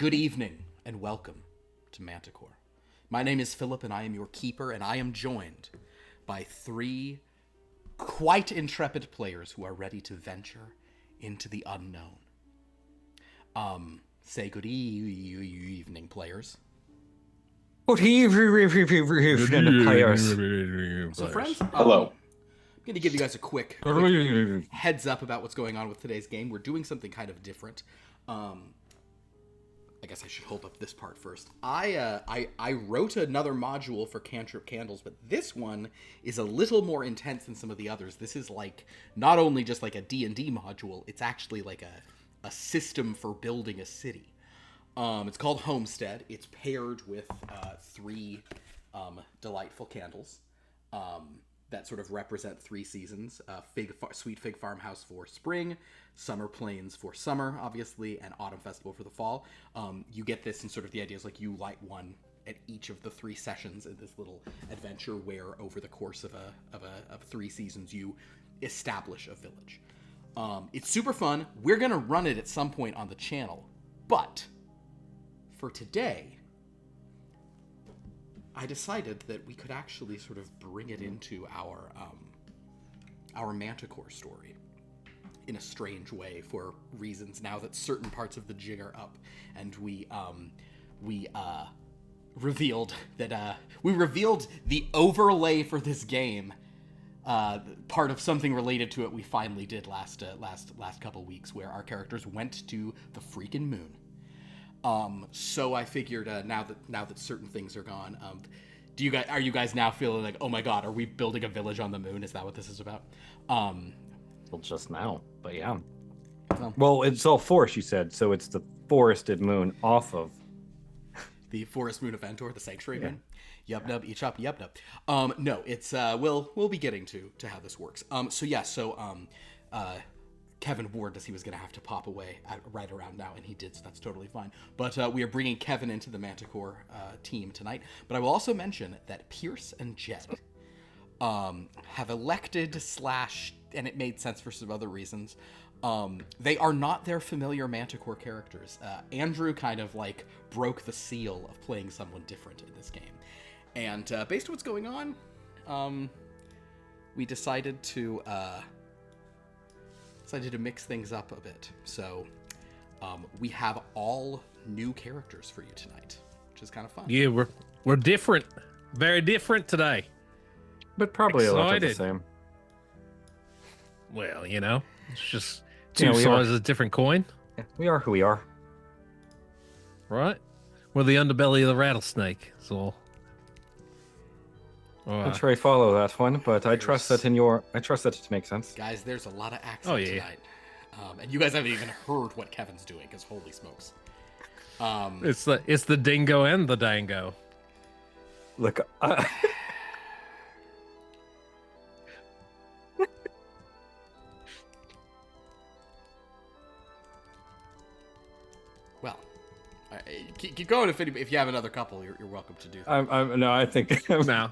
Good evening, and welcome to Manticore. My name is Philip, and I am your keeper, and I am joined by three quite intrepid players who are ready to venture into the unknown. Say good evening, players. Good evening, players. So, friends, Hello. I'm going to give you guys a quick heads up about what's going on with today's game. We're doing something kind of different. I guess I should hold up this part first. I wrote another module for Cantrip Candles, but this one is a little more intense than some of the others. This is like not only just like a D&D module, it's actually like a system for building a city. It's called Homestead. It's paired with three delightful candles that sort of represent three seasons. Sweet Fig Farmhouse for spring, Summer Plains for summer, obviously, and Autumn Festival for the fall. You get this, and sort of the idea is like you light one at each of the three sessions in this little adventure where over the course of 3 seasons you establish a village. It's super fun. We're going to run it at some point on the channel, but for today, I decided that we could actually sort of bring it into our Manticore story in a strange way for reasons now that certain parts of the jig are up, and we revealed that we revealed the overlay for this game. Part of something related to it we finally did last couple weeks, where our characters went to the freaking moon. So I figured now that certain things are gone, are you guys now feeling like, oh my god, are we building a village on the moon? Is that what this is about? Well, just now, but yeah. Well, it's all forest, you said, so it's the forested moon off of the forest moon of Ventor, the sanctuary moon. Yup, nub, each up, yup, nub. No, it's we'll be getting to how this works. Kevin warned us he was going to have to pop away right around now, and he did, so that's totally fine. But we are bringing Kevin into the Manticore team tonight. But I will also mention that Pierce and Jed have elected / and it made sense for some other reasons. They are not their familiar Manticore characters. Andrew kind of like broke the seal of playing someone different in this game. And based on what's going on, we decided to mix things up a bit. So we have all new characters for you tonight, which is kind of fun. Yeah, we're different. Very different today. but probably Excited. a lot of the same. Well, it's just two sides of a different coin. Yeah, we are who we are. Right? We're the underbelly of the rattlesnake. So I'm sure I follow that one, but I trust that it makes sense. Guys, there's a lot of accent tonight. And you guys haven't even heard what Kevin's doing, because holy smokes. It's the dingo and the dango. Look, Well, keep going. If you have another couple, you're welcome to do that. I think Now,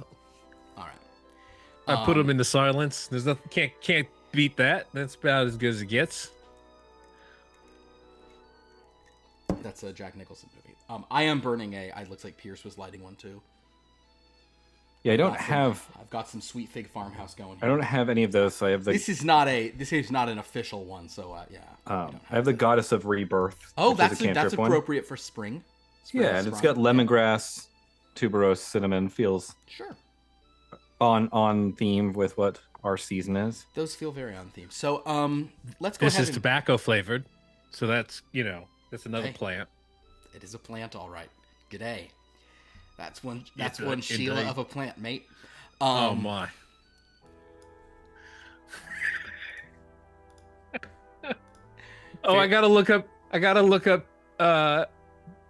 All right. I put them into silence. There's nothing, can't beat that. That's about as good as it gets. That's a Jack Nicholson movie. I am burning it looks like Pierce was lighting one too. Yeah, I've got some Sweet Fig Farmhouse going here. I don't have any of those. So I have This is not an official one, so yeah. I have the Goddess of Rebirth. Oh, which is that's one. appropriate for spring. Yeah, and it's got lemongrass, tuberose, cinnamon. Feels sure on theme with what our season is. Those feel very on theme. So let's go. This is tobacco flavored, so that's that's another plant. It is a plant, all right. G'day. That's one Sheila of a plant, mate. Oh my. I gotta look up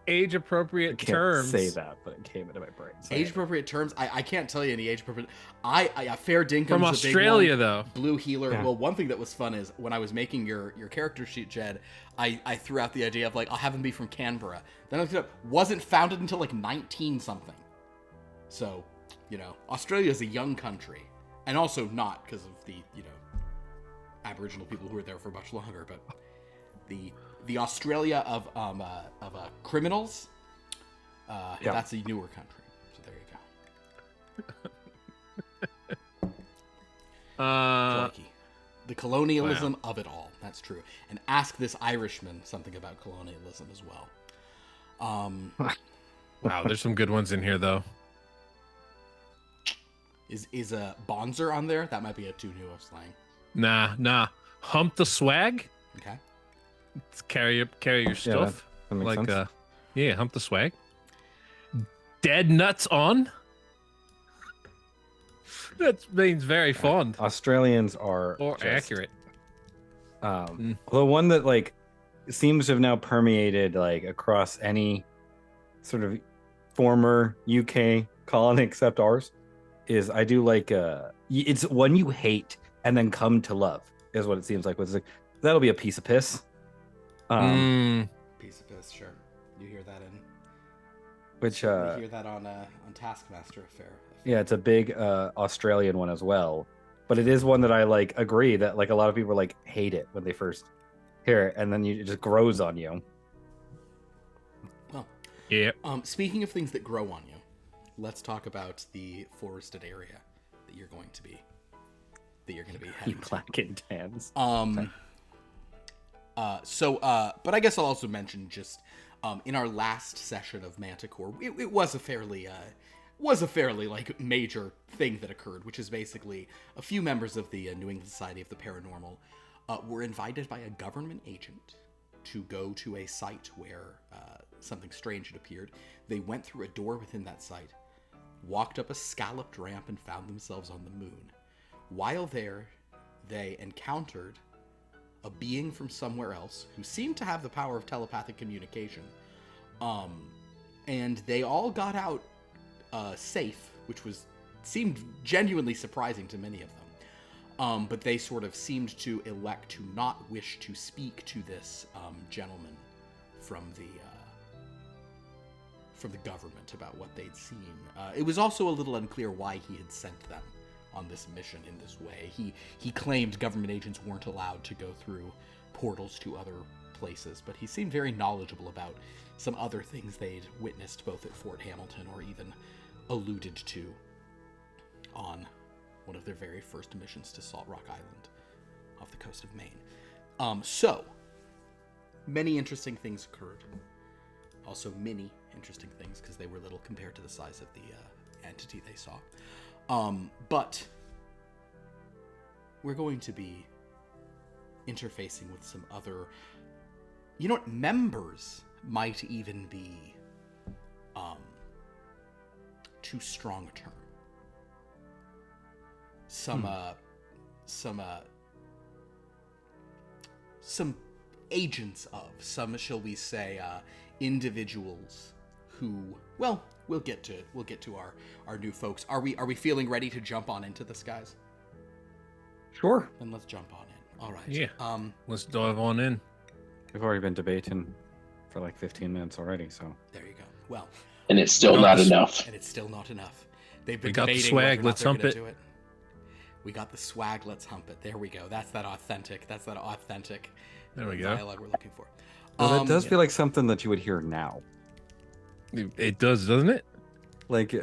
age appropriate terms. Say that, but it came into my brain. Age appropriate terms. I can't tell you any age appropriate. I Fair Dinkum from Australia though. Blue Healer. Yeah. Well, one thing that was fun is when I was making your character sheet, Jed, I threw out the idea of like I'll have him be from Canberra. Then I looked it up. Wasn't founded until like 19 something. So, Australia is a young country, and also not because of the Aboriginal people who were there for much longer, but the the Australia of criminals. Yeah. That's a newer country. So there you go. Crikey. The colonialism of it all. That's true. And ask this Irishman something about colonialism as well. Wow, there's some good ones in here though. Is a bonzer on there? That might be a too new of slang. Nah. Hump the swag. Okay. It's carry your stuff. that makes sense. Hump the swag. Dead nuts on. That means very fond Australians are or just, accurate. The one that like seems to have now permeated like across any sort of former UK colony except ours is I do like it's one you hate and then come to love is what it seems like. It's like that'll be a piece of piss. Piece of piss, sure. You hear that in Which you hear that on Taskmaster Affair. yeah, it's a big Australian one as well. But it is one that I like agree that like a lot of people like hate it when they first hear it, and then it just grows on you. Well, yeah. Speaking of things that grow on you, let's talk about the forested area that you're going to be heading to. Black and tans. But I guess I'll also mention just in our last session of Manticore, it was a fairly like major thing that occurred, which is basically a few members of the New England Society of the Paranormal were invited by a government agent to go to a site where something strange had appeared. They went through a door within that site, walked up a scalloped ramp, and found themselves on the moon. While there, they encountered a being from somewhere else who seemed to have the power of telepathic communication. And they all got out safe, which seemed genuinely surprising to many of them. But they sort of seemed to elect to not wish to speak to this gentleman from the government about what they'd seen. It was also a little unclear why he had sent them on this mission in this way. He claimed government agents weren't allowed to go through portals to other places, but he seemed very knowledgeable about some other things they'd witnessed both at Fort Hamilton or even alluded to on one of their very first missions to Salt Rock Island off the coast of Maine. So, many interesting things occurred. Also, many interesting things because they were little compared to the size of the entity they saw. But we're going to be interfacing with some other, members might even be too strong a term. Some agents of, some, shall we say, individuals who, well, we'll get to our new folks. Are we feeling ready to jump on into this, guys? Sure. Then let's jump on in. All right. Yeah. Let's dive on in. We've already been debating for like 15 minutes already, so. There you go. Well. And it's still not enough. And it's still not enough. They've been We got the debating swag, whether or not let's they're hump gonna it. do it. We got the swag, let's hump it. There we go. That's that authentic There we go. dialogue we're looking for. Well, that does feel like something that you would hear now. It does, doesn't it? Like,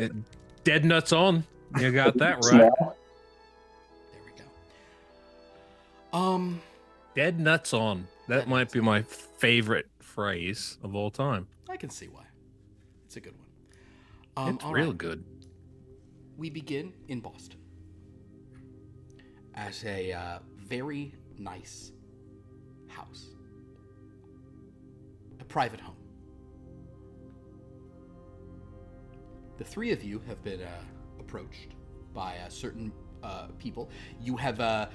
Dead nuts on. You got that right. Small. There we go. Dead nuts on. That Dead might nuts be my favorite phrase of all time. I can see why. It's a good one. It's all real right. good. We begin in Boston at a very nice house, a private home. The three of you have been approached by certain people. You have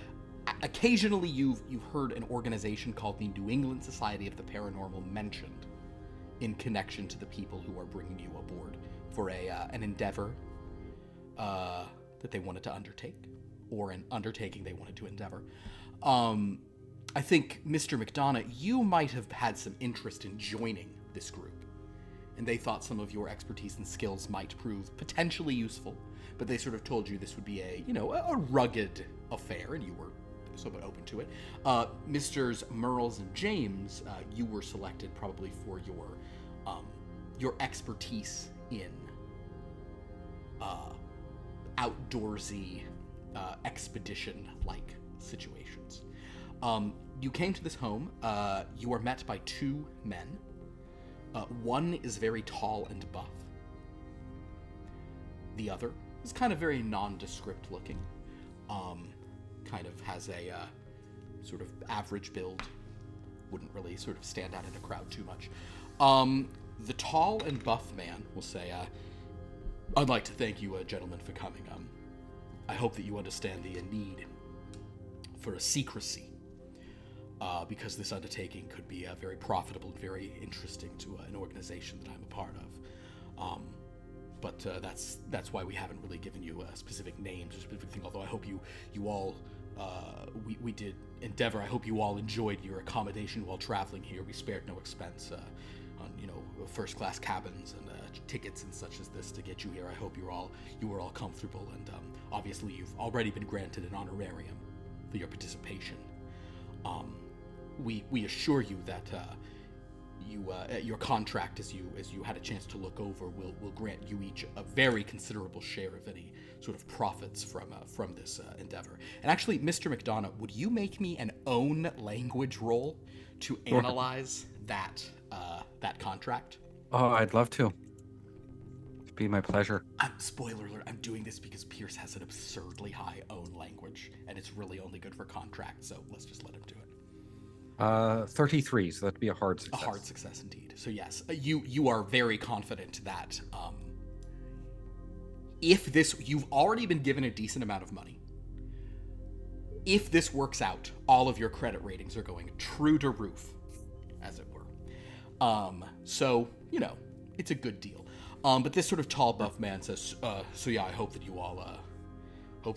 occasionally you've heard an organization called the New England Society of the Paranormal mentioned in connection to the people who are bringing you aboard for an endeavor that they wanted to undertake, or an undertaking they wanted to endeavor. I think, Mr. McDonough, you might have had some interest in joining this group, and they thought some of your expertise and skills might prove potentially useful, but they sort of told you this would be a rugged affair, and you were somewhat open to it. Misters Merles and James, you were selected probably for your expertise in outdoorsy, expedition-like situations. You came to this home. You are met by two men. One is very tall and buff. The other is kind of very nondescript looking. Kind of has a sort of average build. Wouldn't really sort of stand out in a crowd too much. The tall and buff man will say, I'd like to thank you, gentlemen, for coming. I hope that you understand the need for a secrecy, because this undertaking could be very profitable and very interesting to an organization that I'm a part of. But that's why we haven't really given you specific names or specific thing. Although I hope you all, we did endeavor. I hope you all enjoyed your accommodation while traveling here. We spared no expense on first class cabins and tickets and such as this to get you here. I hope you were all comfortable, and obviously you've already been granted an honorarium for your participation. We assure you that your contract, as you had a chance to look over, will grant you each a very considerable share of any sort of profits from this endeavor. And actually, Mr. McDonough, would you make me an own language roll to analyze that contract? Oh, I'd love to. It'd be my pleasure. Spoiler alert, I'm doing this because Pierce has an absurdly high own language, and it's really only good for contracts, so let's just let him do it. 33, so that'd be a hard success. A hard success indeed. So yes, you are very confident that if this, you've already been given a decent amount of money. If this works out, all of your credit ratings are going true to roof, as it were. So, it's a good deal. But this sort of tall, buff man says, so yeah, I hope that you all,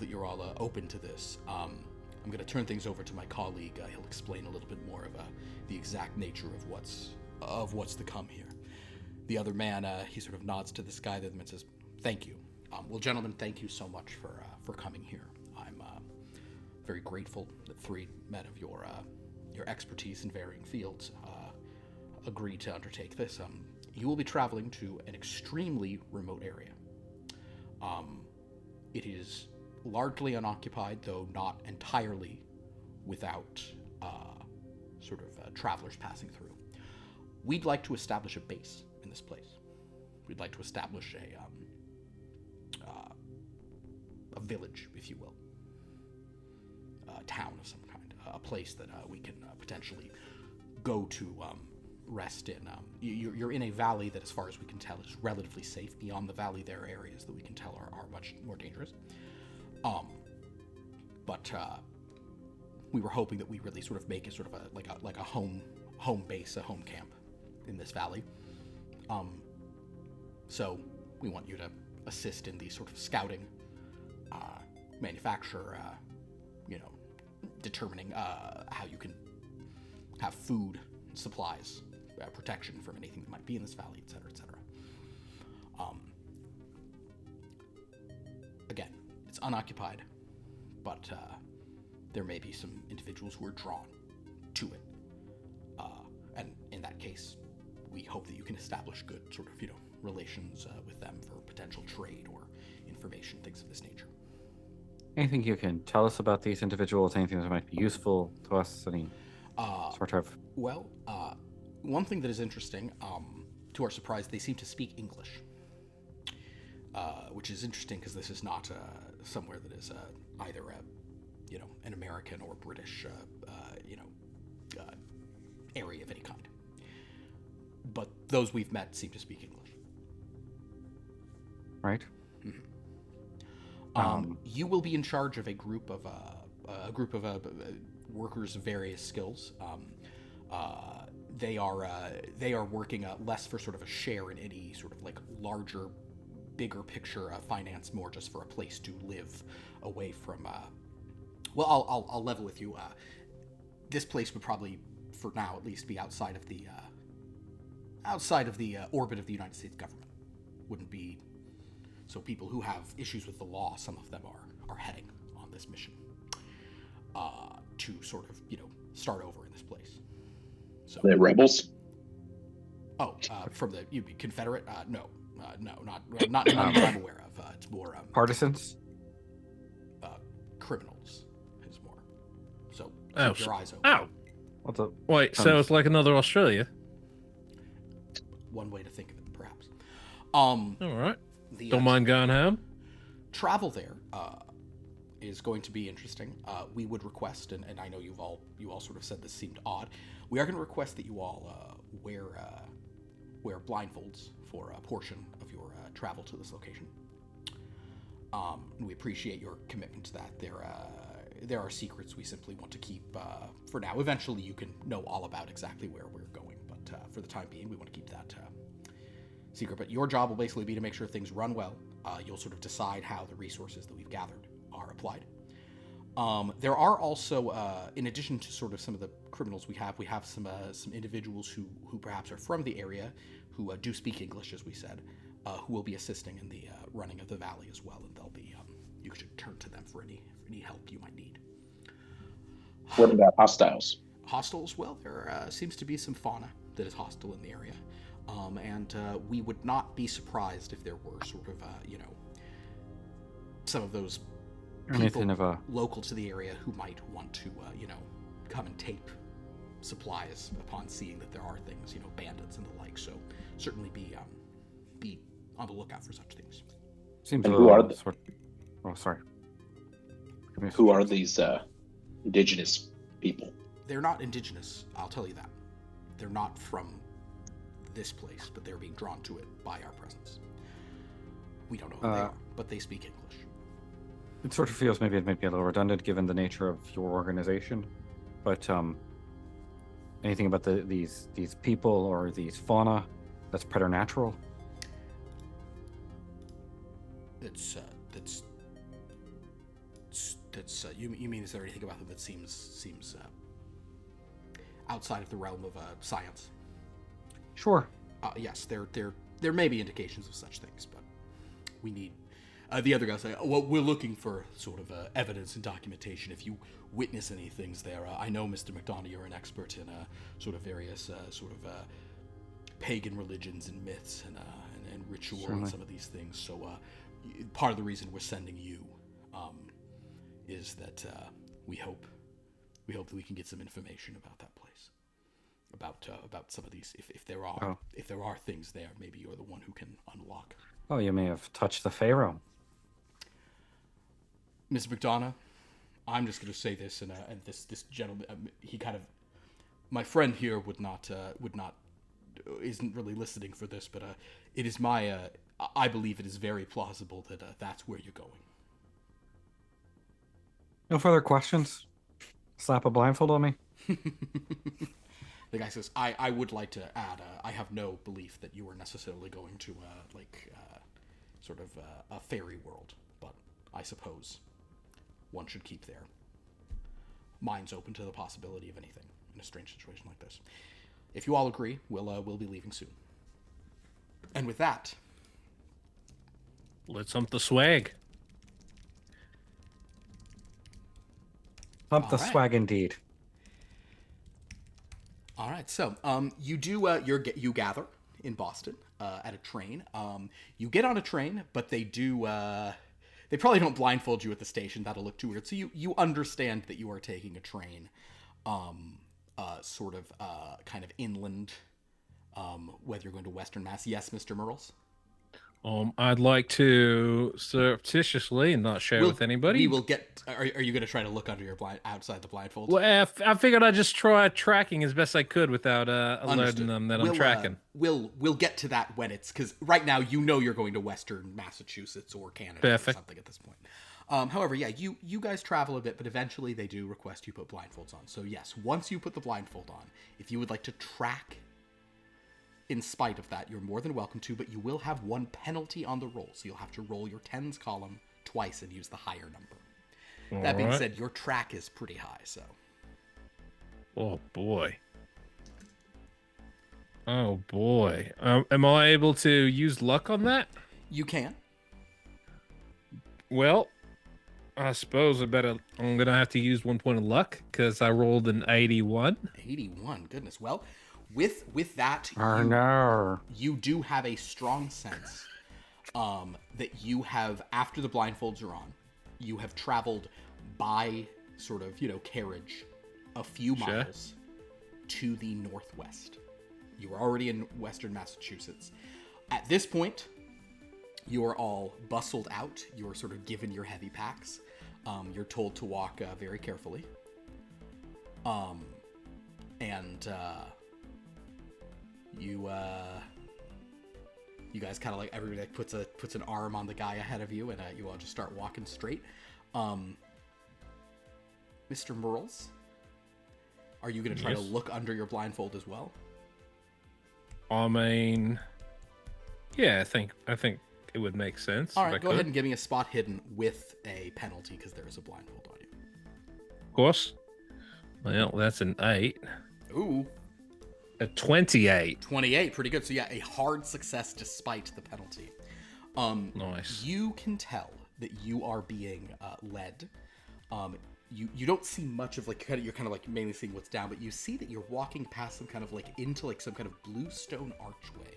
you're all open to this. I'm going to turn things over to my colleague. He'll explain a little bit more of the exact nature of what's to come here. The other man, he sort of nods to this guy there and says, thank you. Well, gentlemen, thank you so much for coming here. I'm very grateful that three men of your expertise in varying fields agreed to undertake this. You will be traveling to an extremely remote area. It is largely unoccupied, though not entirely without travelers passing through. We'd like to establish a base in this place. We'd like to establish a village, if you will, a town of some kind, a place that we can potentially go to rest in. You're in a valley that, as far as we can tell, is relatively safe. Beyond the valley, there are areas that we can tell are much more dangerous. But we were hoping that we really sort of make it sort of like a home base, a home camp in this valley. So we want you to assist in the sort of scouting, manufacture, determining how you can have food, supplies, protection from anything that might be in this valley, etc., etc. Again, it's unoccupied, but there may be some individuals who are drawn to it. And in that case, we hope that you can establish good sort of, relations with them for potential trade or information, things of this nature. Anything you can tell us about these individuals? Anything that might be useful to us? Any sort of... Well, one thing that is interesting, to our surprise, they seem to speak English. Which is interesting because this is not somewhere that is either an American or British area of any kind. But those we've met seem to speak English. Right. Mm-hmm. You will be in charge of a group of workers of various skills. They are working less for sort of a share in any sort of like larger, bigger picture finance, more just for a place to live away from. Well, I'll level with you. This place would probably, for now at least, be outside of the orbit of the United States government. Wouldn't be. So people who have issues with the law, some of them are heading on this mission. to sort of, start over in this place. So, The rebels. from the Confederate? No, not none that I'm aware of. It's more Partisans? criminals is more. So Oh, keep your eyes open. Oh, What's up? wait. So it's like another Australia. One way to think of it, perhaps. All right. The Don't mind going home. travel there is going to be interesting. We would request, and I know you all sort of said this seemed odd. We are going to request that you all wear blindfolds for a portion of your travel to this location. And we appreciate your commitment to that. There are secrets we simply want to keep for now. Eventually, you can know all about exactly where we're going, but for the time being, we want to keep that secret. But your job will basically be to make sure things run well. You'll sort of decide how the resources that we've gathered are applied. There are also, in addition to sort of some of the criminals we have some individuals who perhaps are from the area, who do speak English, as we said, who will be assisting in the running of the valley as well, and they'll be you should turn to them for any help you might need. What about hostiles? Hostiles? Well, there seems to be some fauna that is hostile in the area, and we would not be surprised if there were sort of some of those people local to the area who might want to come and tape supplies upon seeing that there are things, bandits and the like. So certainly be on the lookout for such things. Seems And who are Oh, sorry. Who are these indigenous people? They're not indigenous, I'll tell you that. They're not from this place, but they're being drawn to it by our presence. We don't know who they are, but they speak English. It sort of feels maybe it might be a little redundant given the nature of your organization, but anything about these people or these fauna that's preternatural? You mean, is there anything about them that seems outside of the realm of science? Sure. Yes, there may be indications of such things, but we need. The other guy say, well, we're looking for sort of evidence and documentation. If you witness any things there, I know, Mr. McDonough, you're an expert in sort of various pagan religions and myths and ritual and some of these things. So part of the reason we're sending you is that we hope that we can get some information about that place, about some of these. If there are things there, maybe you're the one who can unlock. Oh, you may have touched the Pharaoh. Mr. McDonough, I'm just going to say this, and this gentleman, my friend here isn't really listening for this, but it is I believe it is very plausible that that's where you're going. No further questions? Slap a blindfold on me? The guy says, I would like to add, I have no belief that you are necessarily going to, a fairy world, but I suppose one should keep their minds open to the possibility of anything in a strange situation like this. If you all agree, we'll be leaving soon. And with that, let's hump the swag. Hump the swag indeed. All right, so you gather in Boston at a train. You get on a train, but they probably don't blindfold you at the station. That'll look too weird. So you understand that you are taking a train, kind of inland. Whether you're going to Western Mass, yes, Mr. Merles. I'd like to surreptitiously and not share with anybody. We will get. Are you going to try to look under your outside the blindfold? Well, I figured I'd just try tracking as best I could without alerting them that I'm tracking. We'll get to that when it's, because right now you're going to Western Massachusetts or Canada or something at this point. However, yeah, you guys travel a bit, but eventually they do request you put blindfolds on. So yes, once you put the blindfold on, if you would like to track. In spite of that, you're more than welcome to, but you will have one penalty on the roll. So you'll have to roll your tens column twice and use the higher number. That being said, your track is pretty high, so. Oh, boy. Oh, boy. Am I able to use luck on that? You can. Well, I suppose I'm gonna have to use 1 point of luck because I rolled an 81. 81. Goodness. Well, with that, Oh no. you do have a strong sense that you have, after the blindfolds are on, you have traveled by sort of, carriage a few Sure. miles to the northwest. You are already in western Massachusetts. At this point, you are all bustled out. You are sort of given your heavy packs. You're told to walk very carefully. And you guys kind of like, everybody like puts an arm on the guy ahead of you, and you all just start walking straight. Mr. Merles, are you going to try to Yes. look under your blindfold as well? I mean, yeah, I think it would make sense. All if I right, go could. ahead and give me a spot hidden with a penalty because there is a blindfold on you. Of course. Well, that's an 8. Ooh, A 28. 28, pretty good. So yeah, a hard success despite the penalty. Nice. You can tell that you are being led. You don't see much of like you're kind of like mainly seeing what's down, but you see that you're walking past some kind of like into like some kind of blue stone archway.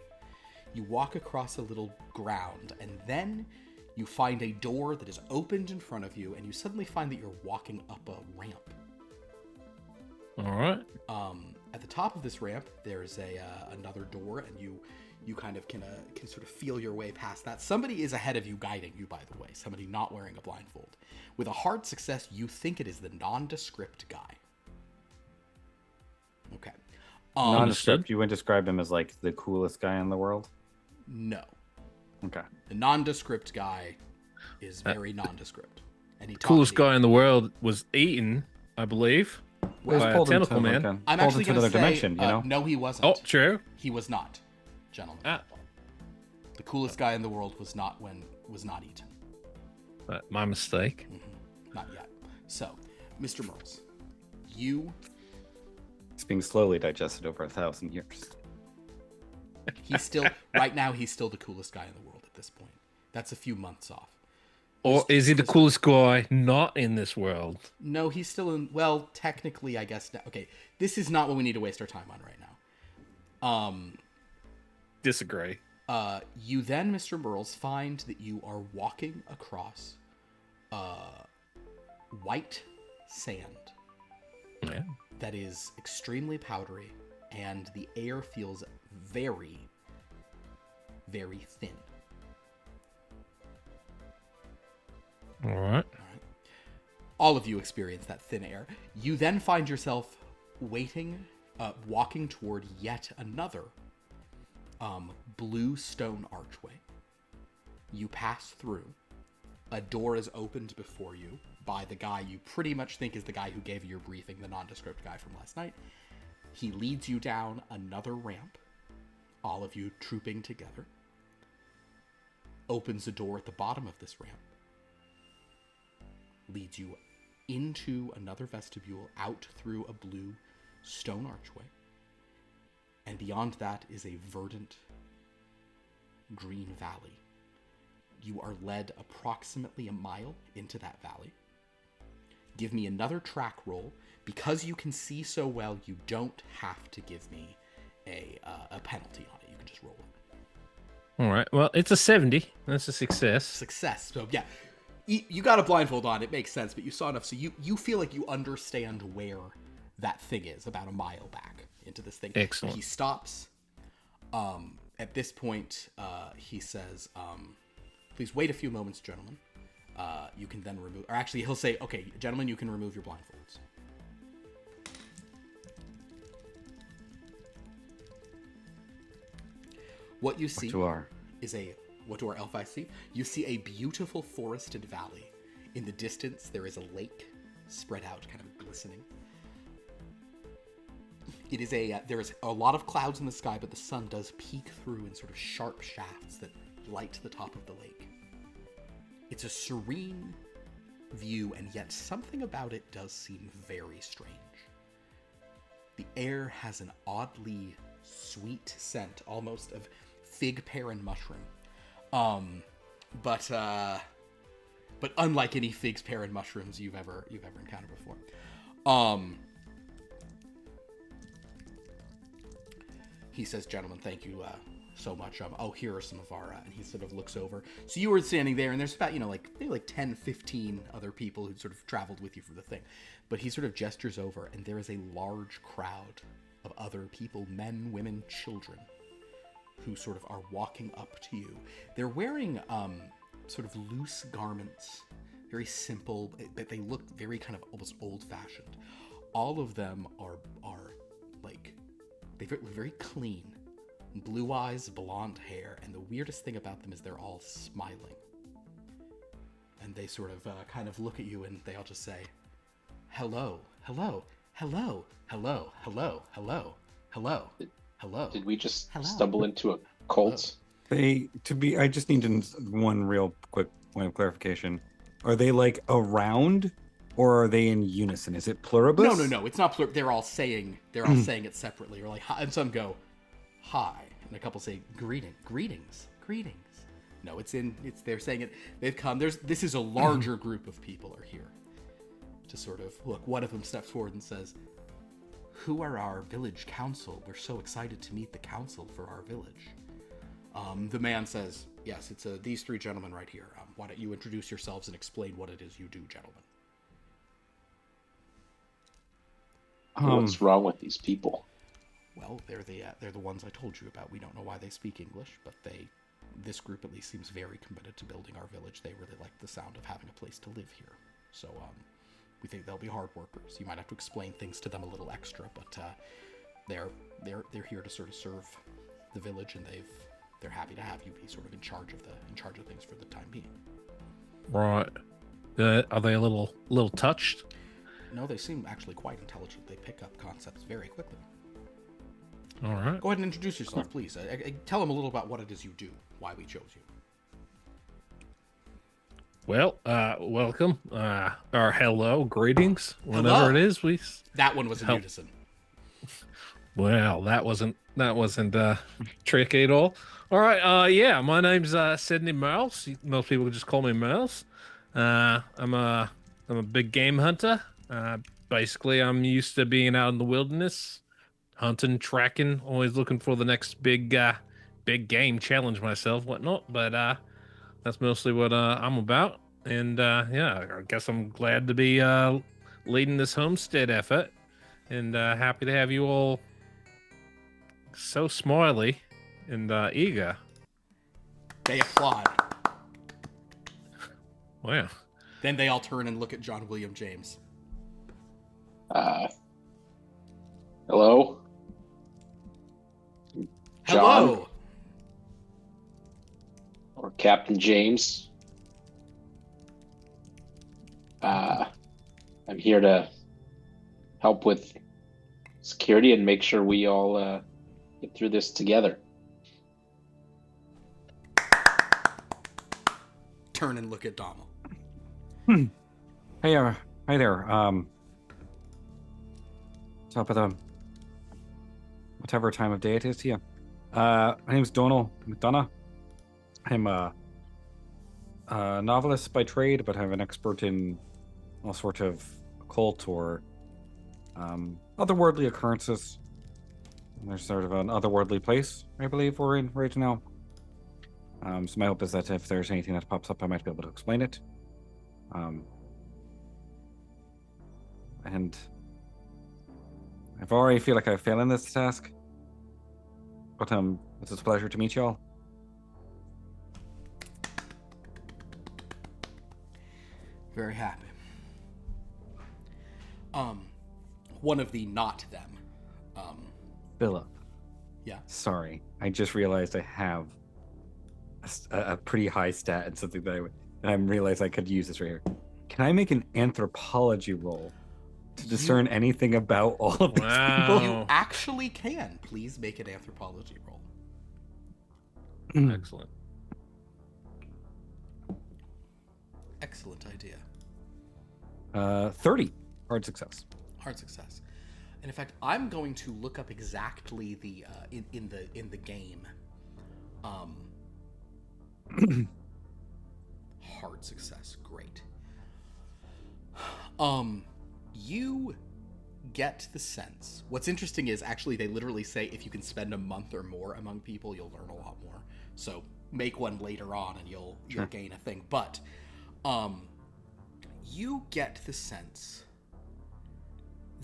You walk across a little ground, and then you find a door that is opened in front of you, and you suddenly find that you're walking up a ramp. All right. At the top of this ramp, there's another door, and you kind of can sort of feel your way past that. Somebody is ahead of you, guiding you, by the way. Somebody not wearing a blindfold. With a hard success, you think it is the nondescript guy. Okay. Nondescript. You wouldn't describe him as like the coolest guy in the world. No. Okay. The nondescript guy is very nondescript. And he Coolest talks to you. guy in the world was eaten, I believe. Well, by a Pulled into, tentacle man. like, I'm pulled actually into going to another say, dimension. You know. no, he wasn't. Oh, true. He was not, gentlemen. Ah, The coolest guy in the world was not eaten. my mistake. Not yet. So, Mr. Merles, you It's being slowly digested over 1,000 years. he's still right now he's still the coolest guy in the world at this point. That's a few months off. Or is he the coolest guy not in this world? No, he's still in. Well, technically, I guess. Okay, this is not what we need to waste our time on right now. Disagree. You then, Mr. Merles, find that you are walking across white sand Yeah. that is extremely powdery, and the air feels very, very thin. All right. All of you experience that thin air. You then find yourself walking toward yet another blue stone archway. You pass through. A door is opened before you by the guy you pretty much think is the guy who gave you your briefing, the nondescript guy from last night. He leads you down another ramp, all of you trooping together. Opens a door at the bottom of this ramp. Leads you into another vestibule, out through a blue stone archway. And beyond that is a verdant green valley. You are led approximately a mile into that valley. Give me another track roll. Because you can see so well, you don't have to give me a penalty on it. You can just roll it. All right. Well, it's a 70. That's a success. Success. So yeah, you got a blindfold on. It makes sense, but you saw enough, so you feel like you understand where that thing is, about a mile back into this thing. Excellent. He stops. At this point, he says, "Please wait a few moments, gentlemen. You can then remove." Or actually, he'll say, "Okay, gentlemen, you can remove your blindfolds." What you see You are. is what do our elf eyes see? You see a beautiful forested valley. In the distance, there is a lake spread out, kind of glistening. It is there is a lot of clouds in the sky, but the sun does peek through in sort of sharp shafts that light the top of the lake. It's a serene view, and yet something about it does seem very strange. The air has an oddly sweet scent, almost of fig, pear, and mushroom. But but unlike any figs, pear, and mushrooms you've ever encountered before. He says, "Gentlemen, thank you so much. Here are some of our," and he sort of looks over. So you were standing there, and there's about, maybe 10, 15 other people who sort of traveled with you for the thing. But he sort of gestures over, and there is a large crowd of other people, men, women, children, who sort of are walking up to you. They're wearing sort of loose garments, very simple, but they look very kind of almost old-fashioned. All of them are like, they're very clean. Blue eyes, blonde hair, and the weirdest thing about them is they're all smiling. And they sort of kind of look at you, and they all just say, "Hello, hello, hello, hello, hello, hello, hello, hello." Did we just Hello. stumble into a cult? I just need one real quick point of clarification. Are they like around, or are they in unison? Is it pluribus? No. It's not They're all saying it separately, or like, hi, and some go, "Hi," and a couple say, greetings. No, they're saying it. They've come. This is a larger group of people are here to sort of look. One of them steps forward and says, "Who are our village council? We're so excited to meet the council for our village." The man says, "Yes, it's these three gentlemen right here. Why don't you introduce yourselves and explain what it is you do, gentlemen?" What's wrong with these people? Well, they're the ones I told you about. We don't know why they speak English, but this group at least seems very committed to building our village. They really like the sound of having a place to live here. So we think they'll be hard workers. You might have to explain things to them a little extra, but they're here to sort of serve the village, and they're happy to have you be sort of in charge of things for the time being. Right. Are they a little touched? No, they seem actually quite intelligent. They pick up concepts very quickly. All right. Go ahead and introduce yourself, please. Tell them a little about what it is you do, why we chose you. Well, welcome. Or hello, greetings. Whatever Hello. it is, That one was in Help. unison. Well, that wasn't tricky at all. All right. Yeah, my name's Sydney Mouse. Most people just call me Mouse. I'm a big game hunter. Basically, I'm used to being out in the wilderness, hunting, tracking, always looking for the next big game, challenge myself, whatnot. But that's mostly what I'm about. And yeah, I guess I'm glad to be leading this homestead effort, and happy to have you all so smiley and eager. They applaud. Wow. Then they all turn and look at John William James. Hello? John Hello. or Captain James. I'm here to help with security and make sure we all get through this together. Turn and look at Donald. Hey, hi there. Top of the whatever time of day it is to you. My name's Donald McDonough. I'm a novelist by trade, but I'm an expert in all sorts of occult or otherworldly occurrences. And there's sort of an otherworldly place, I believe, we're in right now. So my hope is that if there's anything that pops up, I might be able to explain it. And I've already feel like I fail in this task. But it's a pleasure to meet y'all. Very happy. One of the not them. Philip. Yeah. Sorry, I just realized I have a pretty high stat and something that I realized I could use this right here. Can I make an anthropology roll to discern anything about all of these Wow. You actually can. Please make an anthropology roll. people? Excellent. Excellent idea. 30. Hard success. Hard success. And in fact, I'm going to look up exactly the in the game. Hard hard success. Great. You get the sense. What's interesting is actually they literally say if you can spend a month or more among people, you'll learn a lot more. So make one later on and you'll gain a thing. But you get the sense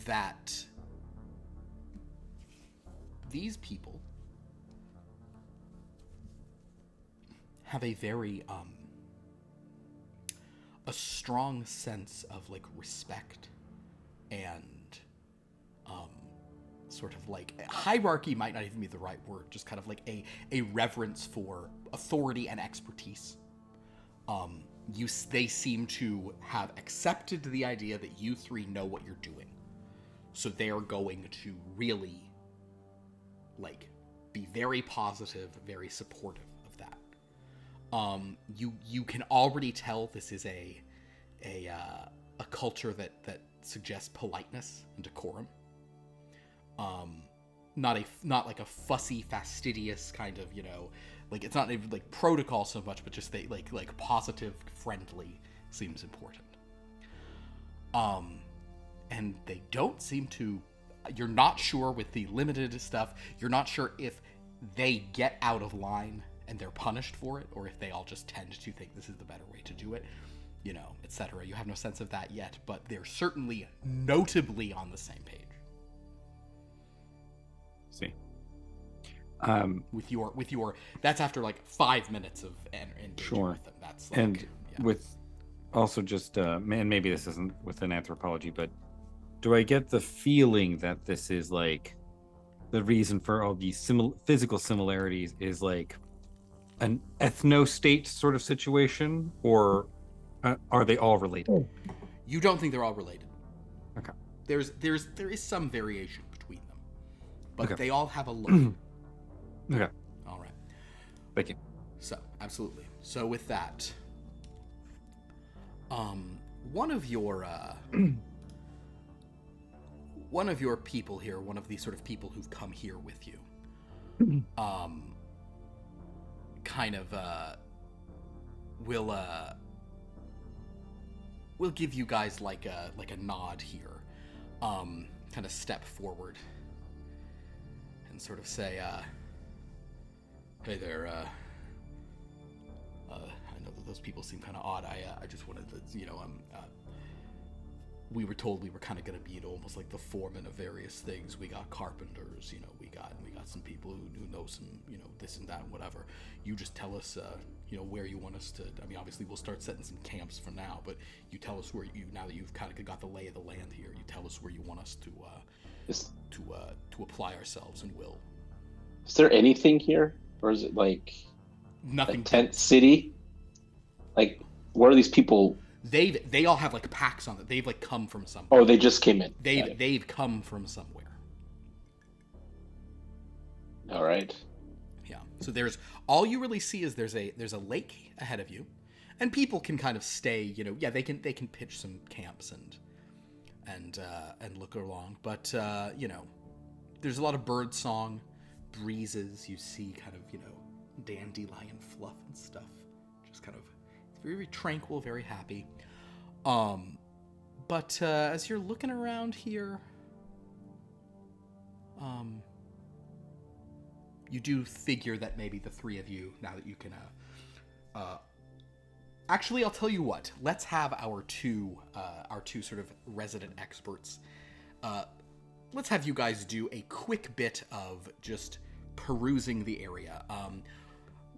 that these people have a very a strong sense of like respect and sort of like hierarchy might not even be the right word, just kind of like a reverence for authority and expertise. They seem to have accepted the idea that you three know what you're doing, so they are going to really like be very positive, very supportive of that. You can already tell this is a culture that suggests politeness and decorum. Not like a fussy, fastidious kind of, like it's not even like protocol so much, but just they like positive, friendly seems important. And they don't seem to. You're not sure with the limited stuff. You're not sure if they get out of line and they're punished for it, or if they all just tend to think this is the better way to do it, etc. You have no sense of that yet, but they're certainly notably on the same page. See. With your that's after like 5 minutes of engagement Sure. with them. That's like, And with also just and maybe this isn't within anthropology, but do I get the feeling that this is like the reason for all these physical similarities is like an ethno-state sort of situation, or are they all related? You don't think they're all related. Okay. There is some variation between them, but Okay. they all have a look. Okay. All right. Thank you. So absolutely. So with that, one of your people here, one of the sort of people who've come here with you, kind of will give you guys like a nod here, kind of step forward and sort of say, hey there, I know that those people seem kind of odd. I just wanted to, we were told we were kind of going to be almost like the foreman of various things. We got carpenters, we got some people who know some, this and that and whatever. You just tell us, where you want us to. I mean, obviously we'll start setting some camps for now, but you tell us where now that you've kind of got the lay of the land here, you tell us where you want us to apply ourselves, and we'll. Is there anything here, or is it like Nothing. a tent city? Like, where are these people? They all have like packs on it. They've like come from somewhere. Oh, they just came in. They've come from somewhere. All right. Yeah. So there's all you really see is there's a lake ahead of you, and people can kind of stay. They can pitch some camps and look along. But there's a lot of bird song, breezes. You see kind of dandelion fluff and stuff. Just kind of very, very tranquil, very happy. But as you're looking around here, you do figure that maybe the three of you, now that you can, actually, I'll tell you what. Let's have our two sort of resident experts. Let's have you guys do a quick bit of just perusing the area.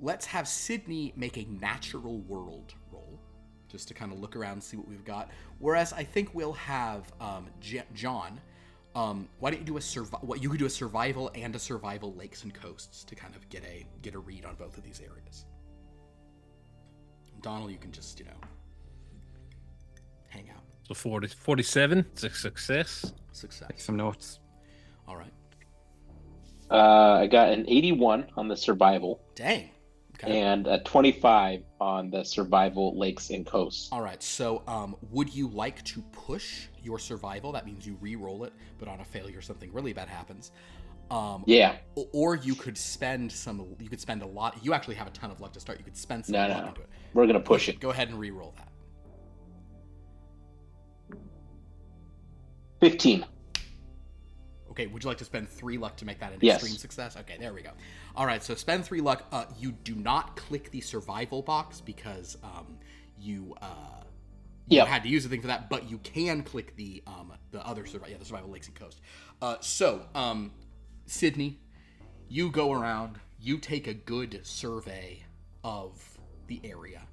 Let's have Sydney make a natural world roll, just to kind of look around and see what we've got. Whereas I think we'll have John. Why don't you do you could do a survival and a survival lakes and coasts to kind of get a read on both of these areas. Donald, you can just hang out. So 47, it's a success. Success. Take some notes. All right. I got an 81 on the survival. Dang. Okay. And a 25 on the survival lakes and coasts. All right. So, would you like to push your survival? That means you re-roll it, but on a failure, something really bad happens. Yeah. Or you could spend a lot. You actually have a ton of luck to start. You could spend some No, luck no. into it. We're gonna push it. Go ahead and re-roll that. 15. Okay, would you like to spend 3 luck to make that an Yes. extreme success? Okay, there we go. All right, so spend 3 luck. You do not click the survival box because you had to use the thing for that, but you can click the other the survival lakes and coast. So Sydney, you go around, you take a good survey of the area.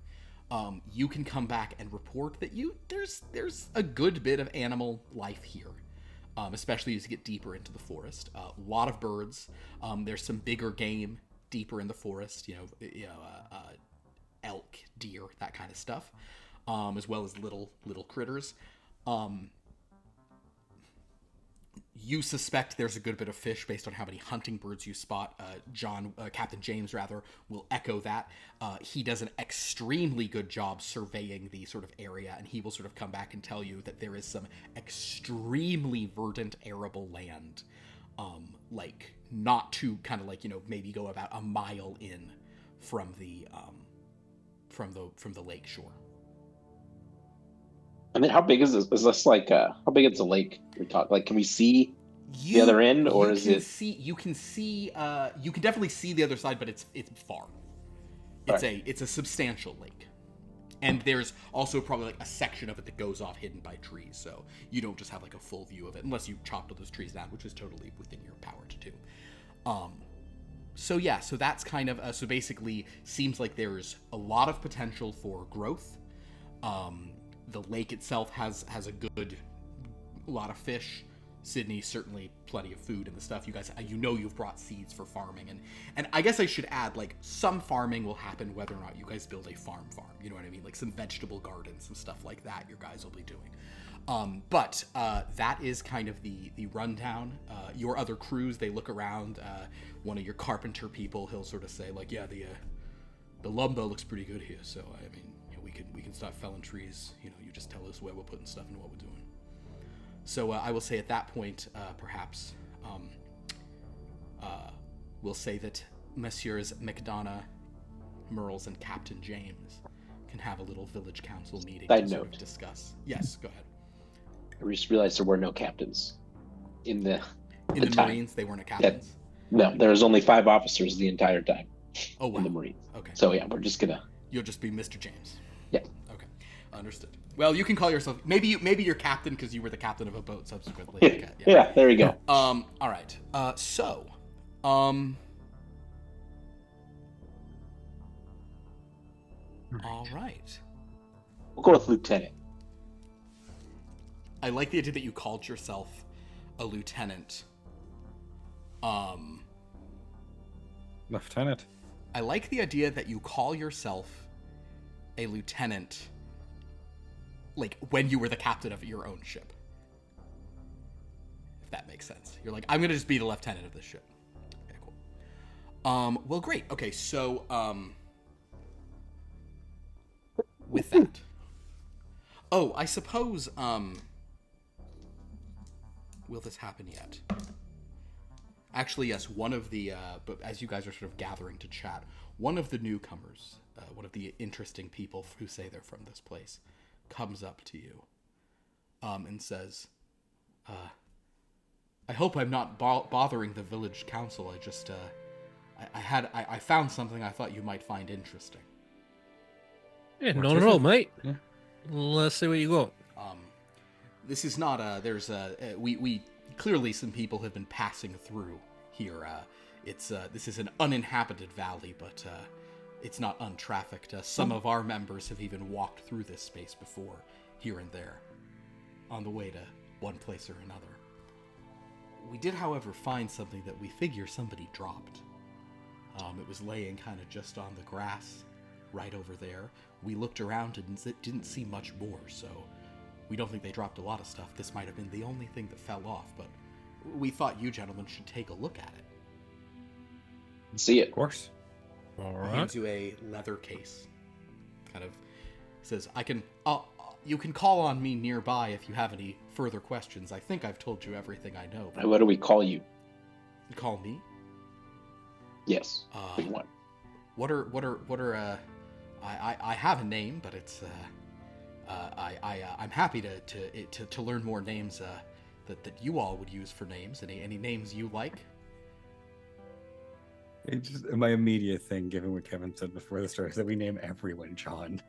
You can come back and report that there's a good bit of animal life here. Especially as you get deeper into the forest. A lot of birds. There's some bigger game deeper in the forest, elk, deer, that kind of stuff, as well as little critters. You suspect there's a good bit of fish based on how many hunting birds you spot. Captain James, will echo that. He does an extremely good job surveying the sort of area, and he will sort of come back and tell you that there is some extremely verdant arable land, not too kind of maybe go about a mile in from the lake shore. I mean, how big is this? Is this how big is the lake we're talking? Like, can we see the other end, or is it? You can definitely see the other side, but it's far. It's a substantial lake, and there's also probably a section of it that goes off hidden by trees, so you don't just have a full view of it unless you chopped all those trees down, which is totally within your power to do. So that's kind of so basically seems like there's a lot of potential for growth. The lake itself has a good lot of fish. Sydney, certainly plenty of food and the stuff. You guys, you've brought seeds for farming, and I guess I should add, some farming will happen whether or not you guys build a farm. You know what I mean? Some vegetable gardens, some stuff like that your guys will be doing. But that is kind of the rundown. Your other crews, they look around. One of your carpenter people, he'll sort of say, the lumber looks pretty good here, so I mean, we can start felling trees. You just tell us where we're putting stuff and what we're doing. So I will say at that point, perhaps, we'll say that Messieurs McDonough, Merles, and Captain James can have a little village council meeting to sort of discuss. Yes, go ahead. I just realized there were no captains in the Marines. They weren't captains. No, there was only 5 officers the entire time. Oh wow. In the Marines. Okay. So yeah, we're just gonna. You'll just be Mr. James. Yeah. Okay. Understood. Well, you can call yourself maybe you're captain because you were the captain of a boat subsequently. Yeah, there you go. All right. All right. We'll go with lieutenant. I like the idea that you called yourself a lieutenant. Lieutenant. I like the idea that you call yourself a lieutenant, when you were the captain of your own ship. If that makes sense. You're like, I'm going to just be the lieutenant of this ship. Okay, cool. Well, great. Okay, so, with that. Oh, I suppose, will this happen yet? Actually, yes, one of the, but as you guys are sort of gathering to chat, one of the newcomers, one of the interesting people who say they're from this place, comes up to you, and says, I hope I'm not bothering the village council. I just, I found something I thought you might find interesting. Yeah, not at all, mate. Yeah. Let's see what you got. This is not we clearly some people have been passing through here. This is an uninhabited valley, but it's not untrafficked. Some of our members have even walked through this space before, here and there, on the way to one place or another. We did, however, find something that we figure somebody dropped. It was laying kind of just on the grass, right over there. We looked around and didn't see much more, so we don't think they dropped a lot of stuff. This might have been the only thing that fell off, but we thought you gentlemen should take a look at it. See it. Of course. All He right. hands you a leather case. Kind of says, you can call on me nearby if you have any further questions. I think I've told you everything I know. What do we call you? You call me? Yes, we want. What are I have a name, but it's I'm happy to learn more names that you all would use for names. Any names you like? It's just my immediate thing, given what Kevin said before the story, is that we name everyone John.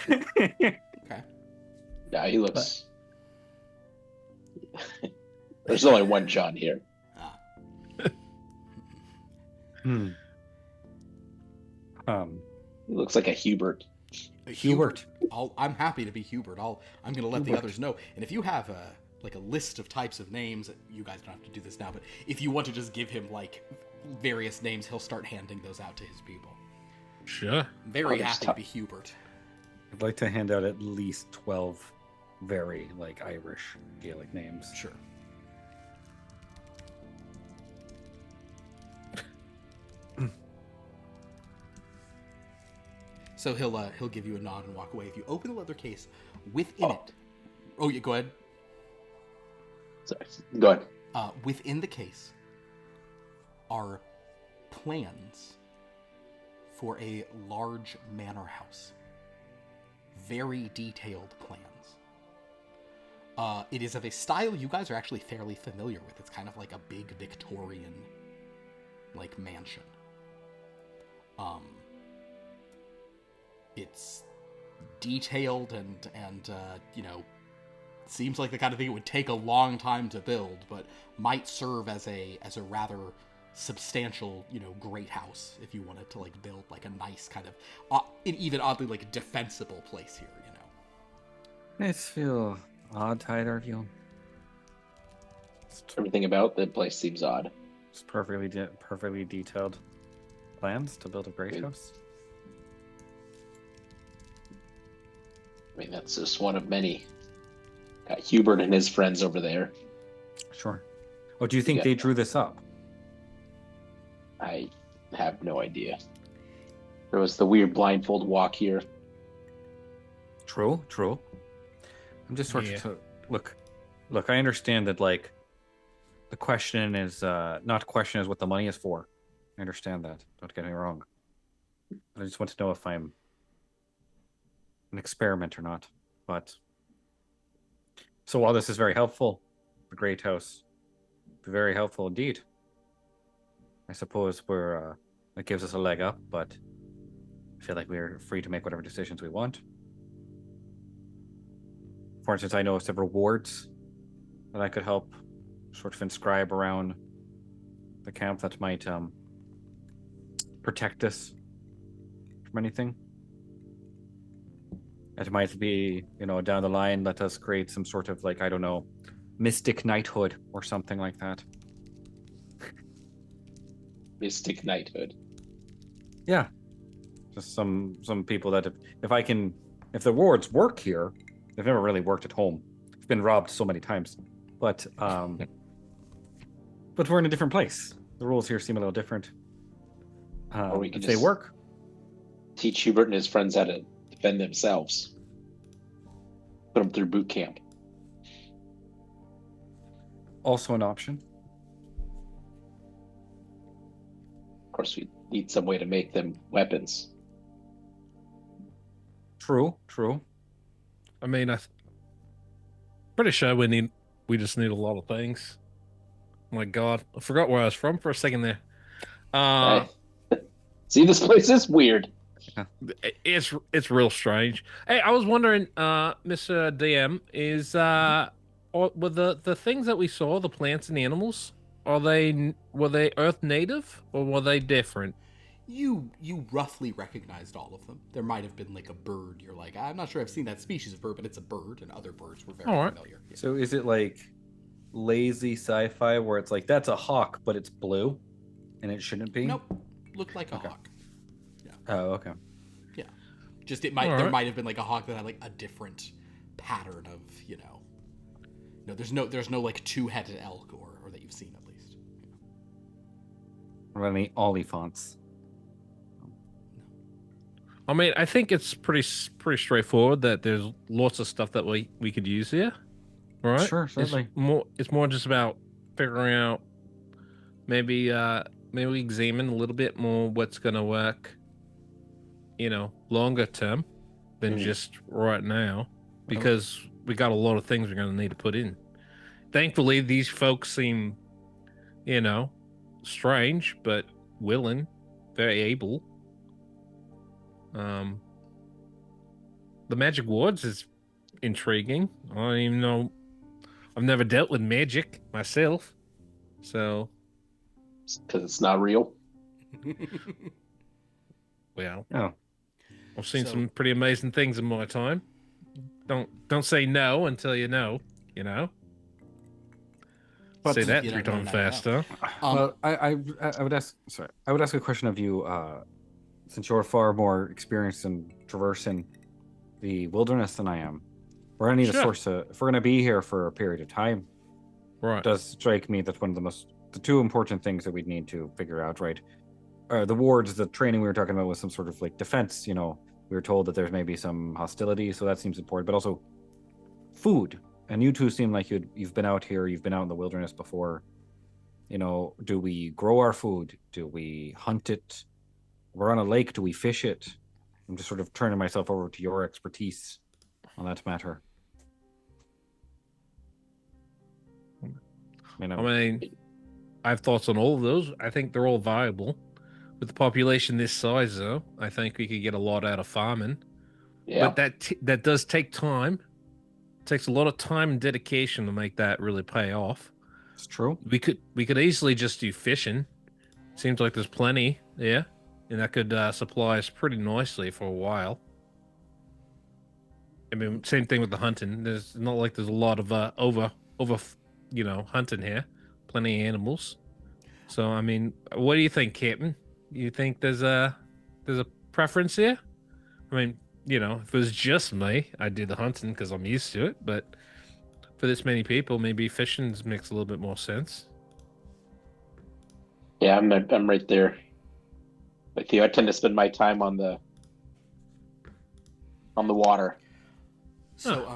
Okay. Yeah, he looks. There's only one John here. Ah. Hmm. He looks like a Hubert. Hubert. I'm happy to be Hubert. I'm gonna let the others know. And if you have a list of types of names, you guys don't have to do this now, but if you want to just give him like various names, he'll start handing those out to his people. Sure. Very happy to be Hubert. I'd like to hand out at least 12 very like Irish Gaelic names. Sure. So he'll give you a nod and walk away. If you open the leather case, within it. Oh, yeah, go ahead. Sorry. Go ahead. Within the case are plans for a large manor house. Very detailed plans. It is of a style you guys are actually fairly familiar with. It's kind of like a big Victorian, like, mansion. It's detailed and seems like the kind of thing it would take a long time to build, but might serve as a rather substantial, great house if you wanted to like build like a nice kind of, even oddly like defensible place here. I feel odd, Tyler. Feel Everything about the place seems odd. just perfectly detailed plans to build a great Good. house. I mean, that's just one of many. Got Hubert and his friends over there. Sure. Oh, do you think Yeah. they drew this up? I have no idea. There was the weird blindfold walk here. True. I'm just sort Yeah. of look. I understand that like the question is not the question is what the money is for. I understand that. Don't get me wrong. I just want to know if I'm an experiment or not. But so while this is very helpful, the great house, very helpful indeed. I suppose it gives us a leg up, but I feel like we're free to make whatever decisions we want. For instance, I know of several wards that I could help sort of inscribe around the camp that might protect us from anything. It might be, down the line, let us create some sort of like, I don't know, mystic knighthood or something like that. Mystic knighthood. Yeah. Just some people that if the wards work here, they've never really worked at home. I've been robbed so many times. But we're in a different place. The rules here seem a little different. Or we can if they just- work. Teach Hubert and his friends how to defend themselves. Put them through boot camp. Also an option. Of course, we need some way to make them weapons. True. I mean, pretty sure we just need a lot of things. Oh my God, I forgot where I was from for a second there. See, this place is weird. It's real strange. Hey, I was wondering, Mr. DM, were the things that we saw, the plants and the animals, were they Earth native or were they different? You roughly recognized all of them. There might have been like a bird. You're like, I'm not sure I've seen that species of bird, but it's a bird, and other birds were very All right. familiar. Yeah. So is it like lazy sci-fi where it's like that's a hawk, but it's blue, and it shouldn't be? Nope, looked like a Okay. hawk. Oh, okay. Just there Alright. might have been like a hawk that had like a different pattern of No, there's no like two-headed elk or that you've seen at least. What about any olifants? I mean, I think it's pretty straightforward that there's lots of stuff that we could use here, right? Sure, certainly. It's more just about figuring out maybe maybe examine a little bit more what's going to work, longer term than just right now, because we got a lot of things we're going to need to put in. Thankfully, these folks seem, strange but willing, very able. The magic wards is intriguing. I don't even know. I've never dealt with magic myself, so Because it's not real. well, Oh, I've seen So- some pretty amazing things in my time. Don't say no until you know. You know. But Say if that you 3 don't know, times now you know. faster. well, I would ask. Sorry, I would ask a question of you, since you're far more experienced in traversing the wilderness than I am. We're gonna need a Sure. source. If we're gonna be here for a period of time, Right. it does strike me that one of the two important things that we'd need to figure out, right? The wards, the training we were talking about was some sort of like defense. We were told that there's maybe some hostility, so that seems important. But also, food. And you two seem like you've been out here, you've been out in the wilderness before. Do we grow our food? Do we hunt it? We're on a lake. Do we fish it? I'm just sort of turning myself over to your expertise on that matter. I mean, I have thoughts on all of those. I think they're all viable. With the population this size, though, I think we could get a lot out of farming. Yeah. But that does take time. It takes a lot of time and dedication to make that really pay off. It's true. We could easily just do fishing. Seems like there's plenty, yeah, and that could supply us pretty nicely for a while. I mean, same thing with the hunting. There's not like there's a lot of over hunting here. Plenty of animals. So I mean, what do you think, Captain? You think there's a preference here? I mean, if it was just me, I'd do the hunting because I'm used to it. But for this many people, maybe fishing makes a little bit more sense. Yeah, I'm right there with you. I tend to spend my time on the water. So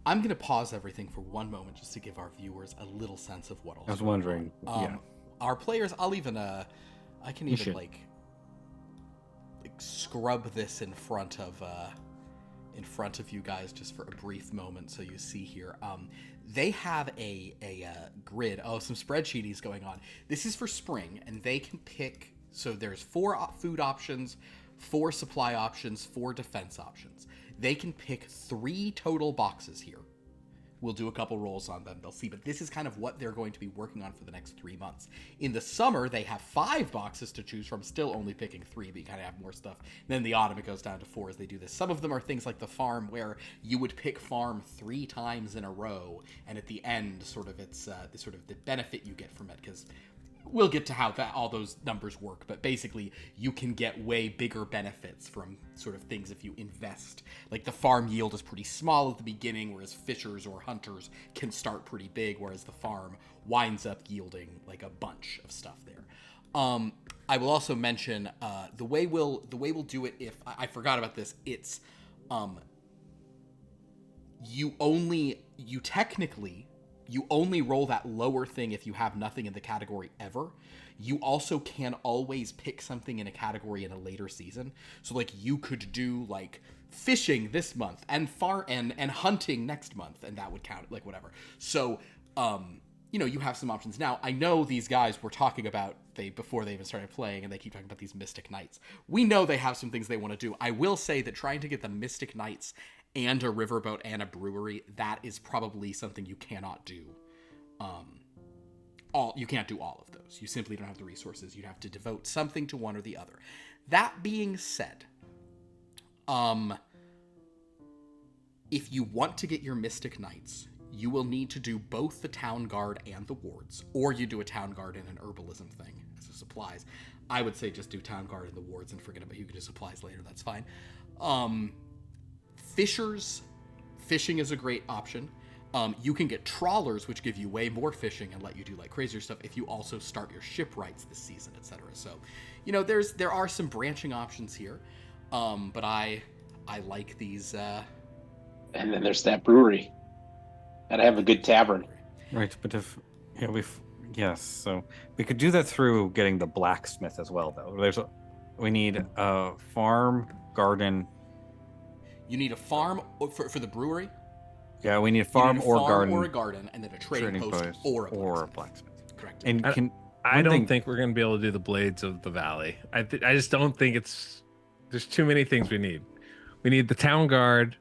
I'm gonna pause everything for one moment just to give our viewers a little sense of what else. I was wondering. Our players, I can even should. like scrub this in front of you guys just for a brief moment so you see here. They have a grid. Oh, some spreadsheeties going on. This is for spring, and they can pick. So there's 4 food options, 4 supply options, 4 defense options. They can pick 3 total boxes here. We'll do a couple rolls on them. They'll see, but this is kind of what they're going to be working on for the next 3 months. In the summer, they have 5 boxes to choose from, still only picking 3, but you kind of have more stuff. And then in the autumn, it goes down to 4 as they do this. Some of them are things like the farm, where you would pick farm 3 times in a row, and at the end, sort of it's the benefit you get from it, because we'll get to how all those numbers work, but basically you can get way bigger benefits from sort of things if you invest. Like the farm yield is pretty small at the beginning, whereas fishers or hunters can start pretty big, whereas the farm winds up yielding like a bunch of stuff there. I will also mention the way we'll do it. If I forgot about this, it's you only roll that lower thing if you have nothing in the category ever. You also can always pick something in a category in a later season. So like you could do like fishing this month and and hunting next month, and that would count, like whatever. So you have some options. Now, I know these guys were talking about before they even started playing, and they keep talking about these Mystic Knights. We know they have some things they want to do. I will say that trying to get the Mystic Knights and a riverboat and a brewery, that is probably something you cannot do. You can't do all of those. You simply don't have the resources. You'd have to devote something to one or the other. That being said, if you want to get your Mystic Knights, you will need to do both the Town Guard and the wards, or you do a Town Guard and an herbalism thing as a supplies. I would say just do Town Guard and the wards and forget about you can do supplies later. That's fine. Fishing is a great option. You can get trawlers, which give you way more fishing and let you do like crazier stuff if you also start your shipwrights this season, etc. So, there are some branching options here, but I like these. And then there's that brewery, and I have a good tavern. Right, but if Yes, so we could do that through getting the blacksmith as well, though. We need a farm, garden. You need a farm for the brewery. Yeah, we need a You farm need a or farm garden, or a garden, and then a trading post or a blacksmith. Correct. And I don't think we're going to be able to do the Blades of the Valley. I just don't think it's. There's too many things we need. We need the town guard,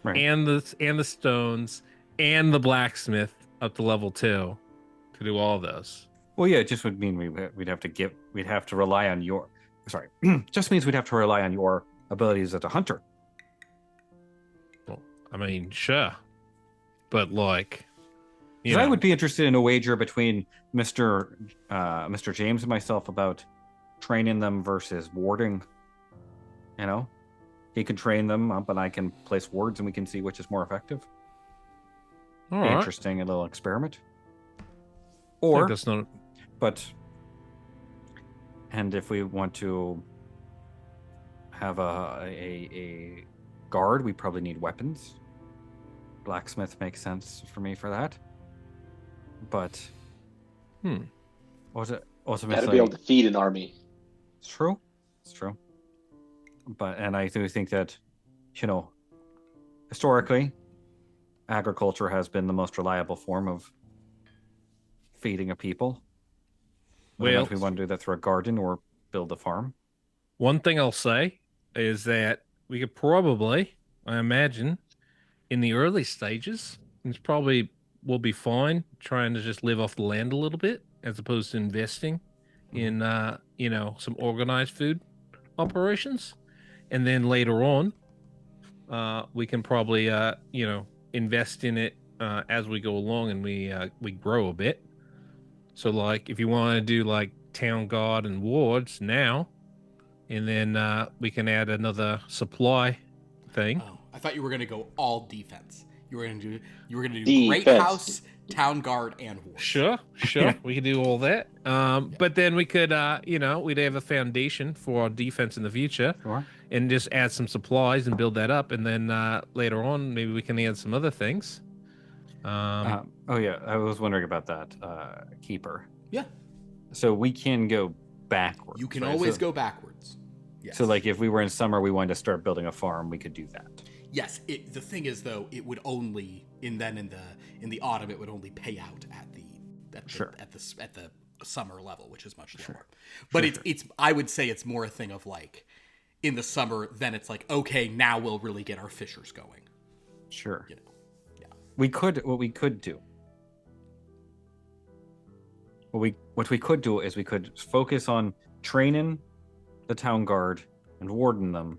Right. and the stones, and the blacksmith up to level 2 to do all those. Well, yeah, it just would mean we'd have to rely on your. Sorry, just means we'd have to rely on your abilities as a hunter. Well, I mean, sure, but like, Because I would be interested in a wager between Mr. James and myself about training them versus warding. You know, he can train them up, and I can place wards, and we can see which is more effective. all right. Interesting, a little experiment. I Or, think that's not. and if we want to have a guard, we probably need weapons. Blacksmith makes sense for me for that. But, ultimately, Gotta be able to feed an army. It's true. And I do think that, historically, agriculture has been the most reliable form of feeding a people. Well, if we want to do that through a garden or build a farm. One thing I'll say is that we could probably, I imagine, in the early stages, it's probably will be fine trying to just live off the land a little bit as opposed to investing in some organized food operations. And then later on, we can probably invest in it as we go along, and we grow a bit. So like if you want to do like town guard and wards now, and then we can add another supply thing. Oh, I thought you were gonna go all defense. You were gonna do Defense. Great House, Town Guard, and Ward. Sure, we could do all that. But then we could, we'd have a foundation for our defense in the future, Sure. and just add some supplies and build that up, and then later on maybe we can add some other things. I was wondering about that keeper. Yeah. So we can go backwards. You can right? always go backwards. Yes. So like if we were in summer, we wanted to start building a farm, we could do that. Yes. The thing is though, it would only in the autumn it would only pay out at the summer level, which is much lower. But it's I would say it's more a thing of like in the summer, then it's like, okay, now we'll really get our fishers going. Sure. Yeah. What we could do is we could focus on training the town guard and warden them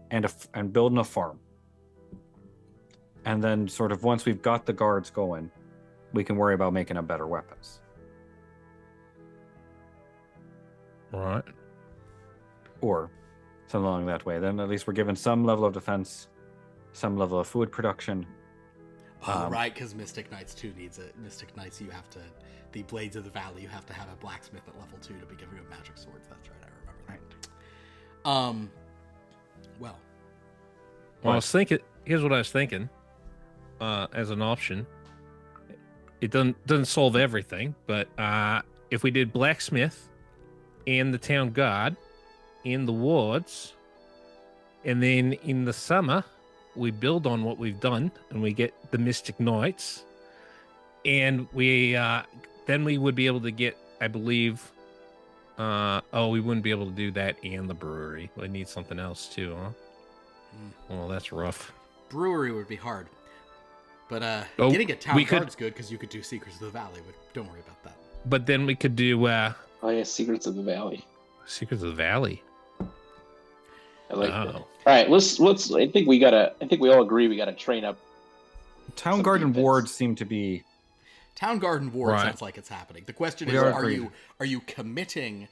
and building a farm. And then sort of once we've got the guards going, we can worry about making them better weapons. Right. Or something along that way. Then at least we're given some level of defense, some level of food production. Right, because Mystic Knights 2 needs it. Mystic Knights, the Blades of the Valley, you have to have a blacksmith at level 2 to be giving you magic swords. That's right, I remember that. Well, I was thinking. Here's what I was thinking. As an option, it doesn't solve everything, but if we did blacksmith and the town guard and the wards, and then in the summer we build on what we've done and we get the Mystic Knights, and we then we would be able to get, I believe. We wouldn't be able to do that and the brewery. We need something else too, huh? Well, that's rough. Brewery would be hard. But getting a town guard's good because you could do Secrets of the Valley, but don't worry about that. But then we could do Secrets of the Valley. Secrets of the Valley. I like that. All right, let's I think we all agree we gotta train up. Town guard and ward seem to be Town guard and ward Right. sounds like it's happening. The question is, are you committing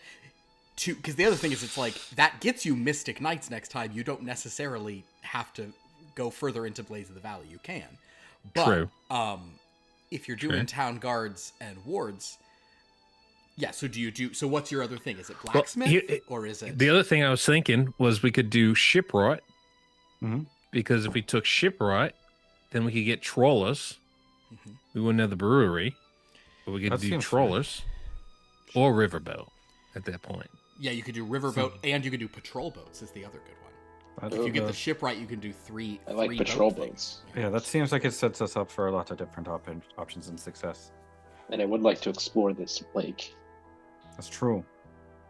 to? Because the other thing is, it's like that gets you Mystic Knights next time. You don't necessarily have to go further into Blades of the Valley. You can, but True. If you're doing town guards and wards, yeah. So do you do? So what's your other thing? Is it blacksmith or is it The other thing I was thinking was we could do shipwright, Mhm. because if we took shipwright, then we could get trawlers. We wouldn't have the brewery. But we could That do seems trawlers or riverboat at that point. Yeah, you could do riverboat and you could do patrol boats is the other good one. If you get the ship right, you can do three. I like three patrol boat boats. things. Yeah, that seems like it sets us up for a lot of different options and success. And I would like to explore this lake. That's true.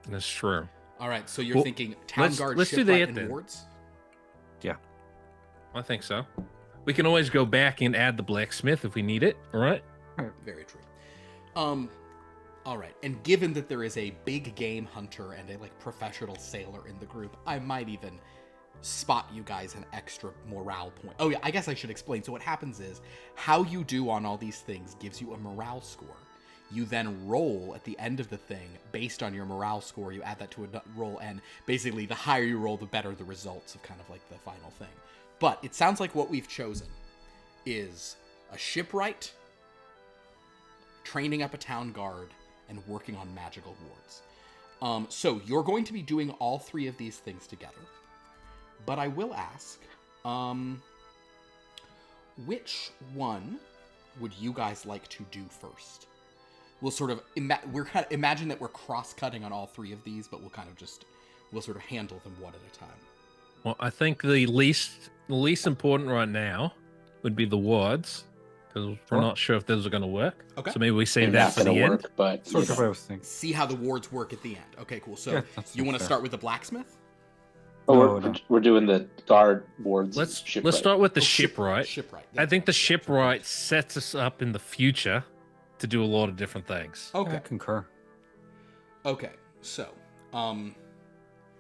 That's true. All right, so you're Well, thinking town guard, let's do shipwright, that and then. wards? Yeah. I think so. We can always go back and add the blacksmith if we need it. All right. Very true. All right, and given that there is a big game hunter and a like professional sailor in the group, I might even spot you guys an extra morale point. Oh yeah, I guess I should explain. So what happens is how you do on all these things gives you a morale score. You then roll at the end of the thing based on your morale score. You add that to a roll, and basically the higher you roll, the better the results of kind of like the final thing. But it sounds like what we've chosen is a shipwright, training up a town guard, and working on magical wards. So you're going to be doing all three of these things together. But I will ask, which one would you guys like to do first? We'll sort of imagine that we're cross-cutting on all three of these, but we'll sort of handle them one at a time. Well, I think the least important right now would be the wards, because we're not sure if those are going to work. Okay. So maybe we save They're that not for the gonna end. work, but Sort you of know. what I was thinking. See how the wards work at the end. Okay, cool. So Yeah, that you want to seems start with the blacksmith? Oh, No. we're doing the guard boards. Let's shipwright. start with the Oh, shipwright. Shipwright. I think the shipwright sets us up in the future to do a lot of different things. I Okay. concur. Okay. So,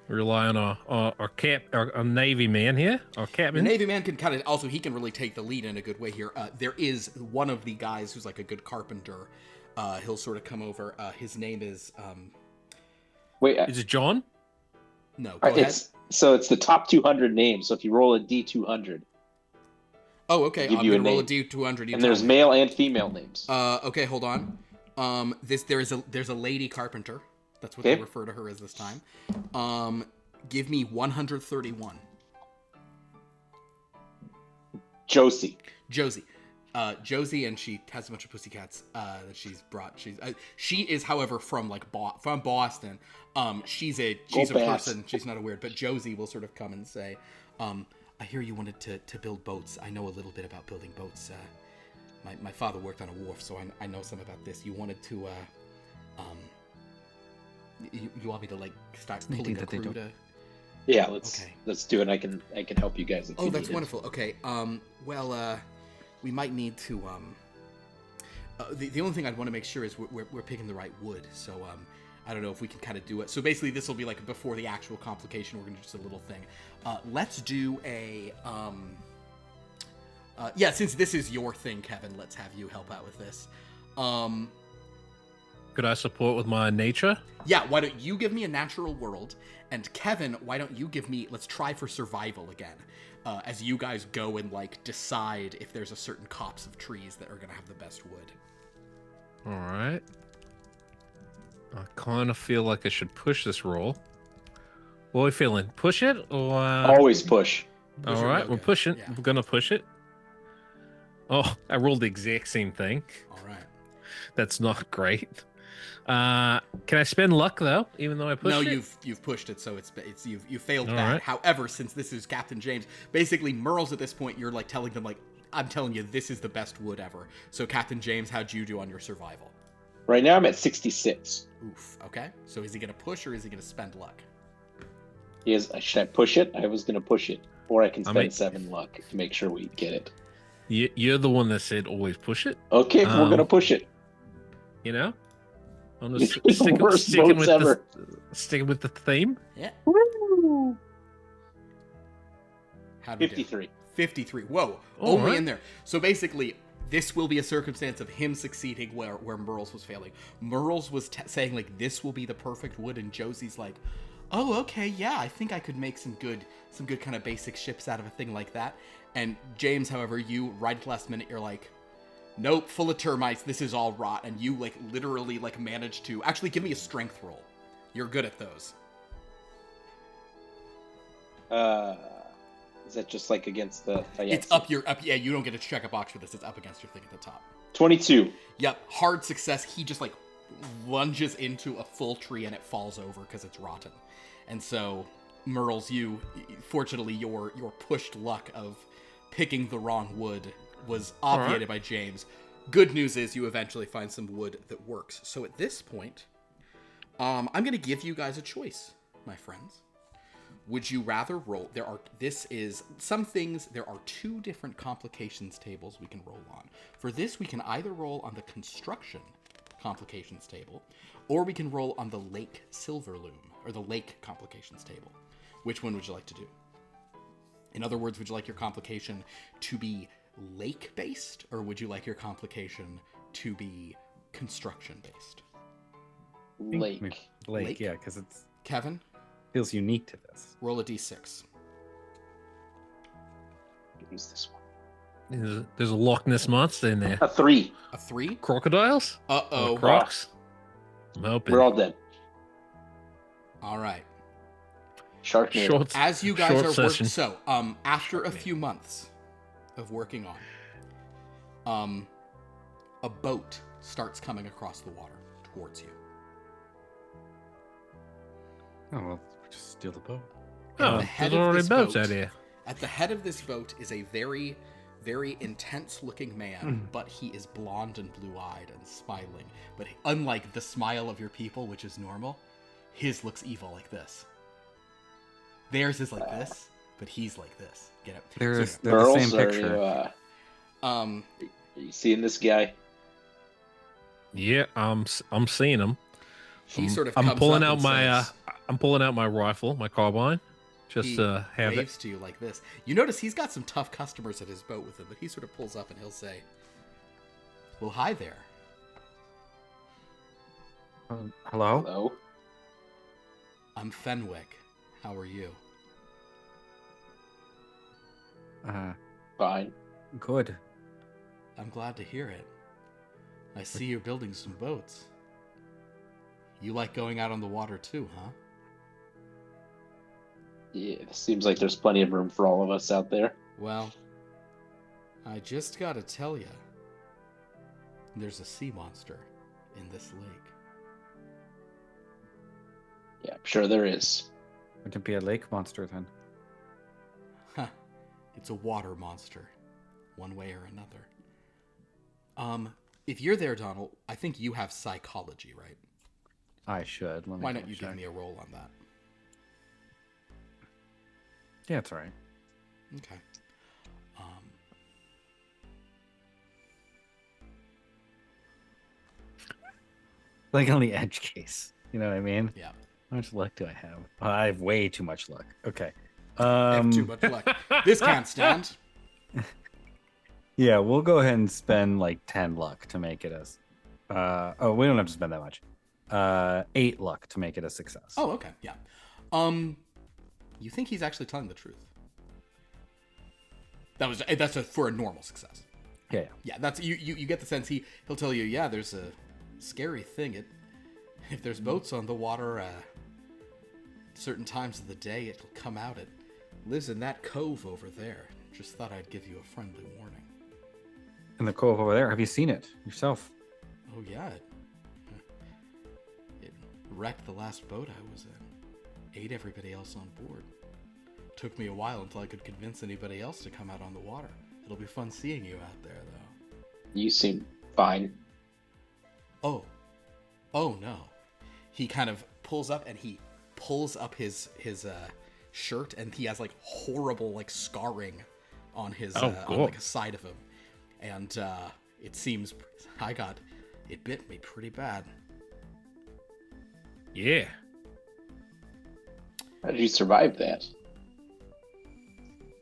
We rely on our Navy man here, our the captain. Navy man can kind of also he can really take the lead in a good way here. There is one of the guys who's like a good carpenter. He'll sort of come over. His name is Wait, Is it John? no. Go ahead. it's the top 200 names. So if you roll a D200, Oh, okay. give I'm you a gonna roll a name. D200. and there's male and female names. Okay, hold on. There's a lady carpenter. That's what they Okay. refer to her as this time. Give me 131. Josie. Josie. Josie, and she has a bunch of pussycats that she's brought. She is, however, from like from Boston. She's a Bats. person. She's not a weird, but Josie will sort of come and say, "I hear you wanted to build boats. I know a little bit about building boats. My father worked on a wharf, so I know some about this. You wanted to, you want me to like start pulling a crew to?" Yeah, Okay. let's do it. I can help you guys. If Oh, you that's need it. wonderful. Okay. We might need to. The only thing I'd want to make sure is we're picking the right wood. So I don't know if we can kind of do it. So basically, this will be like before the actual complication. We're gonna do just a little thing. Let's do a. Yeah, since this is your thing, Kevin, let's have you help out with this. Could I support with my nature? Yeah, why don't you give me a natural world, and Kevin, why don't you give me? Let's try for survival again. As you guys go and like decide if there's a certain copse of trees that are gonna have the best wood. All right. I kind of feel like I should push this roll. What are we feeling? Push it or? Always push. Push All it right, real we're good. pushing. Yeah. We're gonna push it. Oh, I rolled the exact same thing. All right. That's not great. Can I spend luck though, even though I pushed No, it? you've pushed it, so you failed All bad. right. However, since this is Captain James, basically Merle's at this point, you're like telling them like, I'm telling you, this is the best wood ever. So Captain James, how'd you do on your survival? Right now I'm at 66. Oof. Okay. So is he gonna push or is he gonna spend luck? Should I push it? I was gonna push it, or I can I spend might- 7 luck to make sure we get it. You're the one that said always push it. Okay, we're gonna push it. You know, I'm It's just the worst votes ever. sticking with the theme. Yeah. Woo! How'd we do? 53. 53. Whoa. All Only right. in there. So basically, this will be a circumstance of him succeeding where Merle's was failing. Merle's was saying, like, this will be the perfect wood, and Josie's like, oh, okay, yeah, I think I could make some good kind of basic ships out of a thing like that. And James, however, you, right at the last minute, you're like, nope, full of termites, this is all rot. And you, like, literally, like, managed to... Actually, give me a strength roll. You're good at those. Is that just like against the? Yeah, It's up your... Yeah, you don't get to check a box for this. It's up against your thing at the top. 22. Yep, hard success. He just like lunges into a full tree and it falls over because it's rotten. And so, Merles, fortunately, your pushed luck of picking the wrong wood was obviated by James. Good news is you eventually find some wood that works. So at this point, I'm going to give you guys a choice, my friends. Would you rather roll? There are 2 different complications tables we can roll on. For this, we can either roll on the construction complications table, or we can roll on the lake silverloom, or the lake complications table. Which one would you like to do? In other words, would you like your complication to be lake-based, or would you like your complication to be construction-based? Lake. Yeah, because it's Kevin? feels unique to this. Roll a d6. Use this one. There's a Loch Ness monster in there. A 3. A 3? Crocodiles? Uh-oh. Crocs? I'm hoping. We're all dead. All right. Sharknado. Short, As you guys short are session. working, after a few months of working on, a boat starts coming across the water towards you. Oh, well, just steal the boat. Oh, the head there's of already this boats boat- out here. At the head of this boat is a very, very intense-looking man, but he is blonde and blue-eyed and smiling. But unlike the smile of your people, which is normal, his looks evil like this. Theirs is like this, but he's like this. Get it? They're So, the Merles, same picture. are you seeing this guy? Yeah, I'm seeing them. he sort of I'm comes pulling up out and my says- I'm pulling out my rifle, my carbine, just he to have waves it. to you like this. You notice he's got some tough customers at his boat with him, but he sort of pulls up and he'll say, "Well, hi there. Hello? Hello? I'm Fenwick. How are you?" Fine. Good. I'm glad to hear it. I see you're building some boats. You like going out on the water too, huh? Yeah, it seems like there's plenty of room for all of us out there. Well, I just gotta tell you, there's a sea monster in this lake. Yeah, I'm sure there is. Would it be a lake monster then? Huh. It's a water monster, one way or another. If you're there, Donald, I think you have psychology, right? I should. Let me Why don't double you give check. me a roll on that? Yeah, it's alright. Okay. Like on the edge case. You know what I mean? Yeah. How much luck do I have? I have way too much luck. Okay. I have too much luck. This can't stand. Yeah, we'll go ahead and spend like 10 luck to make it as. Oh, we don't have to spend that much. 8 luck to make it a success. Oh, okay. Yeah. You think he's actually telling the truth? That's for a normal success. Yeah. Yeah, that's you get the sense he'll tell you, yeah, there's a scary thing. If there's boats on the water certain times of the day, it'll come out. It lives in that cove over there. Just thought I'd give you a friendly warning. In the cove over there. Have you seen it yourself? Oh yeah, it wrecked the last boat I was in. Ate everybody else on board. Took me a while until I could convince anybody else to come out on the water. It'll be fun seeing you out there, though. You seem fine. Oh no. He kind of pulls up and he pulls up his shirt, and he has like horrible like scarring on his on like a side of him, and it seems it bit me pretty bad. Yeah. How did you survive that?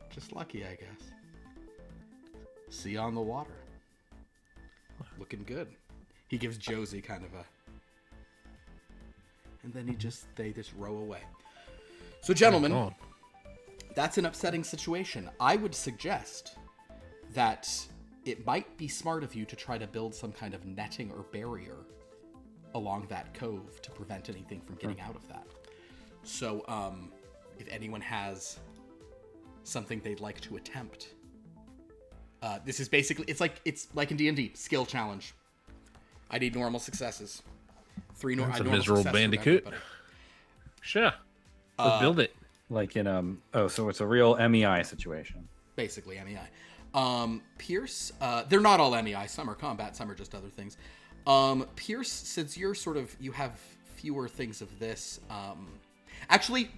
Just lucky, I guess. See you on the water. Looking good. He gives Josie kind of a, and then they just row away. So, gentlemen, Oh, that's an upsetting situation. I would suggest that it might be smart of you to try to build some kind of netting or barrier along that cove to prevent anything from getting out of that. So, if anyone has something they'd like to attempt, This is basically it's like in D&D skill challenge. I need normal successes. That's a normal miserable success from bandicoot. everybody. Sure. Let's build it. Like in so it's a real MEI situation. Basically MEI. Pierce, they're not all MEI. Some are combat, some are just other things. Pierce, since you have fewer things of this. Actually,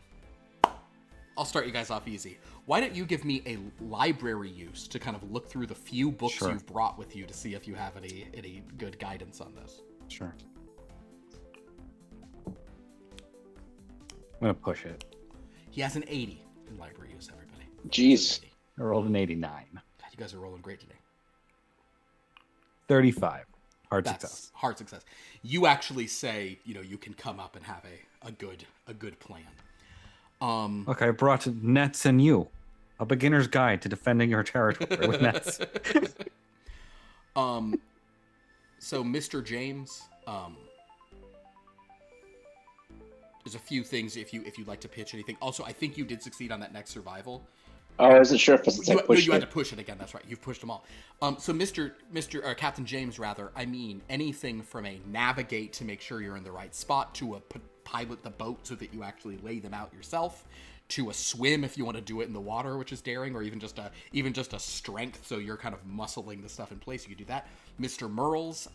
I'll start you guys off easy. Why don't you give me a library use to kind of look through the few books Sure. you've brought with you to see if you have any good guidance on this. Sure. I'm gonna push it. He has an 80 in library use, everybody. Jeez. I rolled an 89. God, you guys are rolling great today. 35. Hard That's success. hard success. You actually say, you can come up and have a good plan. Look, I brought nets and you. A beginner's guide to defending your territory with nets. So Mr. James, there's a few things if you'd like to pitch anything. Also, I think you did succeed on that next survival. Oh, I wasn't sure if it's You, I pushed you had it. to push it again. That's right. You've pushed them all. So Captain James, rather. I mean, anything from a navigate to make sure you're in the right spot, to a pilot the boat so that you actually lay them out yourself, to a swim if you want to do it in the water, which is daring, or even just a strength, so you're kind of muscling the stuff in place. You could do that. Mr. Merle's,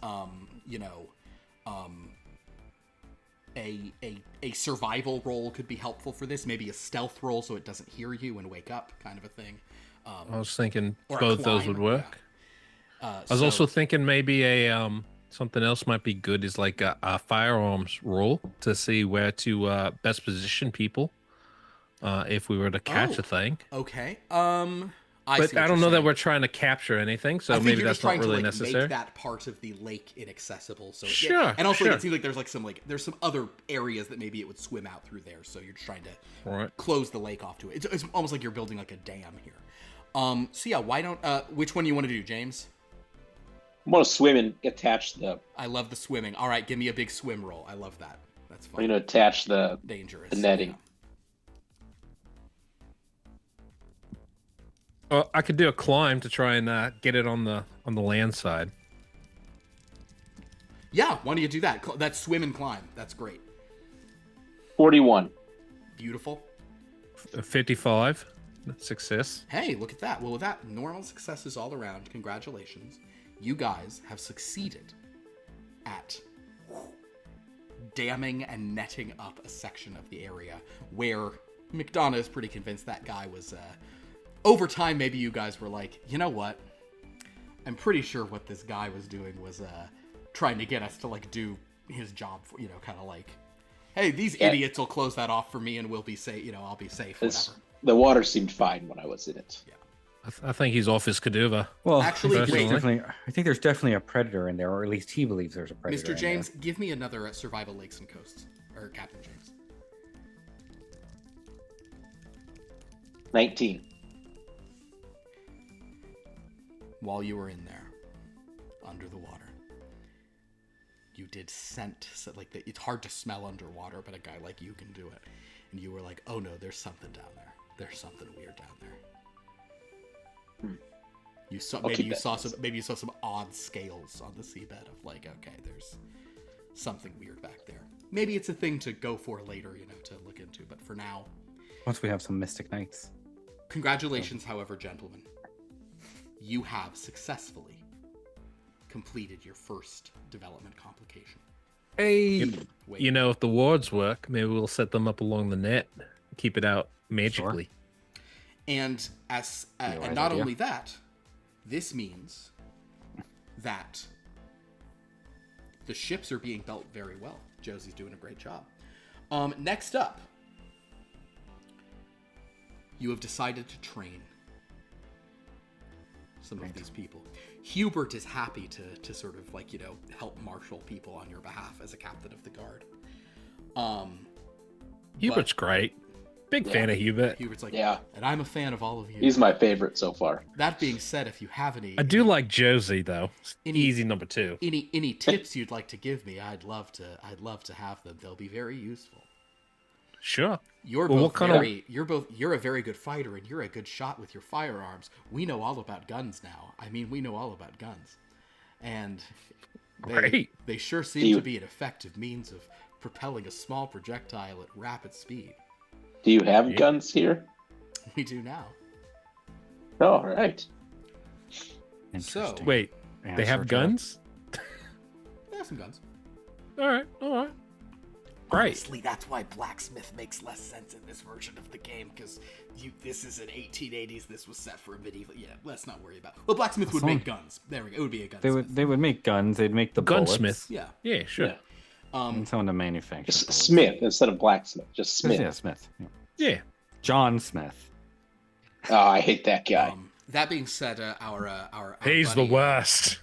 a survival roll could be helpful for this. Maybe a stealth roll so it doesn't hear you and wake up, kind of a thing. I was thinking Or a both those climb, would work. yeah. I was also thinking maybe a something else might be good is like a firearms roll to see where to best position people if we were to catch Oh. a thing. Okay. But I don't know that we're trying to capture anything, so I think maybe you're that's just trying not really to necessary. make that part of the lake inaccessible. So Sure, and also sure. it seems like there's some other areas that maybe it would swim out through there. So you're just trying to Right. close the lake off to it. It's almost like you're building like a dam here. So yeah, why don't which one you want to do, James? I want to swim and attach I love the swimming. All right, give me a big swim roll. I love that. That's I'm fun. going to attach the Dangerous. the netting. Yeah. Well, I could do a climb to try and get it on the land side. Yeah, why don't you do that? That swim and climb. That's great. 41. Beautiful. 55 success. Hey, look at that. Well, with that, normal successes all around. Congratulations. You guys have succeeded at damming and netting up a section of the area where McDonough is pretty convinced that guy was... over time, maybe you guys were like, you know what? I'm pretty sure what this guy was doing was trying to get us to like do his job for, kind of like, hey, these idiots will close that off for me and we'll be safe, I'll be safe, whatever. The water seemed fine when I was in it. Yeah. I think he's off his Caduva. Well, Actually, I think wait. there's definitely a predator in there, or at least he believes there's a predator. Mr. James, give me another survival lakes and coasts, or Captain James. 19. While you were in there, under the water, you did scent, so like it's hard to smell underwater, but a guy like you can do it. And you were like, oh no, there's something down there. There's something weird down there. You saw maybe you saw some odd scales on the seabed of like, okay, there's something weird back there. Maybe it's a thing to go for later, to look into. But for now, Once we have some mystic knights. congratulations, however, gentlemen. You have successfully completed your first development complication. Hey, Wait. if the wards work, maybe we'll set them up along the net, keep it out magically. And and not only that, this means that the ships are being built very well. Josie's doing a great job. Next up, you have decided to train some of these people. Hubert is happy to sort of like, help marshal people on your behalf as a captain of the guard. Hubert's great. Big fan of Hubert. Hubert's like, Yeah. and I'm a fan of all of you. He's my favorite so far. That being said, if you have any... I do like Josie though. Any- Easy number 2. any tips you'd like to give me, I'd love to have them. They'll be very useful. Sure. You're Well, both what kind of- you're a very good fighter, and you're a good shot with your firearms. We know all about guns now. I mean, we know all about guns, and Great. they sure Do seem you- to be an effective means of propelling a small projectile at rapid speed. Do you have Yeah. guns here? We do now. Oh, all right. Interesting Wait, answer they have to guns? They have some guns. All right. Great. Honestly, that's why blacksmith makes less sense in this version of the game, because this is an 1880s. This was set for a medieval. Yeah, let's not worry about. Well, blacksmith would make guns. There we go. It would be a gunsmith. They would make guns. They'd make the Gunsmith. bullets. Yeah. Yeah, sure. Yeah. And someone to manufacture. Just bullets. Smith instead of blacksmith. Just Smith. Yeah, Smith. Yeah. Yeah. John Smith. Oh, I hate that guy. That being said, our He's buddy, the worst.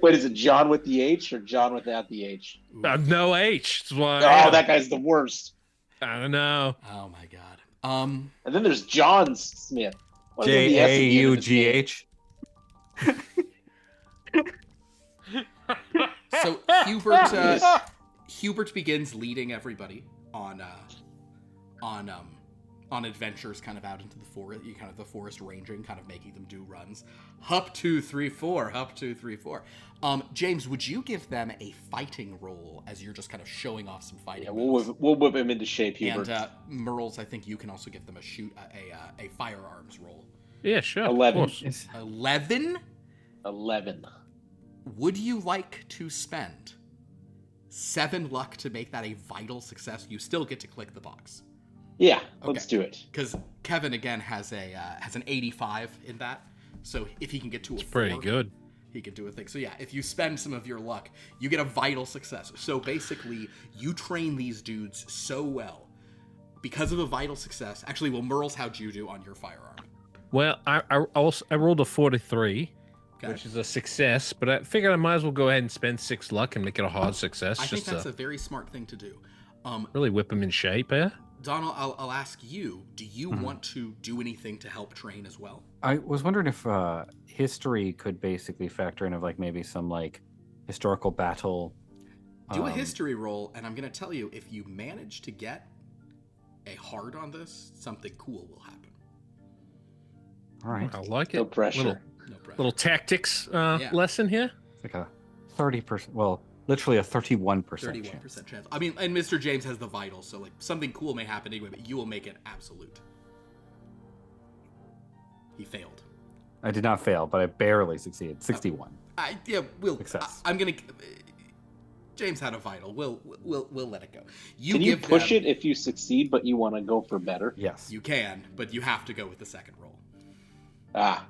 Wait, is it John with the H or John without the H? No H. That's why. Oh, that guy's the worst. I don't know. Oh my god. And then there's John Smith. What is the S at the end of his name? JAUGH. So Hubert begins leading everybody on adventures kind of out into the forest, kind of the forest ranging, kind of making them do runs. Hup 2, 3, 4, hup 2, 3, 4. James, would you give them a fighting roll as you're just kind of showing off some fighting? Yeah, moves? we'll whip him into shape, Hubert. And Merles, I think you can also give them a firearms roll. Yeah, sure. 11. Of course. 11. 11. Would you like to spend 7 luck to make that a vital success? You still get to click the box. Yeah, let's do it. Because Kevin again has an 85 in that, so if he can get to a 4, Pretty good. he can do a thing. So yeah, if you spend some of your luck, you get a vital success. So basically, you train these dudes so well because of a vital success. Actually, well, Merles, how'd you do on your firearm? Well, I rolled a 43, Okay. which is a success, but I figured I might as well go ahead and spend 6 luck and make it a hard success. I think just that's to a very smart thing to do. really whip him in shape, eh? Donald, I'll ask you, do you want to do anything to help train as well? I was wondering if history could basically factor in of like maybe some like historical battle. Do a history roll, and I'm going to tell you, if you manage to get a hard on this, something cool will happen. All right. I like it. No pressure. No pressure. Little tactics lesson here. It's like a 30%. Well, literally a 31% 31% chance. chance. I mean, and Mr. James has the vital, so like something cool may happen anyway, but you will make it absolute. He failed. I did not fail, but I barely succeeded. 61. Success. I'm gonna. James had a vital. We'll let it go. Can you push it if you succeed, but you want to go for better? Yes. You can, but you have to go with the second roll. Ah.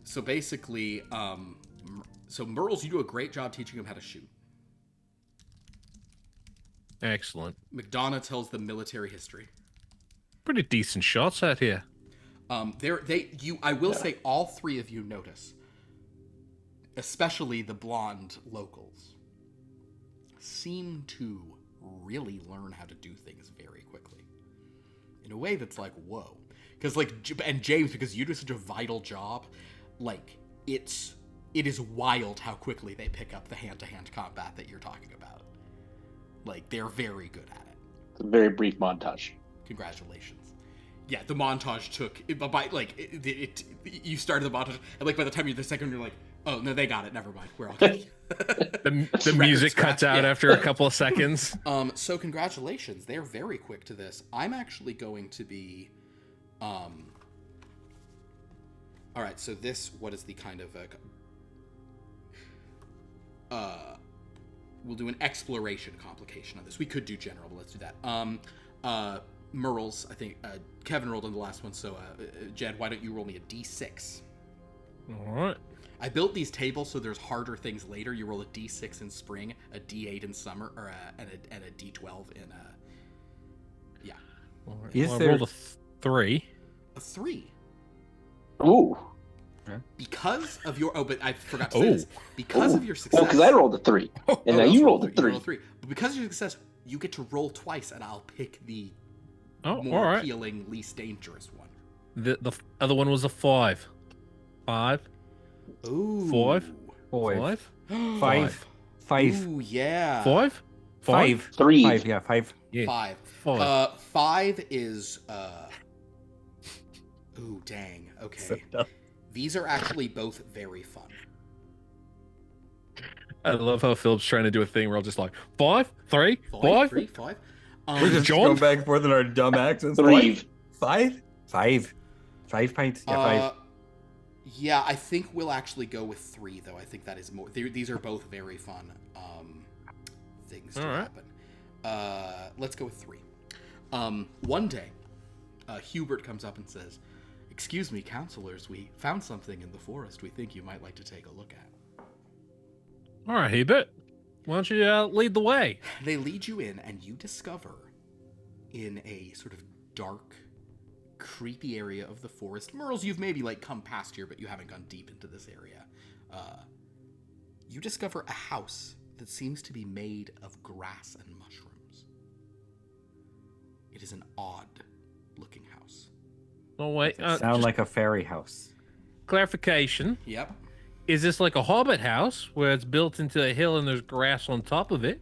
So basically, so Merles, you do a great job teaching him how to shoot. Excellent. McDonough tells them military history. Pretty decent shots out here. I will say all 3 of you notice, especially the blonde locals, seem to really learn how to do things very quickly. In a way that's like, whoa. Because and James, because you do such a vital job, like it is wild how quickly they pick up the hand-to-hand combat that you're talking about. Like, they're very good at it. It's a very brief montage. Congratulations. Yeah, the montage took you started the montage, and like by the time you're the second, you're like, oh no, they got it. Never mind. We're all good. The music cuts out after a couple of seconds. So congratulations, they're very quick to this. I'm actually going to be, all right. So this, what is the kind of we'll do an exploration complication on this. We could do general, but let's do that. Merles, I think Kevin rolled on the last one, so Jed, why don't you roll me a d6? All right. I built these tables so there's harder things later. You roll a d6 in spring, a d8 in summer, or and a d12 in yeah. All right. Is Well, I there- rolled a 3. A 3. Ooh. Because of your but I forgot to say this. Because of your No, success. because I rolled a 3. And now you rolled a 3. roll 3. But because of your success, you get to roll twice, and I'll pick the Oh, more all right. appealing, least dangerous one. The other one was a 5. 5. Ooh. 5. Boy. 5. 5. Ooh, yeah. 5. Five. Three. Five, yeah, five. Yeah. 5. Five. 5 is ooh, dang. Okay. So dumb. These are actually both very fun. I love how Philip's trying to do a thing where I'm just like 5, 3, 5, 5. 3, 5. We're just John? going back and forth in our dumb accents. Three. Five? Five. 5 pints? Yeah, 5. Yeah, I think we'll actually go with 3, though. I think that is more. These are both very fun things to All right. happen. Let's go with 3. One day, Hubert comes up and says, "Excuse me, counselors, we found something in the forest we think you might like to take a look at." All right, Hubert. Why don't you lead the way? They lead you in, and you discover in a sort of dark, creepy area of the forest. Merles, you've maybe come past here, but you haven't gone deep into this area. You discover a house that seems to be made of grass and mushrooms. It is an odd-looking house. Oh, wait. Sound Just like a fairy house. clarification. Yep. Is this like a hobbit house where it's built into a hill and there's grass on top of it?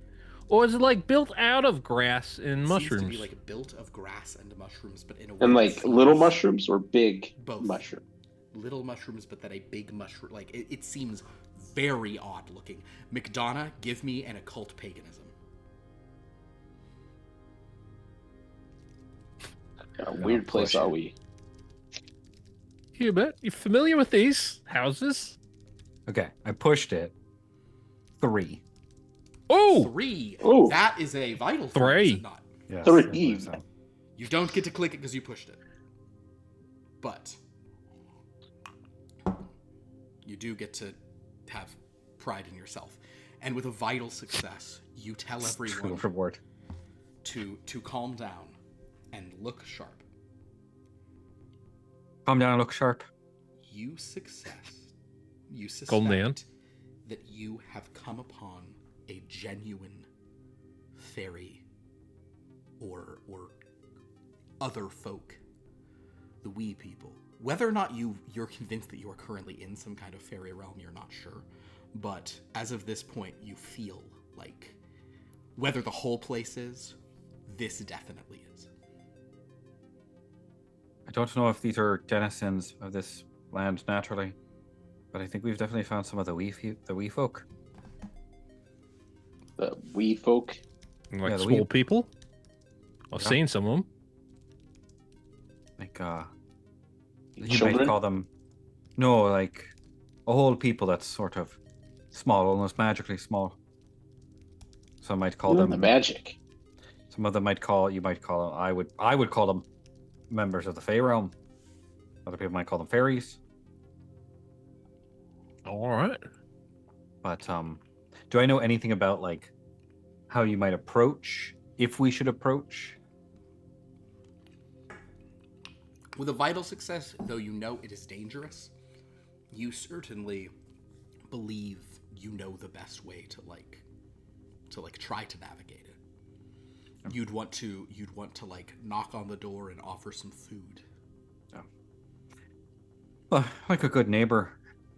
Or is it built out of grass and mushrooms? Seems to be built of grass and mushrooms, but in a way And that little seems- mushrooms or big Both. mushroom? little mushrooms, but that a big mushroom, it seems very odd looking. McDonough, give me an occult paganism. A weird place push are it. we? Hubert, you familiar with these houses? Okay, I pushed it. 3. Oh! 3. Ooh. That is a vital 3, Three. is it not? Yes, 3. I believe so. You don't get to click it because you pushed it. But you do get to have pride in yourself. And with a vital success, you tell everyone True reward. to calm down and look sharp. Calm down and look sharp. You Calm down. suspect that you have come upon a genuine fairy or other folk, the wee people. Whether or not you're convinced that you are currently in some kind of fairy realm, you're not sure. But as of this point, you feel like whether the whole place is, this definitely is. I don't know if these are denizens of this land naturally, but I think we've definitely found some of the wee folk. The wee folk. Like Yeah, the small wee- people? I've Yeah. seen some of them. Like you Children? might call them a whole people that's sort of small, almost magically small. Some might call Ooh, them the magic. Some of them might call them. I would call them members of the Fey realm. Other people might call them fairies. All right. But do I know anything about how you might approach, if we should approach? With a vital success, though you know it is dangerous, you certainly believe you know the best way to try to navigate it. You'd want to knock on the door and offer some food. Well, like a good neighbor,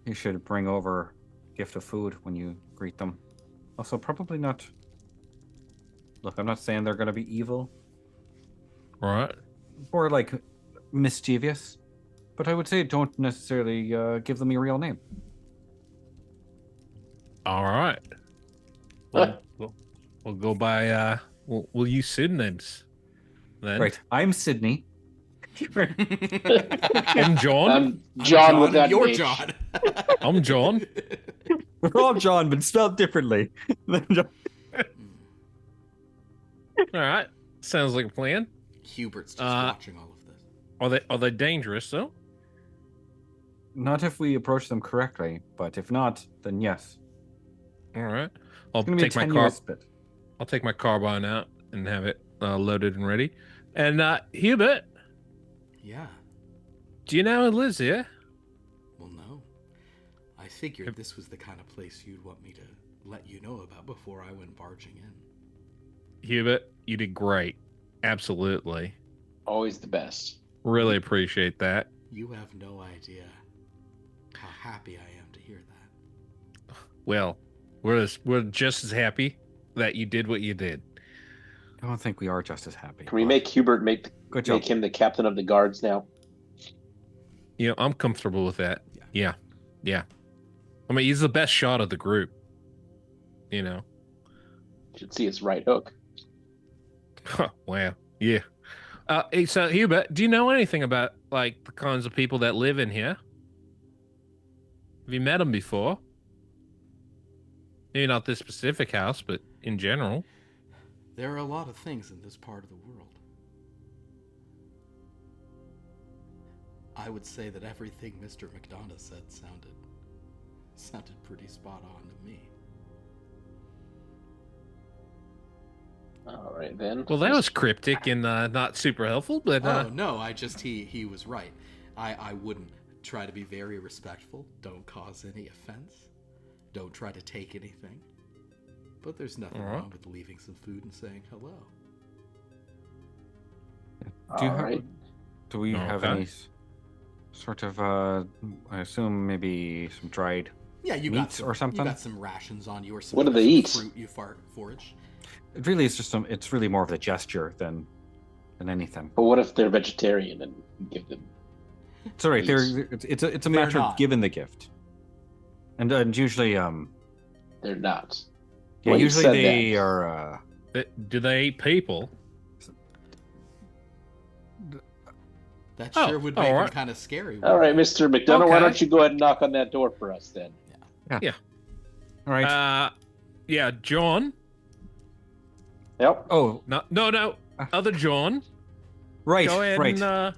you should bring over a gift of food when you greet them. Also, probably not. Look, I'm not saying they're going to be evil All right. or mischievous, but I would say don't necessarily give them your real name. All right. We'll go by, we'll use pseudonyms then. Right. I'm Sydney. I'm John. I'm John with that You're H. John. I'm John. We're all John, but spelled differently. All right. Sounds like a plan. Hubert's just watching all of this. Are they dangerous though? Not if we approach them correctly, but if not, then yes. All right. I'll It's gonna be take a my tenuous bit. I'll take my carbine out and have it loaded and ready. And Hubert, Yeah. do you know who lives here? Well, no. I figured this was the kind of place you'd want me to let you know about before I went barging in. Hubert, you did great. Absolutely. Always the best. Really appreciate that. You have no idea how happy I am to hear that. Well, we're just as happy that you did what you did. I don't think we are just as happy. Can we but make Hubert make him the captain of the guards now? You know, I'm comfortable with that. Yeah. Yeah. I mean, he's the best shot of the group. You know. Should see his right hook. Wow. Yeah. Hey, so Hubert, do you know anything about like the kinds of people that live in here? Have you met them before? Maybe not this specific house, but in general. There are a lot of things in this part of the world. I would say that everything Mr. McDonough said sounded pretty spot on to me. All right, then. Well, that was cryptic and not super helpful, but No, he was right. I wouldn't try to be very respectful. Don't cause any offense. Don't try to take anything. But there's nothing wrong with leaving some food and saying hello. Do we have any sort of I assume maybe some dried meats or something? You got some rations on you or some What do they eat? Fruit you forage. It really is just it's really more of a gesture than anything. But what if they're vegetarian and give them? It's all right. It's a matter of giving the gift, and usually they're not. Yeah, well, usually they are. Do they eat people? That sure would make them kind of scary. All right, Mr. McDonough, why don't you go ahead and knock on that door for us then? Yeah. All right. Yeah, John. Yep. Oh no, other John. Right. Go ahead right. And,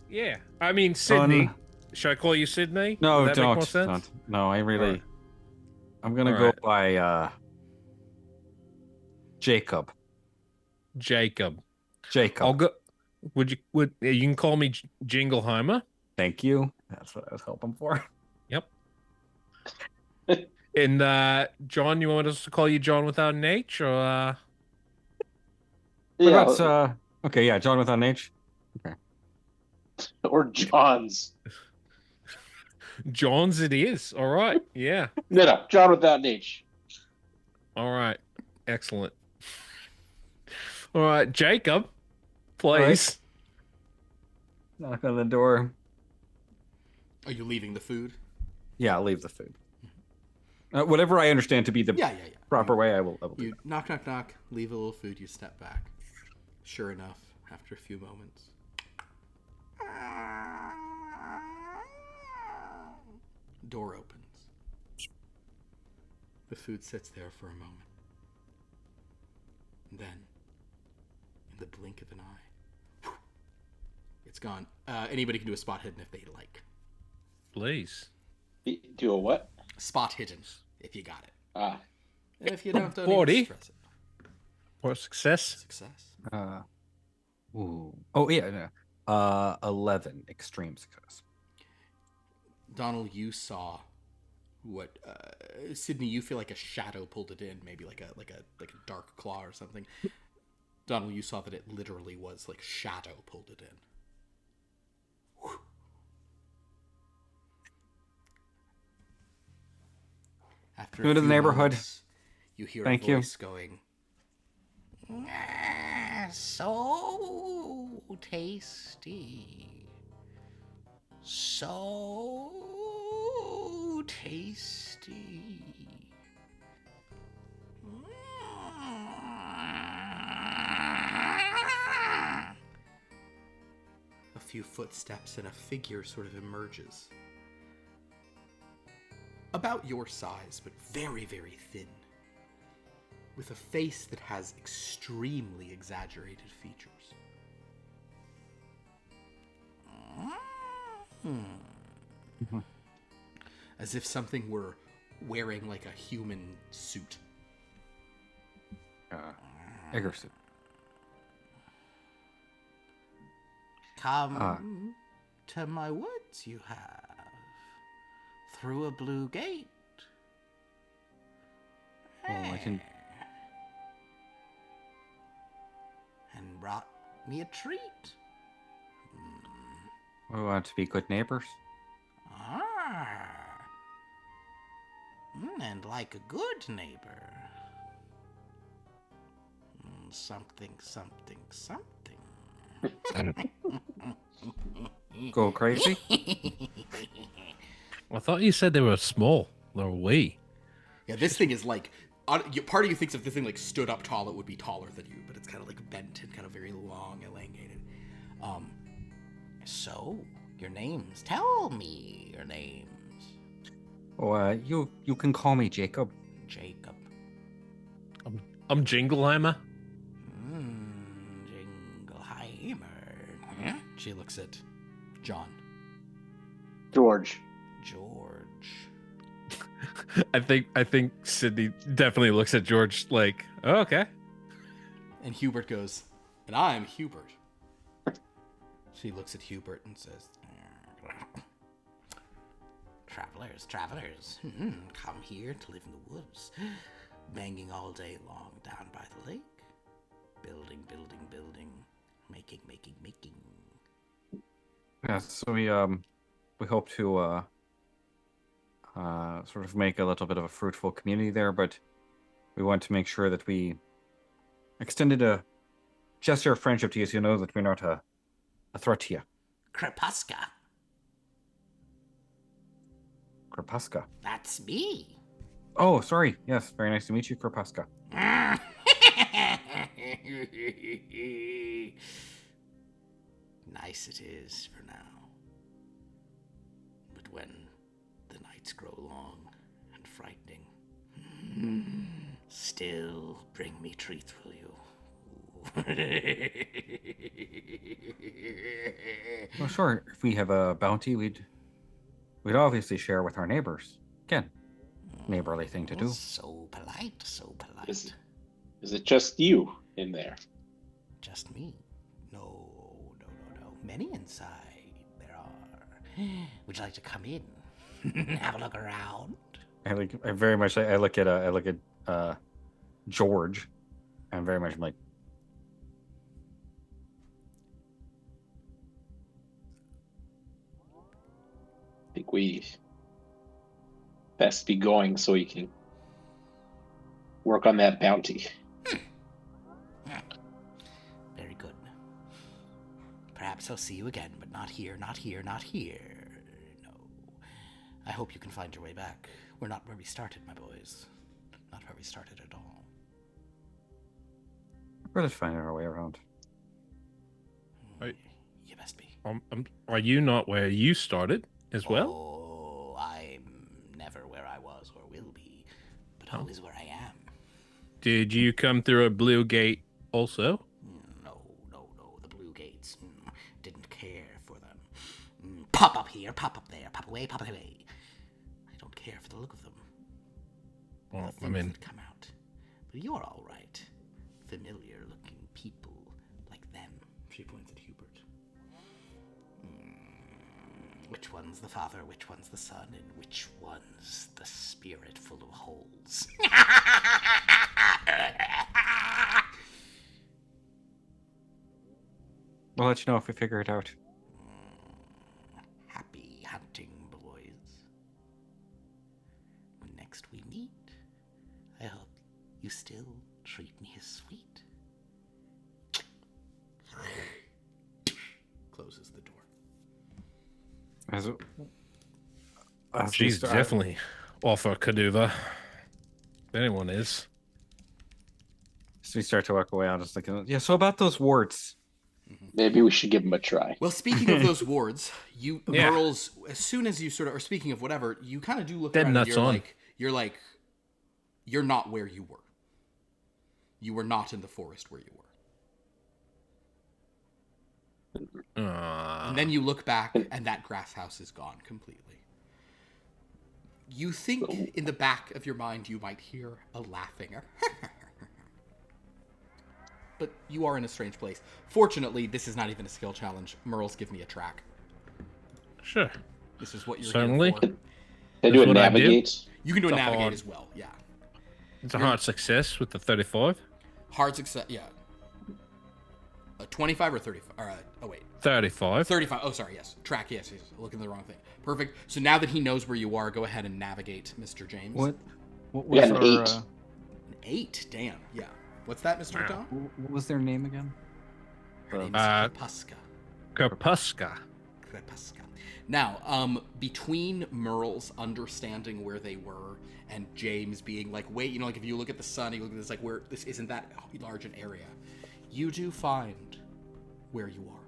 yeah. I mean Sydney. Should I call you Sydney? No, Would that don't. Make more sense? Don't. No, I really. Right. I'm gonna go by Jacob. Jacob. I'll go. Would you can call me Jingleheimer? Thank you. That's what I was hoping for. Yep. And John, you want us to call you John without an H, or? Yeah. Okay. Yeah, John without an H. Okay. Or John's. John's it is. All right. Yeah. No, John without an H. All right. Excellent. All right, Jacob, please. Right. Knock on the door. Are you leaving the food? Yeah, I'll leave the food. Whatever I understand to be the proper way, I will do you that. Knock, leave a little food, you step back. Sure enough, after a few moments. Door opens. The food sits there for a moment. And then, in the blink of an eye, it's gone. Anybody can do a spot hidden if they like. Please. Do a what? Spot hidden, if you got it. And if you don't 40. Even stress it. Or success. Success. Ooh. Oh, yeah. 11. Extreme success. Donald, you saw what Sydney, you feel like a shadow pulled it in, maybe like a dark claw or something. Donald, you saw that it literally was like shadow pulled it in. Whew. After Go to the neighborhood. Moments, you hear Thank a voice going, so tasty. So tasty. A few footsteps and a figure sort of emerges. About your size, but very, very thin. With a face that has extremely exaggerated features. As if something were wearing like a human suit. Eggerson. Come to my woods, you have. Through a blue gate. I can. And brought me a treat. We want to be good neighbors. And like a good neighbor, something, something, something. Go crazy? I thought you said they were small. They're wee. Yeah, this thing is like, part of you thinks if this thing like stood up tall, it would be taller than you, but it's kind of like bent and kind of very long, elongated. So your names? Tell me your names. Oh, you can call me Jacob. Jacob. I'm Jingleheimer. Jingleheimer. Huh? She looks at John. George. George. I think Sydney definitely looks at George like, oh, okay. And Hubert goes, and I'm Hubert. She looks at Hubert and says, Travelers, come here to live in the woods, banging all day long down by the lake, building, making. Yeah, so we hope to sort of make a little bit of a fruitful community there, but we want to make sure that we extended a gesture of friendship to you, so you know that we're not a threat to you. Krepuska. Krepuska. That's me. Oh, sorry. Yes, very nice to meet you, Krepuska. Nice it is for now. But when the nights grow long and frightening, still bring me treats, will you? Well, sure. If we have a bounty, we'd obviously share with our neighbors. Again, neighborly thing to do. So polite, so polite. Is it just you in there? Just me? No. Many inside there are. Would you like to come in? Have a look around. I look at George, and very much like, I think we best be going so we can work on that bounty. Very good. Perhaps I'll see you again, but not here. No. I hope you can find your way back. We're not where we started, my boys. Not where we started at all. we're just finding our way around. Right. You best be. Are you not where you started as well? Oh, I'm never where I was or will be, but always where I am. Did you come through a blue gate also? No. The Blue Gates didn't care for them. Pop up here, pop up there, pop away. I don't care for the look of them. Well, The things that come out. But you're all right. Familiar-looking people like them. She points at Hubert. Which one's the father, which one's the son, and which one's the spirit full of holes? We'll let you know if we figure it out. Happy hunting, boys. When next we meet, I hope you still treat me as sweet. Closes the door. As we She's start- definitely off her Kaduva. If anyone is. As we start to walk away, I'm just thinking, yeah, so about those warts. Maybe we should give them a try. Well, speaking of those wards, you Yeah. Merles, as soon as you sort of, or speaking of whatever, you kind of do look Dead around and nuts on. you're not where you were. You were not in the forest where you were. And then you look back, and that grass house is gone completely. You think in the back of your mind you might hear a laughing. But you are in a strange place. Fortunately, this is not even a skill challenge. Merles, give me a track. Sure. This is what you're Certainly. here for. Can I do That's a what I do. navigate? You can do a It's a navigate hard- as well, yeah. It's a hard success with the 35. Hard success, yeah. 25 or 35? Oh, wait. 35. 35. Oh, sorry, yes. Track, yes. Looking at the wrong thing. Perfect. So now that he knows where you are, go ahead and navigate, Mr. James. What We was got an our, 8. An 8? Damn, yeah. What's that, Mr. Wow. McDonald? What was their name again? Her name's Uh, Krepuska. Kapuska. Krepuska. Now, between Merle's understanding where they were and James being like, wait, like if you look at the sun, you look at this, like, where this isn't that large an area, you do find where you are.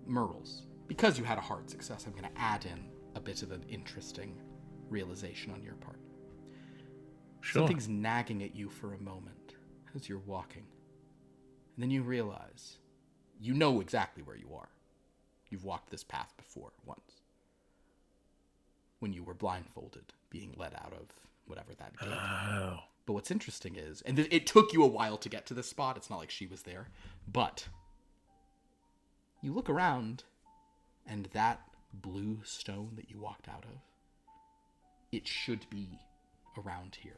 Merle's. Because you had a hard success, I'm going to add in a bit of an interesting realization on your part. Sure. Something's nagging at you for a moment as you're walking. And then you realize you know exactly where you are. You've walked this path before once. When you were blindfolded, being led out of whatever that gate. Oh. But what's interesting is, and it took you a while to get to this spot, it's not like she was there, but you look around, and that blue stone that you walked out of, it should be around here.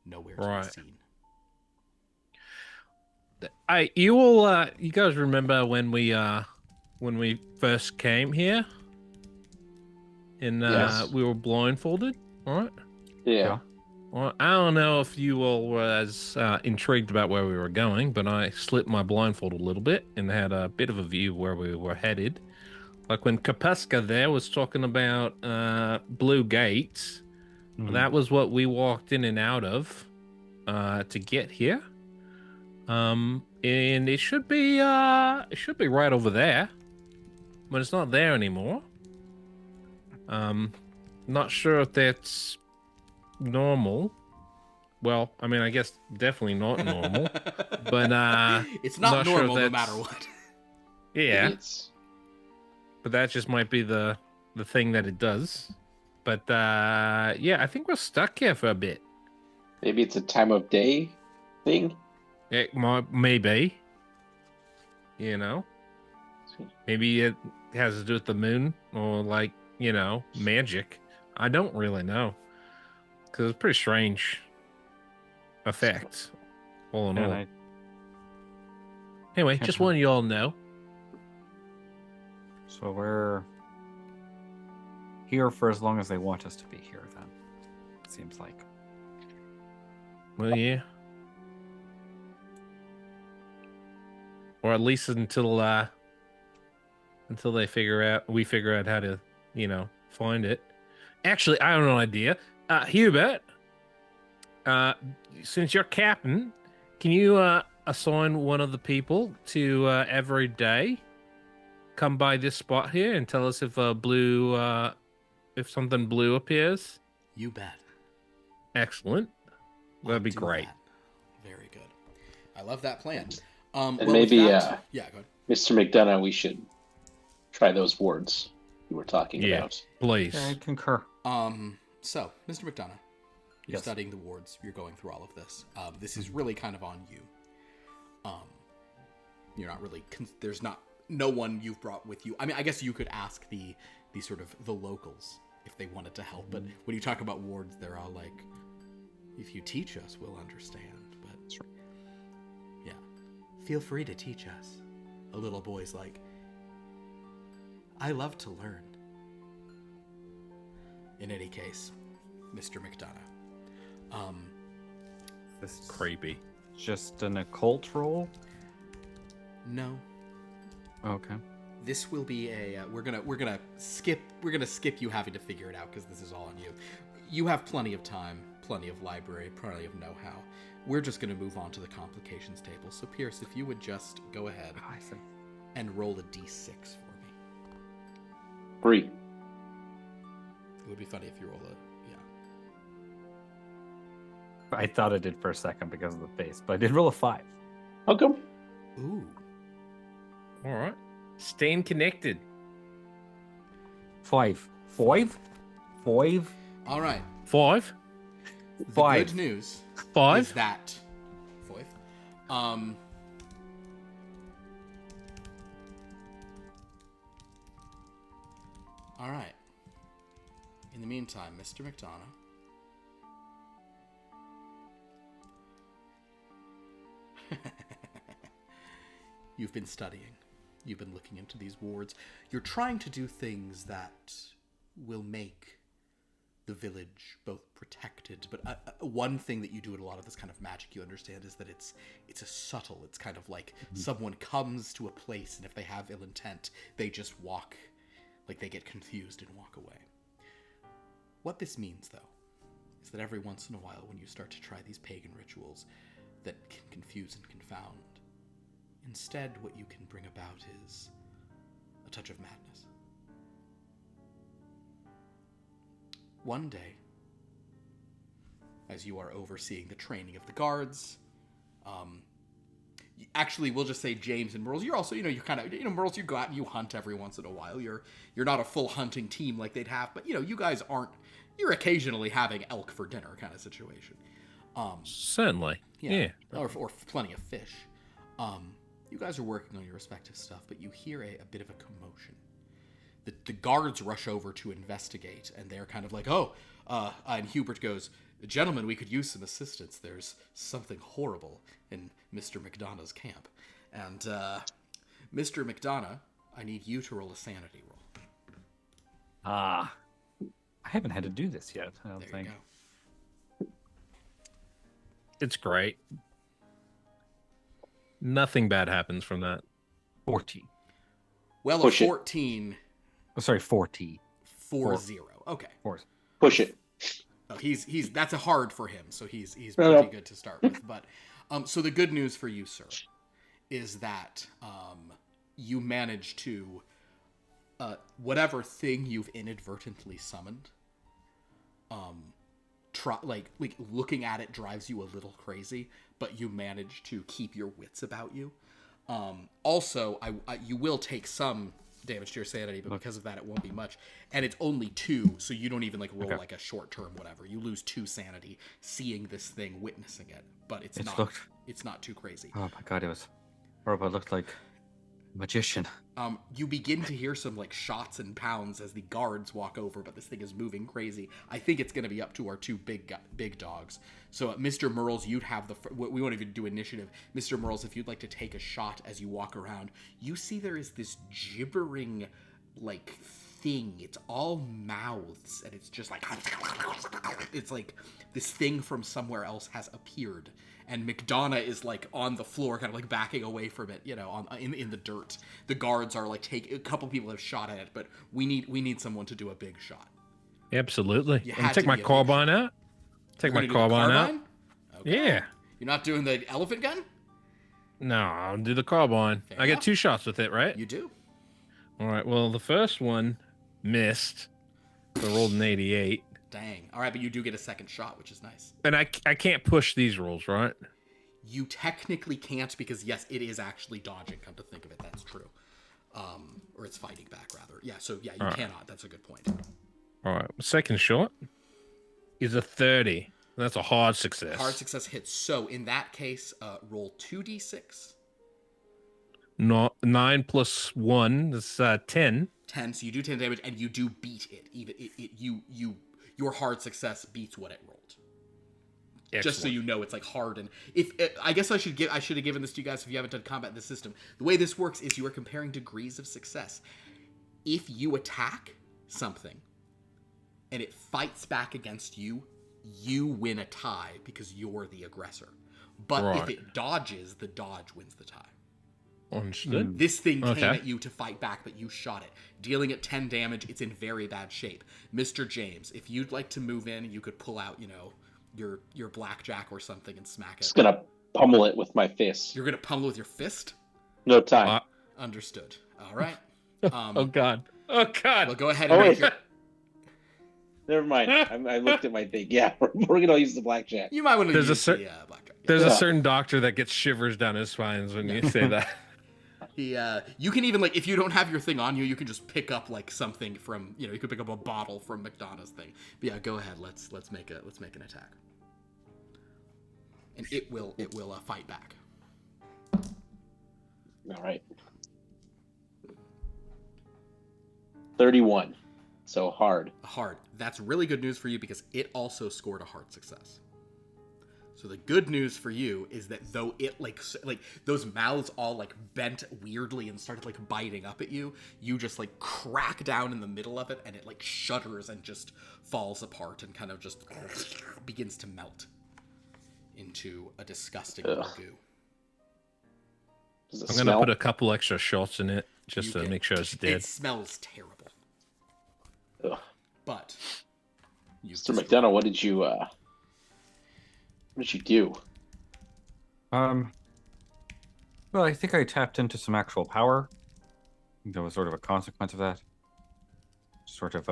Nowhere to be seen. You guys remember when we first came here? And Yes. we were blindfolded, right? Yeah. Well, I don't know if you all were as intrigued about where we were going, but I slipped my blindfold a little bit and had a bit of a view of where we were headed. Like when Kapuska there was talking about blue gates, that was what we walked in and out of to get here. And it should be right over there, but it's not there anymore. Not sure if that's normal. Well, I mean, I guess definitely not normal, but it's not sure normal no that's- matter what. yeah, It's but that just might be the thing that it does. But yeah, I think we're stuck here for a bit. maybe it's a time of day thing. It maybe, maybe it has to do with the moon or like magic. I don't really know because it's pretty strange effect all in all. And Anyway, just wanted you all to know. so we're here for as long as they want us to be here, then. It seems like. Well, yeah. Or at least until we figure out how to, find it. Actually, I have no idea. Hubert, since you're captain, can you assign one of the people to every day come by this spot here and tell us if something blue appears? You bet. Excellent. That'd be Do great. that. Very good. I love that plan. And well, with maybe, that- yeah, go ahead. Mr. McDonough, we should try those wards you were talking Yeah. about. Please. Yeah, I concur. So, Mr. McDonough, you're Yes. studying the wards. You're going through all of this. This is really kind of on you. You're not really. There's not no one you've brought with you. I mean, I guess you could ask the sort of the locals if they wanted to help. But when you talk about wards, they're all like, "If you teach us, we'll understand." But yeah, feel free to teach us. A little boy's like, "I love to learn." In any case, Mr. McDonough. This is Creepy. just an occult roll. No, Okay. this will be a. We're gonna skip you having to figure it out because this is all on you. You have plenty of time, plenty of library, plenty of know-how. We're just gonna move on to the complications table. So Pierce, if you would just go ahead I see. and roll a d6 for me. 3. It would be funny if you roll a I thought I did for a second because of the face, but I did roll a 5. How come? Ooh. All right. Staying connected. 5. 5? 5? All right. 5. The 5. good news 5. is that 5. All right. In the meantime, Mr. McDonough. You've been studying. You've been looking into these wards. You're trying to do things that will make the village both protected, but one thing that you do in a lot of this kind of magic you understand is that it's a subtle. It's kind of like someone comes to a place, and if they have ill intent, they just walk, like they get confused and walk away. What this means, though, is that every once in a while, when you start to try these pagan rituals that can confuse and confound, instead what you can bring about is a touch of madness. One day, as you are overseeing the training of the guards, actually, we'll just say James and Merles, you're also, you're kind of, Merles, you go out and you hunt every once in a while. You're not a full hunting team like they'd have, but, you guys aren't, you're occasionally having elk for dinner kind of situation. Certainly. Yeah. Or plenty of fish. You guys are working on your respective stuff, but you hear a bit of a commotion. The guards rush over to investigate, and they're kind of like, and Hubert goes, "Gentlemen, we could use some assistance. There's something horrible in Mr. McDonough's camp." And, Mr. McDonough, I need you to roll a sanity roll. I haven't had to do this yet, I don't There think. you go. It's great. Nothing bad happens from that. 40. Well, Push a it. 14, Oh, sorry, 40. 4-0. Okay. Push it. Oh, he's that's a hard for him, so he's No, pretty no. good to start with. But so the good news for you, sir, is that you managed to whatever thing you've inadvertently summoned, like looking at it drives you a little crazy, but you manage to keep your wits about you. Also, you will take some damage to your sanity, but because of that, it won't be much. And it's only 2, so you don't even roll like a short term whatever. You lose 2 sanity seeing this thing, witnessing it, but it's not too crazy. Oh my god, it was horrible. It looked like a magician. You begin to hear some shots and pounds as the guards walk over, but this thing is moving crazy. I think it's going to be up to our 2 big dogs. So, Mr. Merles, you'd have we won't even do initiative. Mr. Merles, if you'd like to take a shot as you walk around, you see there is this gibbering, thing. It's all mouths, and it's just it's like this thing from somewhere else has appeared. And McDonough is on the floor, kind of backing away from it, in the dirt. The guards are a couple people have shot at it, but we need someone to do a big shot. Absolutely. You And had take to my be a big carbine shot. out. Take You're my gonna do the carbine out. Okay. Yeah. You're not doing the elephant gun? No, I'll do the carbine. Fair I enough. get 2 shots with it, right? You do. All right. Well, the first one missed. So I rolled an 88. Dang. All right, but you do get a second shot, which is nice. And I can't push these rolls, right? You technically can't because, yes, it is actually dodging, come to think of it. That's true. Or it's fighting back, rather. Yeah, so, yeah, you cannot. That's a good point. All right. Second shot is a 30. That's a hard success. Hard success hits. So, in that case, roll 2d6. No, 9 plus 1 is 10. 10, so you do 10 damage, and you do beat it. Even your hard success beats what it rolled. Just so Excellent. you know, it's hard. And if I guess I should have given this to you guys if you haven't done combat in this system. The way this works is you are comparing degrees of success. If you attack something and it fights back against you, you win a tie because you're the aggressor. But if Right. it dodges, the dodge wins the tie. Understood. This thing came Okay. at you to fight back, but you shot it. Dealing it 10 damage, it's in very bad shape. Mr. James, if you'd like to move in, you could pull out, your blackjack or something and smack it. Just gonna pummel it with my fist. You're going to pummel with your fist? No time. Understood. All right. Oh God. Oh God. Well, go ahead Oh, and wait. make your... Never mind. I looked at my thing. Yeah, we're gonna use the blackjack. You might want to There's a use cer- the blackjack. There's Yeah. a certain doctor that gets shivers down his spines when you say that. You can even if you don't have your thing on you, you can just pick up something from you could pick up a bottle from McDonough's thing. But yeah, go ahead. Let's make an attack, and it will fight back. All right. 31. So hard. Hard. That's really good news for you because it also scored a hard success. So the good news for you is that though it like those mouths all like bent weirdly and started like biting up at you, you just like crack down in the middle of it and it like shudders and just falls apart and kind of just begins to melt into a disgusting little goo. Does it I'm smell? gonna put a couple extra shots in it just to make sure it's dead. It smells terrible. Ugh. But Mr. McDonough, what did you do? Well, I think I tapped into some actual power. I think there was sort of a consequence of that. Sort of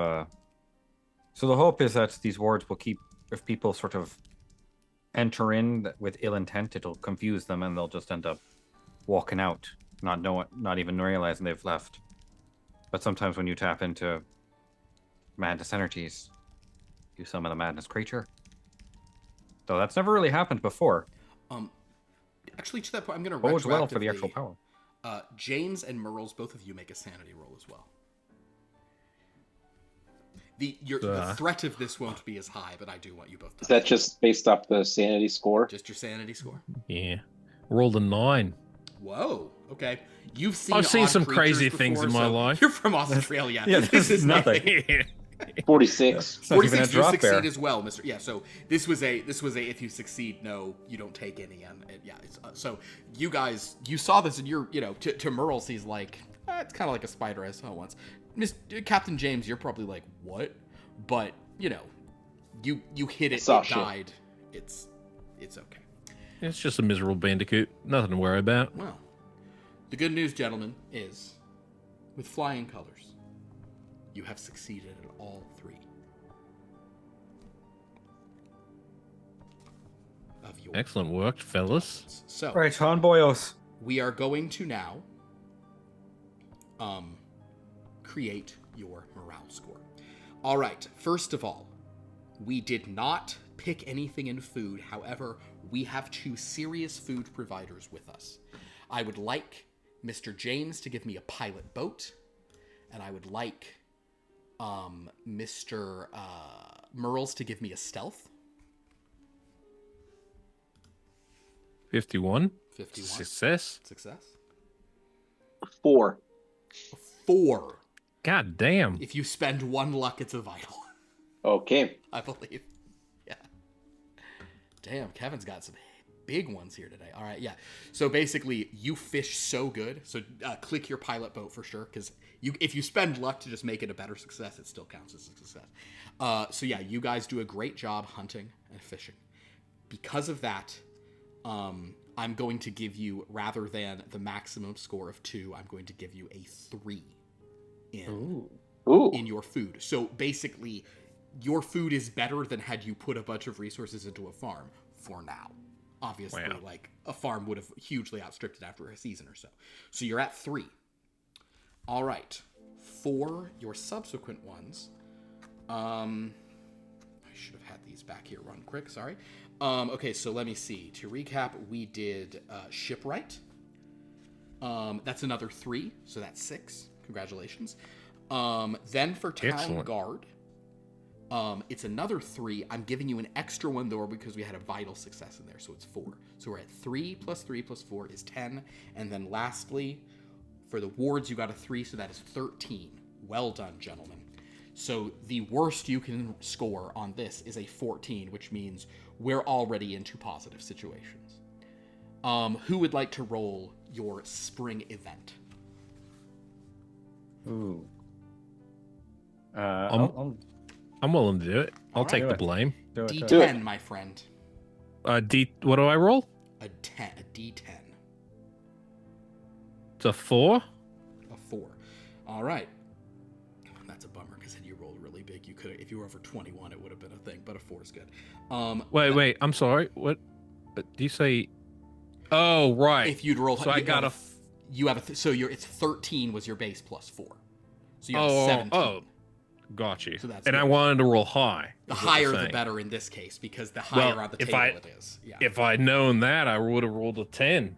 So the hope is that these wards will keep, if people sort of enter in with ill intent, it'll confuse them and they'll just end up walking out, not even realizing they've left. But sometimes when you tap into madness energies, you summon a madness creature. Though that's never really happened before. Actually, to that point, I'm going to Bodes well for the actual power. James and Merles, both of you make a sanity roll as well. The threat of this won't be as high, but I do want you both to. Is that just based off the sanity score? Just your sanity score? Yeah. Rolled a 9. Whoa. Okay. I've seen some crazy before, things in my life. You're from Australia. Yeah, this is nothing. 46. 46. You succeed as well, Mr. Yeah. So this was a if you succeed, no, you don't take any. And yeah. So you guys, you saw this, and you're to Merles, he's like, it's kind of like a spider I saw once. Captain James, you're probably like, what? But you hit it, it died. It's okay. It's just a miserable bandicoot. Nothing to worry about. Well, the good news, gentlemen, is with flying colors, you have succeeded at all 3 of your. Excellent work, fellas. So Right on, boyos. we are going to now create your morale score. All right, first of all, we did not pick anything in food. However, we have 2 serious food providers with us. I would like Mr. James to give me a pilot boat, and I would like Mr. Merles to give me a stealth. 51. 51. Success. 4. 4. God damn. If you spend 1 luck, it's a vital. Okay. I believe. Yeah. Damn, Kevin's got some big ones here today. All right, yeah. So basically, you fish so good. So click your pilot boat for sure, because if you spend luck to just make it a better success, it still counts as a success. So yeah, you guys do a great job hunting and fishing. Because of that, I'm going to give you, rather than the maximum score of 2, I'm going to give you a 3 in your food. So basically, your food is better than had you put a bunch of resources into a farm for now. Obviously, like, a farm would have hugely outstripped it after a season or so. So you're at 3. All right. For your subsequent ones, I should have had these back here run quick, sorry. Okay, so let me see. To recap, we did Shipwright. That's another 3, so that's 6. Congratulations. Then for Town Guard, it's another 3. I'm giving you an extra one, though, because we had a vital success in there, so it's 4. So we're at 3 plus 3 plus 4 is 10. And then lastly, for the wards, you got a 3, so that is 13. Well done, gentlemen. So the worst you can score on this is a 14, which means we're already into positive situations. Who would like to roll your spring event? Ooh. I'm willing to do it. I'll take the blame. D10, my friend. What do I roll? A D10. It's a 4? A 4. All right. That's a bummer because then you rolled really big. You could, if you were over 21, it would have been a thing. But a 4 is good. Wait. I'm sorry. What? Do you say? Oh, right. If you'd roll, so I got a. You have a. So it's 13 was your base plus 4. So you have 17. Oh. Got you. So that's and good. I wanted to roll high. The higher the better in this case, because the higher on the table it is. Yeah. If I'd known that, I would have rolled a 10.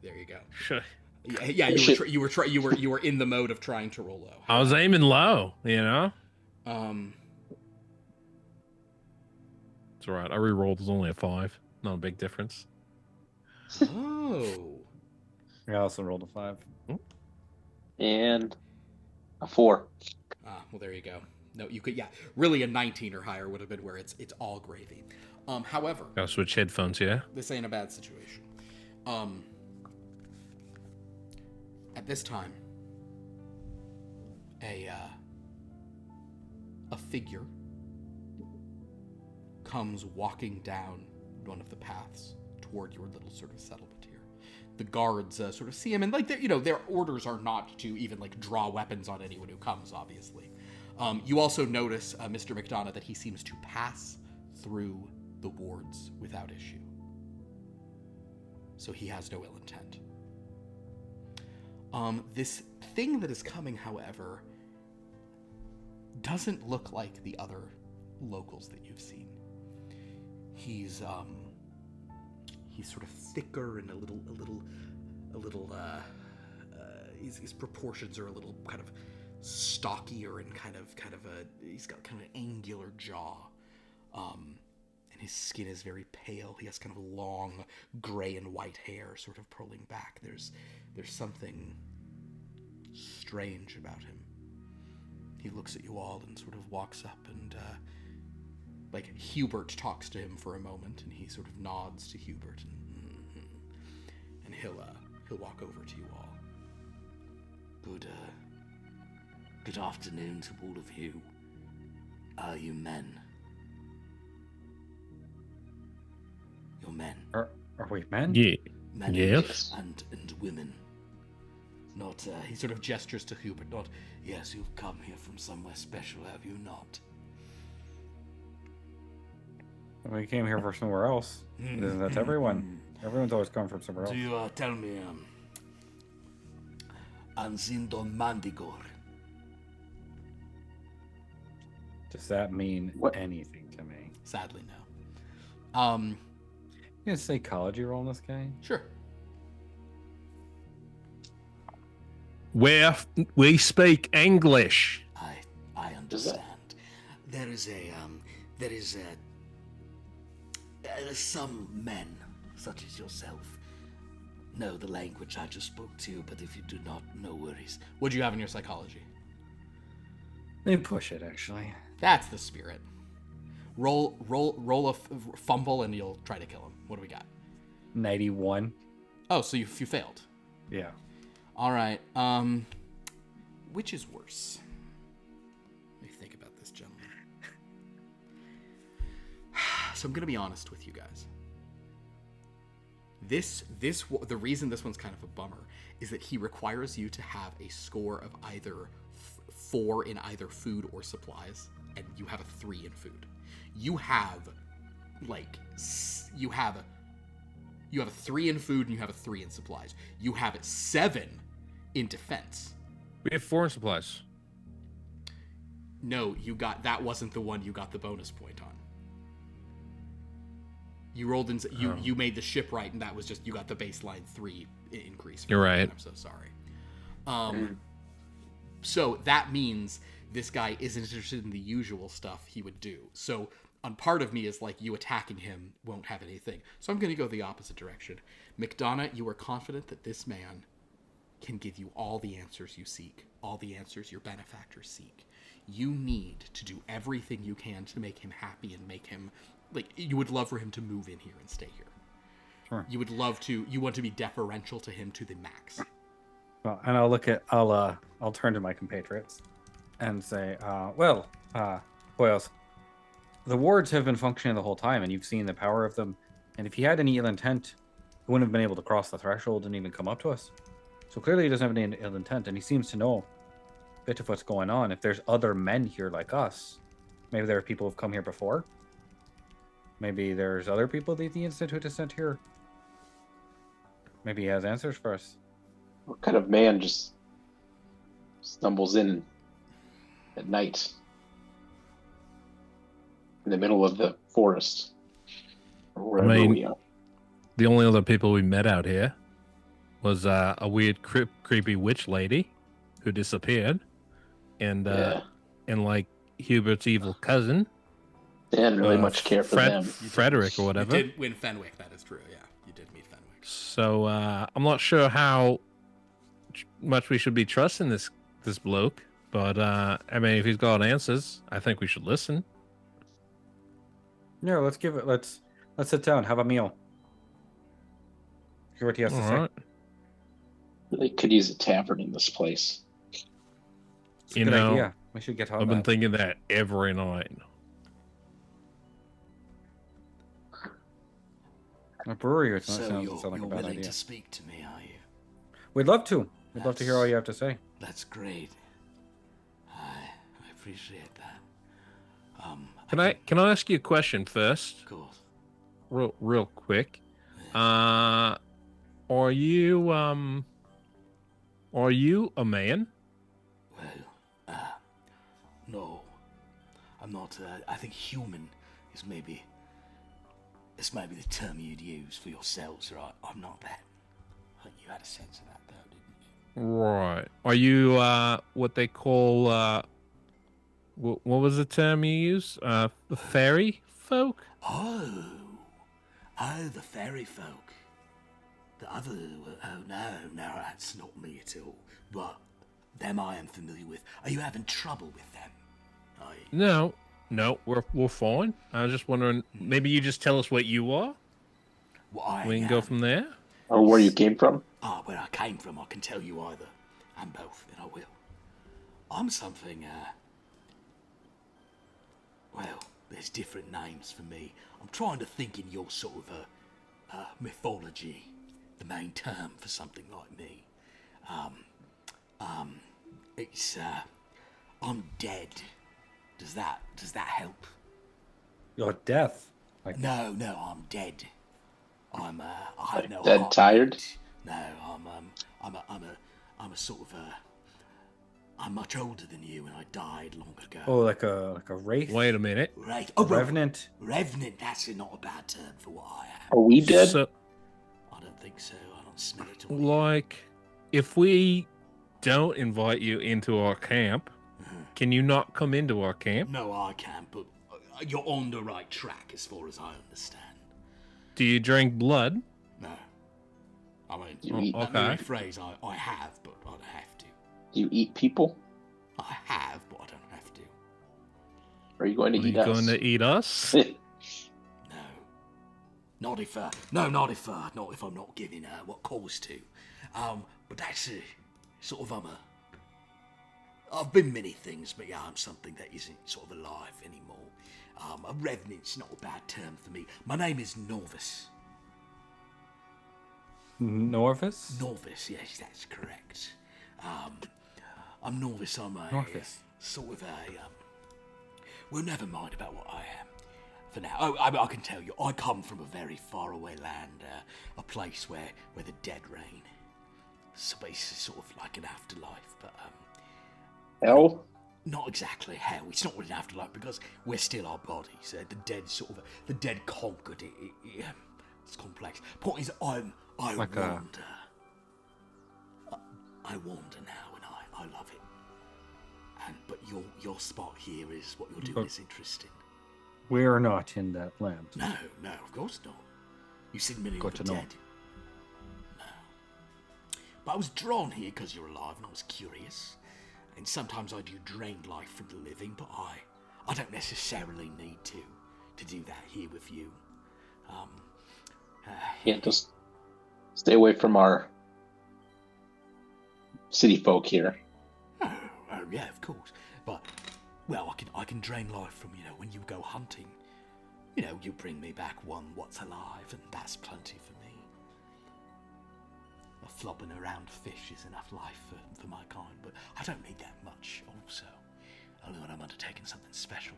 There you go. Should... Yeah, you were in the mode of trying to roll low. I was aiming low, you know. So It's all right. I re-rolled. There's only a 5. Not a big difference. Oh. I also rolled a 5. And a 4. Well, there you go. No, you could, yeah. Really, a 19 or higher would have been where it's all gravy. However, Gotta switch headphones, yeah? this ain't a bad situation. At this time, a figure comes walking down one of the paths toward your little sort of settlement here. The guards sort of see him, and like their orders are not to even like draw weapons on anyone who comes. Obviously, you also notice Mr. McDonough that he seems to pass through the wards without issue, so he has no ill intent. This thing that is coming, however, doesn't look like the other locals that you've seen. He's sort of thicker and a little his proportions are a little kind of stockier and kind of he's got kind of an angular jaw. And his skin is very pale. He has kind of long gray and white hair sort of pulling back. There's something strange about him. He looks at you all and sort of walks up and like Hubert talks to him for a moment, and he sort of nods to Hubert, and he'll walk over to you all. Good afternoon to all of you. Are you men? You're men. Are we men? Yeah. Men Yes. and women. Not, He sort of gestures to Hubert, not, yes, you've come here from somewhere special, have you not? We came here for somewhere else. Isn't that everyone? Everyone's always come from somewhere else. Do you tell me, Anzindo Manticore? Does that mean What? anything to me? sadly no. You gonna psychology roll on this guy? Sure. Where we speak English. I understand. There is some men, such as yourself, know the language I just spoke to you, but if you do not, no worries. What'd you have in your psychology? They push it, actually. That's the spirit. Roll a fumble, and you'll try to kill him. What do we got? 91. Oh, so you failed. Yeah. All right. Which is worse? Let me think about this, gentlemen. So I'm gonna be honest with you guys. The reason this one's kind of a bummer is that he requires you to have a score of either 4 in either food or supplies, and you have a 3 in food. You have a 3 in food and you have a 3 in supplies. You have 7 in defense. We have 4 in supplies. No, that wasn't the one you got the bonus point on. You rolled in, you made the ship right, and that was just, you got the baseline 3 increase. You're right. I'm so sorry. So that means this guy isn't interested in the usual stuff he would do. So on part of me is like, you attacking him won't have anything. So I'm going to go the opposite direction. McDonough, you are confident that this man can give you all the answers you seek, all the answers your benefactors seek. You need to do everything you can to make him happy and make him, like, you would love for him to move in here and stay here. Sure. You want to be deferential to him to the max. Well, and I'll turn to my compatriots and say, boys, the wards have been functioning the whole time, and you've seen the power of them. And if he had any ill intent, he wouldn't have been able to cross the threshold and even come up to us. So clearly he doesn't have any ill intent, and he seems to know a bit of what's going on. If there's other men here like us, maybe there are people who've come here before. Maybe there's other people that the Institute has sent here. Maybe he has answers for us. What kind of man just stumbles in at night in the middle of the forest? Or wherever we are? The only other people we met out here was a weird, creepy witch lady who disappeared, and like Hubert's evil cousin, They didn't really much care for them. Frederick or You whatever. did win Fenwick, that is true, yeah. You did meet Fenwick. So I'm not sure how much we should be trusting this bloke, but I mean, if he's got answers, I think we should listen. Yeah, let's sit down, have a meal. Hear what he has to All say. right. They could use a tavern in this place. It's a You good know, idea. We should get on I've been that. thinking that every night. A brewery or So something you're sounds like a bad willing idea. to speak to me, are you? We'd love to. We'd love to hear all you have to say. That's great. I appreciate that. Can I ask you a question first, Of course. real quick? Are you a man? Well, no. I'm not. I think human is maybe. This may be the term you'd use for yourselves, right? I'm not that. I think you had a sense of that, though, didn't you? Right. Are you what they call what was the term you use? The fairy folk? Oh, the fairy folk. The other. Oh no, that's not me at all. But them I am familiar with. Are you having trouble with them? Are you? No, we're fine. I was just wondering, maybe you just tell us what you are. Well, I We can go from there. Or where you came from? Where I came from, I can tell you either. And both, and I will. I'm something, well, there's different names for me. I'm trying to think in your sort of, mythology, the main term for something like me. It's, I'm dead. Does that help? Your death. Like, No, I'm dead. I have no Dead heart. tired? No, I'm a sort of I'm much older than you, and I died long ago. oh, like a wraith. Wait a minute. Right. A revenant. Revenant. That's not a bad term for what I am. Are we dead? So, I don't think so. I don't smell it all. like, if we don't invite you into our camp, can you not come into our camp? No, I can't. But you're on the right track, as far as I understand. Do you drink blood? No. I mean, You eat- let me Okay. rephrase. I have, but I don't have to. Do you eat people? I have, but I don't have to. Or are you going to Are you eat us? going to eat us? No. Not if I'm not giving what cause to. But that's sort of I've been many things, but yeah, I'm something that isn't sort of alive anymore. A revenant's not a bad term for me. My name is Norvis. Norvis? Norvis, yes, that's correct. I'm Norvis. I'm a Norvis. sort of well, never mind about what I am for now. Oh, I can tell you, I come from a very far away land, a place where the dead reign. So it's sort of like an afterlife, but Hell? not exactly hell. It's not really an afterlife because we're still our bodies. The dead the dead conquered it. It's complex. Point is, I Like wander. I wander now, and I love it. But your spot here is what you're doing is interesting. We're not in that land. No, of course not. You've seen many Good of the to know. dead. No. But I was drawn here because you're alive, and I was curious. And sometimes I do drain life from the living, but I don't necessarily need to do that here with you. Yeah, just stay away from our city folk here. Oh, yeah, of course. But well, I can drain life from when you go hunting. You bring me back one what's alive, and that's plenty for me. A flopping around fish is enough life for my kind, but I don't need that much. Also, only when I'm undertaking something special.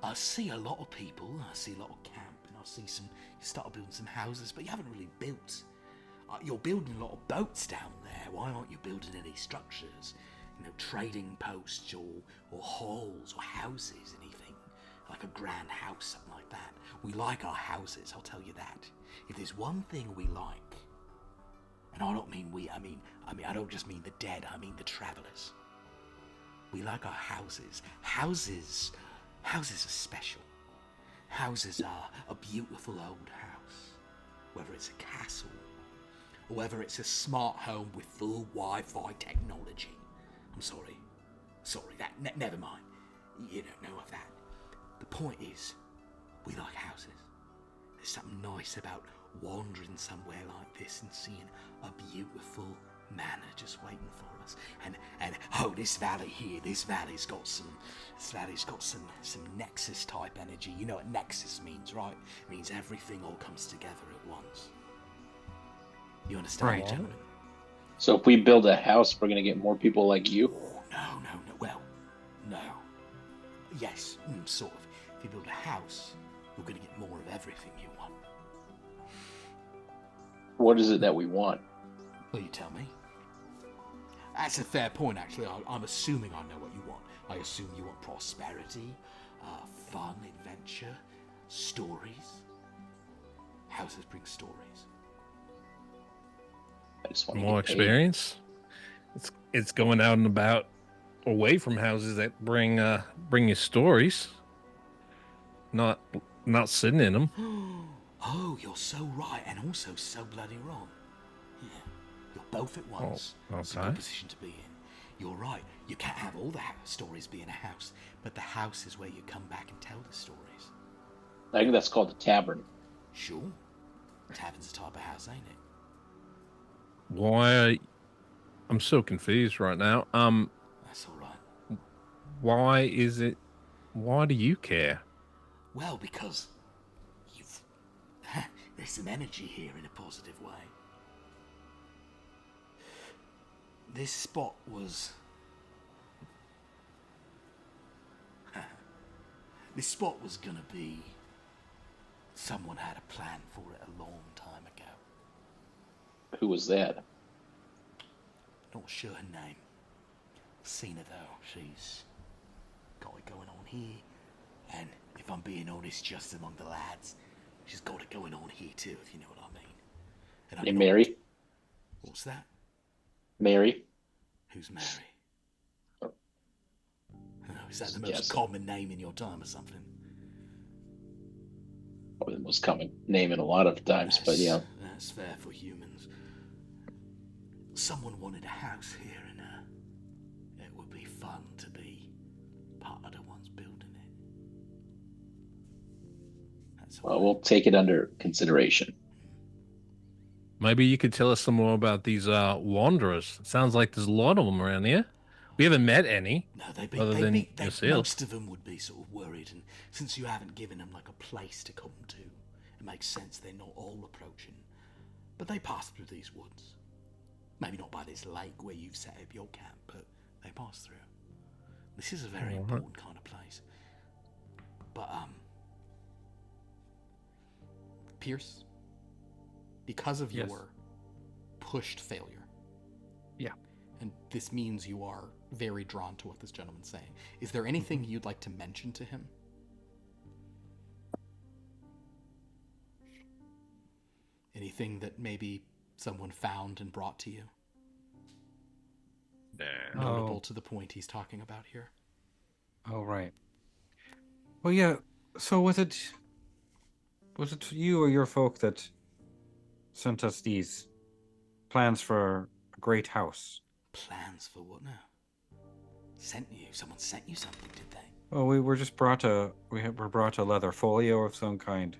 I see a lot of people. I see a lot of camp, and I see you start building some houses, but you haven't really built. You're building a lot of boats down there. Why aren't you building any structures? Trading posts or halls or houses, anything like a grand house, something like that. We like our houses, I'll tell you that. If there's one thing we like, and I don't mean we, I mean I don't just mean the dead, I mean the travelers. We like our houses. Houses are special. Houses are a beautiful old house. Whether it's a castle, or whether it's a smart home with full Wi-Fi technology. I'm sorry, never mind. You don't know of that. The point is, we like houses. There's something nice about wandering somewhere like this and seeing a beautiful manor just waiting for us. And this valley here, this valley's got some nexus type energy. You know what nexus means, right? It means everything all comes together at once. You understand, Right. gentlemen? So if we build a house, we're gonna get more people like you. Oh, no. Well, no. Yes, sort of. If you build a house, you're going to get more of everything you want. What is it that we want? Well, you tell me. That's a fair point, actually. I'm assuming I know what you want. I assume you want prosperity, fun, adventure, stories. Houses bring stories. I just want to More get paid. experience. It's going out and about, away from houses that bring you stories. Not sitting in them. Oh, you're so right, and also so bloody wrong. Yeah, you're both at once. It's a okay. good position to be in. You're right. You can't have all the stories be in a house, but the house is where you come back and tell the stories. I think that's called a tavern. Sure. Tavern's a type of house, ain't it? Why? I'm so confused right now. That's all right. Why is it? Why do you care? Well, because there's some energy here in a positive way. This spot was gonna be. Someone had a plan for it a long time ago. Who was that? Not sure her name. Seen her though. She's got it going on here, and if I'm being honest, just among the lads, she's got it going on here too, if you know what I mean. And I'm Hey, not- Mary? What's that? Mary? Who's Mary? Oh. Oh, is that the Yes. most common name in your time or something? Probably the most common name in a lot of times, but yeah. That's fair for humans. Someone wanted a house here, and it would be fun to be part of the ones building it. That's all. Well, we'll take it under consideration. Maybe you could tell us some more about these wanderers. It sounds like there's a lot of them around here. We haven't met any. No, Other than yourself. most of them would be sort of worried, and since you haven't given them like a place to come to, it makes sense they're not all approaching. But they pass through these woods. Maybe not by this lake where you've set up your camp, but they pass through. This is a very important kind of place. But Pierce, because of Yes. your pushed failure. Yeah. And this means you are very drawn to what this gentleman's saying. Is there anything you'd like to mention to him? Anything that maybe someone found and brought to you? Notable to the point he's talking about here? Oh, right. Well, yeah. So was it you or your folk that sent us these plans for a great house? Plans for what now? Someone sent you something, did they? Well, we were just brought were brought a leather folio of some kind.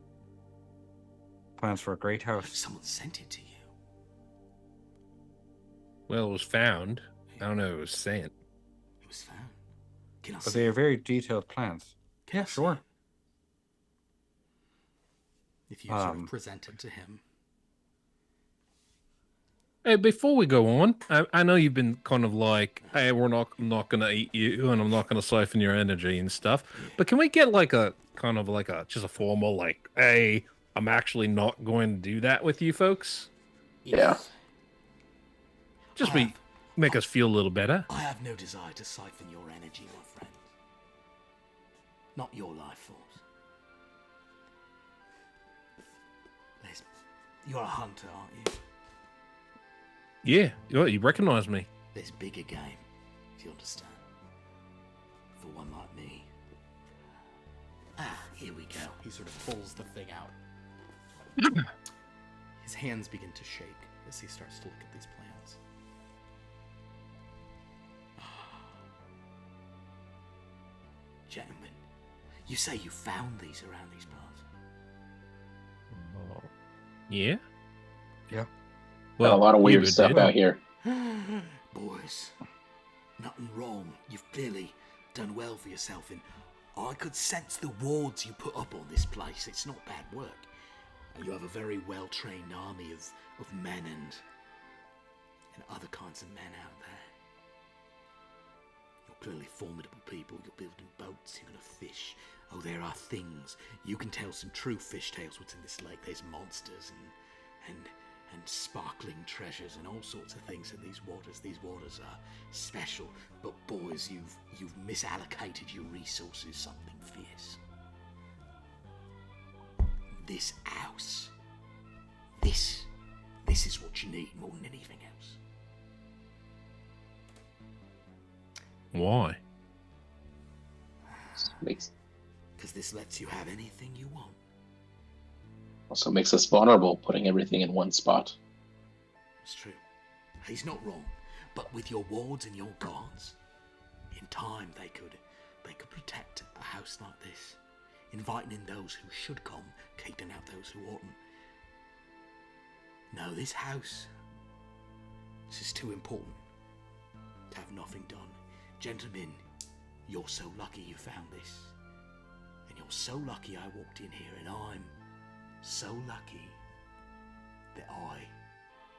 Plans for a great house. Someone sent it to you. Well, it was found. I don't know. It was sent. It was found. Can I But see they are it? very detailed plans. Can I Yeah, see sure. it? If you sort Um, of present it to him. Hey, before we go on, I know you've been kind of like, hey, I'm not gonna eat you, and I'm not gonna siphon your energy and stuff. But can we get like a kind of like just a formal like, hey, I'm actually not going to do that with you folks. Yeah. Just I make us feel a little better. I have no desire to siphon your energy, my friend. Not your life force. You're a hunter, aren't you? Yeah, you recognize me. There's bigger game, if you understand. for one like me. Ah, here we go. He sort of pulls the thing out. His hands begin to shake as he starts to look at these plans. Gentlemen, you say you found these around these parts? Oh. Yeah. Yeah. Got a lot of you weird would stuff do. out here. Boys, nothing wrong. You've clearly done well for yourself, and I could sense the wards you put up on this place. It's not bad work. You have a very well-trained army of men and other kinds of men out there. You're clearly formidable people. You're building boats. You're gonna fish. Oh, there are things. You can tell some true fish tales what's in this lake. There's monsters and sparkling treasures and all sorts of things in these waters. These waters are special, but boys, you've misallocated your resources. Something fierce. This house. This is what you need more than anything else. Why? Makes Because this lets you have anything you want. Also makes us vulnerable, putting everything in one spot. It's true. He's not wrong. But with your wards and your guards, in time they could protect a house like this, inviting in those who should come, keeping out those who oughtn't. No, this house, this is too important to have nothing done. Gentlemen, you're so lucky you found this. And you're so lucky I walked in here, and I'm so lucky that I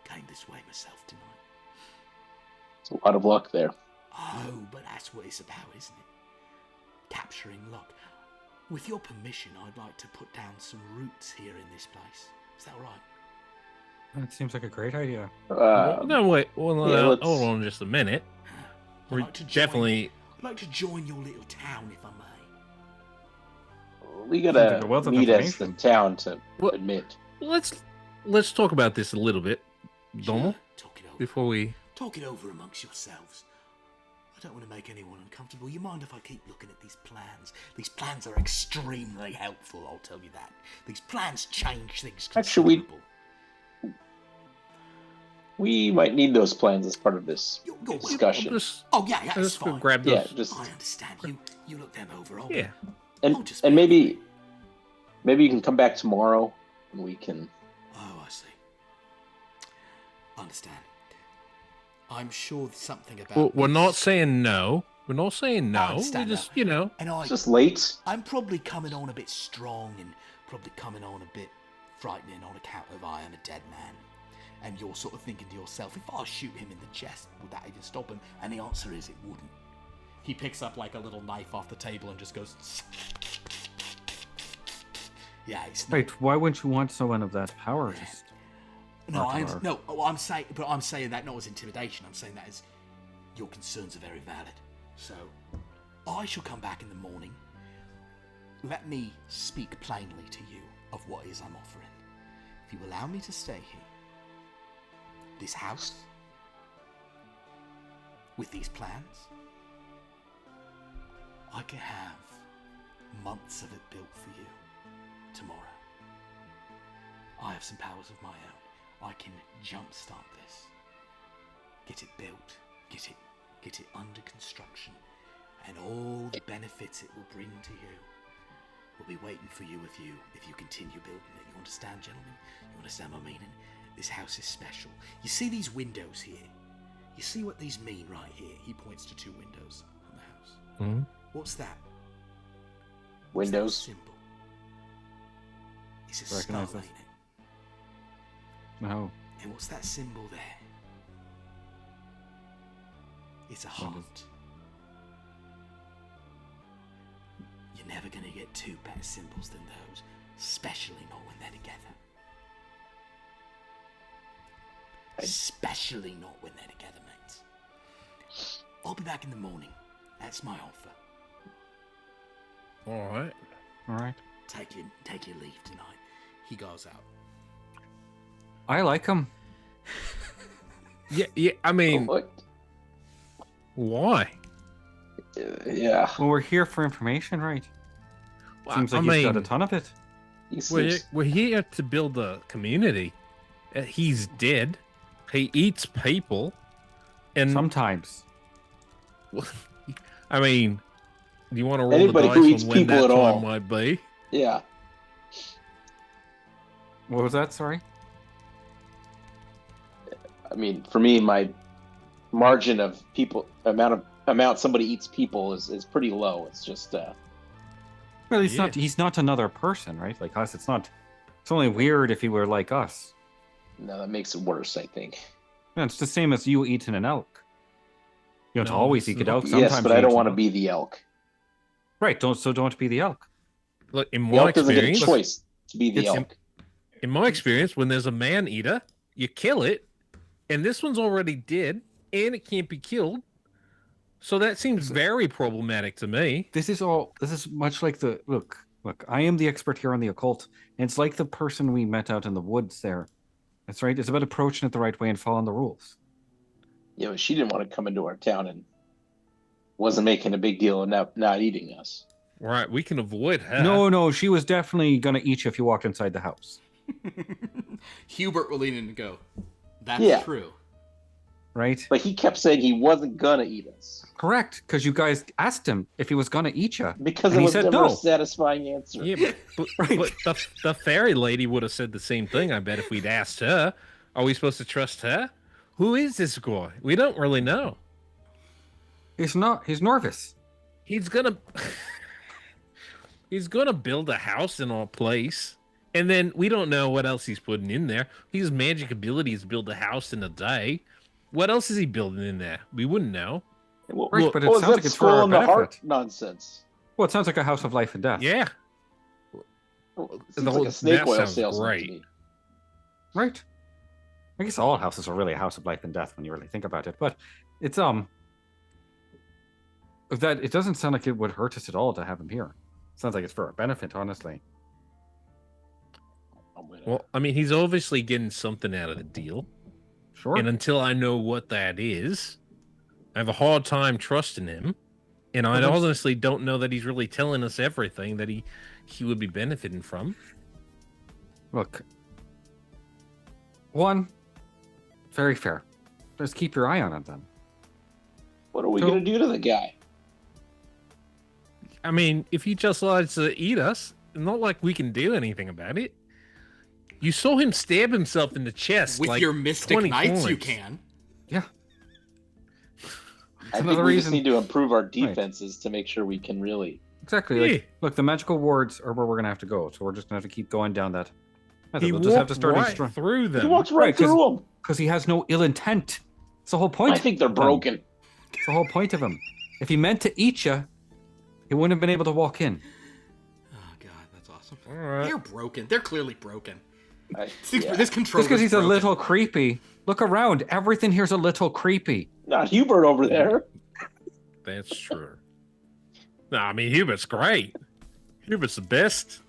came this way myself tonight. It's a lot of luck there. Oh, but that's what it's about, isn't it? Capturing luck. With your permission, I'd like to put down some roots here in this place. Is that all right? That seems like a great idea. No, wait. Well, yeah, let's- hold on just a minute. I'd We're like to definitely. I'd like to join your little town, if I may. We Seems like gotta a wealth of meet as the information. town to What- admit. Let's talk about this a little bit, Dommel, Talk it over. before we. Talk it over amongst yourselves. I don't want to make anyone uncomfortable. You mind if I keep looking at these plans? These plans are extremely helpful, I'll tell you that. These plans change things Actually, considerable. We might need those plans as part of this You're discussion. Just, Oh, yeah, that's let's go fine. grab those. Yeah, just I understand. You look them over. Yeah. and I'll just and be- maybe you can come back tomorrow and we can. Oh, I see. Understand. I'm sure something about. Well, we're not this- saying no. We're not saying I no. We understand just, that. you know. And It's just late. I'm probably coming on a bit strong and probably coming on a bit frightening on account of I am a dead man. And you're sort of thinking to yourself, if I shoot him in the chest, would that even stop him? And the answer is it wouldn't. He picks up like a little knife off the table and just goes. Yeah, it's not. Wait, why wouldn't you want someone of that power? Just No, Martial art. no. I'm saying that not as intimidation. I'm saying that as your concerns are very valid. So, I shall come back in the morning. Let me speak plainly to you of what it is I'm offering. If you allow me to stay here, this house, with these plans, I can have months of it built for you tomorrow. I have some powers of my own. I can jumpstart this, get it built, get it under construction, and all the benefits it will bring to you will be waiting for you if you continue building it. You understand, gentlemen? You understand my meaning? This house is special. You see these windows here? You see what these mean right here? He points to two windows on the house. Mhm. What's that? What's that Windows. symbol? It's a Recognize skull, this. ain't it? no. And what's that symbol there? It's a What is- heart. You're never going to get two better symbols than those, especially not when they're together. Especially not when they're together, mates. I'll be back in the morning. That's my offer. All right. All right. Take your leave tonight. He goes out. I like him. Yeah. I mean, What? why? Yeah. Well, we're here for information, right? Well, Seems like he's got a ton of it. He We're, seems, we're here to build a community. He's dead. He eats people. And Sometimes. I mean, do you want to roll Anybody the who dice eats on when people that at time all. might be? yeah. What was that? Sorry. I mean, for me, my margin of amount somebody eats people is pretty low. It's just Well, Yeah. he's not another person, right? Like us. It's only weird if he were like us. no, that makes it worse, I think. Yeah, it's the same as you eating an elk. You don't No, always it's eat not. elk. Yes, Sometimes but you I eat don't want to an be the elk. elk. Right. Don't be the elk. Look, in The my elk doesn't get a experience, choice to be the It's- elk. in my experience, when there's a man eater, you kill it, and this one's already dead, and it can't be killed. So that seems very problematic to me. This is much like the look. I am the expert here on the occult, and it's like the person we met out in the woods there. That's right. It's about approaching it the right way and following the rules. Yeah, but she didn't want to come into our town and wasn't making a big deal of not eating us. Right, we can avoid her. No, she was definitely gonna eat you if you walked inside the house. Hubert will lean in and go, that's Yeah. true. Right? But he kept saying he wasn't gonna eat us Correct, because you guys asked him if he was gonna eat you. because And it he was said never a no. satisfying answer. Yeah, but the fairy lady would have said the same thing, I bet, if we'd asked her. Are we supposed to trust her? Who is this guy? We don't really know. He's not. He's nervous. He's gonna he's gonna build a house in our place, and then we don't know what else he's putting in there. His magic ability is to build a house in a day. What else is he building in there? We wouldn't know. What, Right, but it what was sounds that like it's for skull our in the heart benefit. nonsense? Well, it sounds like a house of life and death. Yeah, Well, it The seems whole- like a snake that oil sounds salesman great. to me. Right. I guess all houses are really a house of life and death when you really think about it. But it's that it doesn't sound like it would hurt us at all to have him here. Sounds like it's for our benefit, honestly. I'm gonna- well, I mean, he's obviously getting something out of the deal, Sure. and until I know what that is, I have a hard time trusting him. And I Well, there's- honestly don't know that he's really telling us everything that he would be benefiting from. Look. One, very fair. Just keep your eye on him then. what are we so- gonna do to the guy? I mean, if he just decides to eat us, not like we can do anything about it. You saw him stab himself in the chest. With like your mystic 20 knights, you points. can. Yeah. I think another we just reason- need to improve our defenses to make sure we can really. Exactly. Like, Yeah. look, the magical wards are where we're gonna have to go, so we're just gonna have to keep going down that. He We'll just have walked to start right through He them. walks right Right, 'cause- through them. because he has no ill intent. It's the whole point. I think they're of him. broken. It's the whole point of him. If he meant to eat you, he wouldn't have been able to walk in. Oh god, that's awesome. All right. They're broken. They're clearly broken. Yeah. This controller. Just because he's a little creepy. Look around. Everything here's a little creepy. Not Hubert over there. That's true. No, I mean Hubert's great. Hubert's the best.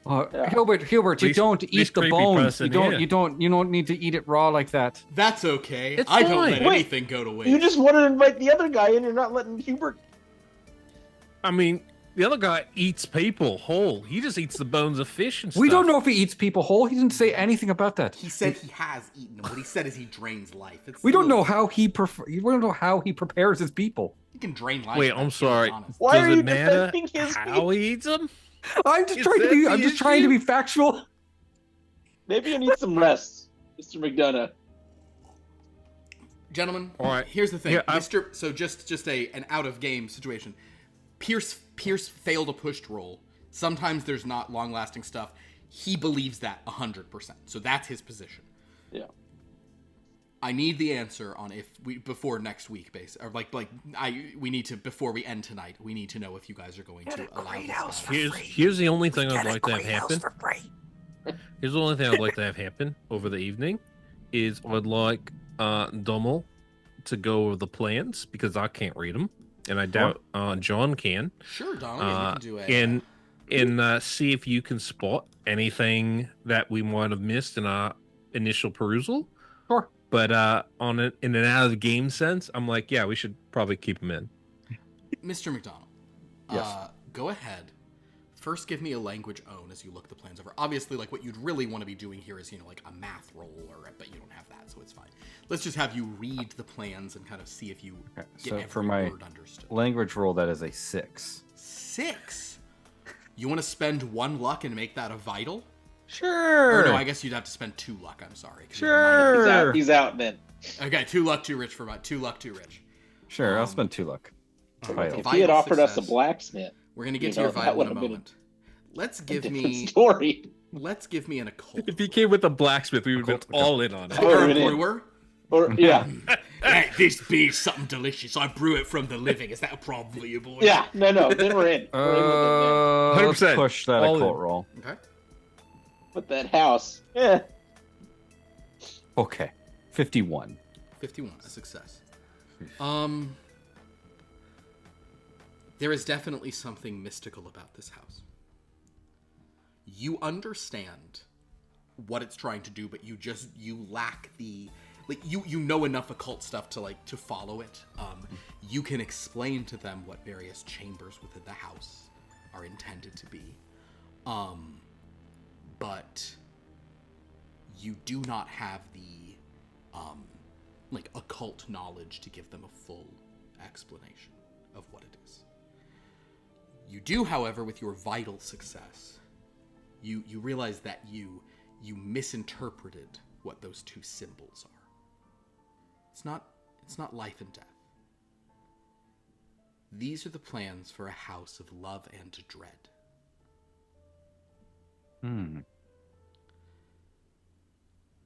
Yeah. Hubert, you Least- don't least eat the creepy bones. person here. You don't need to eat it raw like that. That's okay. It's I don't fine. let Wait, anything go to waste. You just wanted to invite the other guy in. You're not letting Hubert. I mean, the other guy eats people whole. He just eats the bones of fish and stuff. We don't know if he eats people whole. He didn't say anything about that. He said he has eaten them. What he said is he drains life. It's We a don't little- know how he we don't know how he prepares his people. He can drain life. Wait, without I'm being sorry. honest. Why Does are it you matter defending his how he eats them? I'm just Is trying to that be. the I'm just trying to issue? be factual. Maybe you need some rest, Mr. McDonough. Gentlemen, All right. here's the thing, Yeah, Mr. So just an out of game situation. Pierce failed a pushed roll. Sometimes there's not long lasting stuff. He believes that 100%. So that's his position. Yeah. I need the answer on if we before next week, base or we need to before we end tonight. We need to know if you guys are going to allow this to happen. Here's the only thing I'd like to have happen. Here's the only thing I'd like to have happen over the evening is I'd like Dommel to go over the plans because I can't read them, and I doubt John can. Sure, Donald, you can do it. And see if you can spot anything that we might have missed in our initial perusal. Sure. But in an out of the game sense, I'm like, yeah, we should probably keep him in. Mr. McDonald. Yes. Go ahead. First, give me a language own as you look the plans over. Obviously, like what you'd really want to be doing here is, like a math roll, but you don't have that, so it's fine. Let's just have you read the plans and kind of see if you get So every for my word understood. language roll, that is a 6. 6. You want to spend 1 luck and make that a vital? Sure. Or no, I guess you'd have to spend 2 luck. I'm sorry. 'Cause Sure. He's out then. Okay, 2 luck too rich for my 2 luck too rich. Sure, I'll spend 2 luck. Vital. If he had Vital offered us a success. blacksmith, We're gonna get to You your know, that vital in a would've been moment. Let's a give different me story. an occult. If he came with a blacksmith, we would have been all in on it. Oh, Or a it is. brewer. Or yeah, Hey, this beer's something delicious. I brew it from the living. Is that a problem for you, boys? yeah. No. Then we're in. We're in with it. Let's 100%. push that All occult in. roll. Okay. Then. With that house. Yeah. Okay. 51. 51, a success. There is definitely something mystical about this house. You understand what it's trying to do, but you lack the you know enough occult stuff to follow it. You can explain to them what various chambers within the house are intended to be. But you do not have the occult knowledge to give them a full explanation of what it is. You do, however, with your vital success, you realize that you misinterpreted what those 2 symbols are. It's not life and death. These are the plans for a house of love and dread.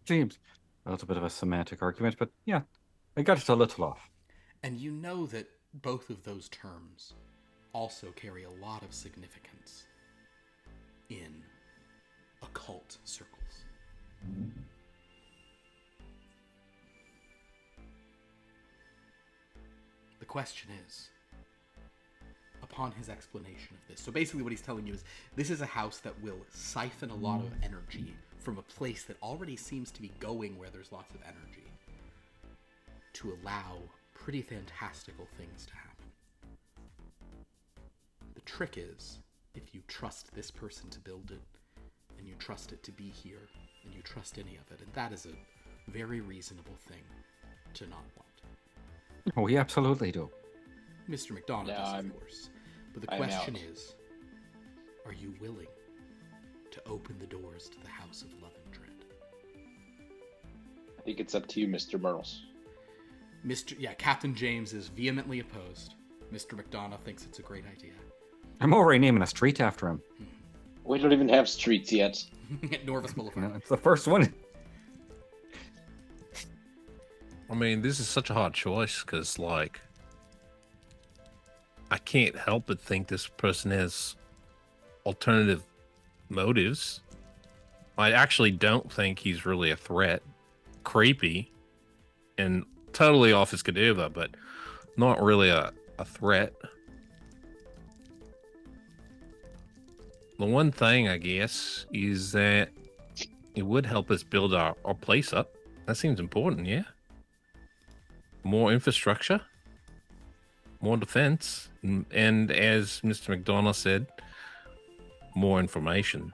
James, a little bit of a semantic argument, but yeah, I got it a little off. And you know that both of those terms also carry a lot of significance in occult circles. The question is, upon his explanation of this, so basically what he's telling you is this is a house that will siphon a lot of energy from a place that already seems to be going where there's lots of energy to allow pretty fantastical things to happen. The trick is, if you trust this person to build it, and you trust it to be here, and you trust any of it, and that is a very reasonable thing to not want. Oh, we absolutely do. Mr. McDonald No, does, I'm- of course. But the I'm question out. is, are you willing to open the doors to the House of Love and Dread? I think it's up to you, Mr. Merles. Captain James is vehemently opposed. Mr. McDonough thinks it's a great idea. I'm already naming a street after him. We don't even have streets yet. At Norvis You Boulevard. know, it's the first one. I mean, this is such a hard choice because, I can't help but think this person has alternative motives. I actually don't think he's really a threat. Creepy and totally off his Caduva, but not really a threat. The one thing, I guess, is that it would help us build our place up. That seems important, yeah? More infrastructure, more defense, and as Mr. McDonough said, more information.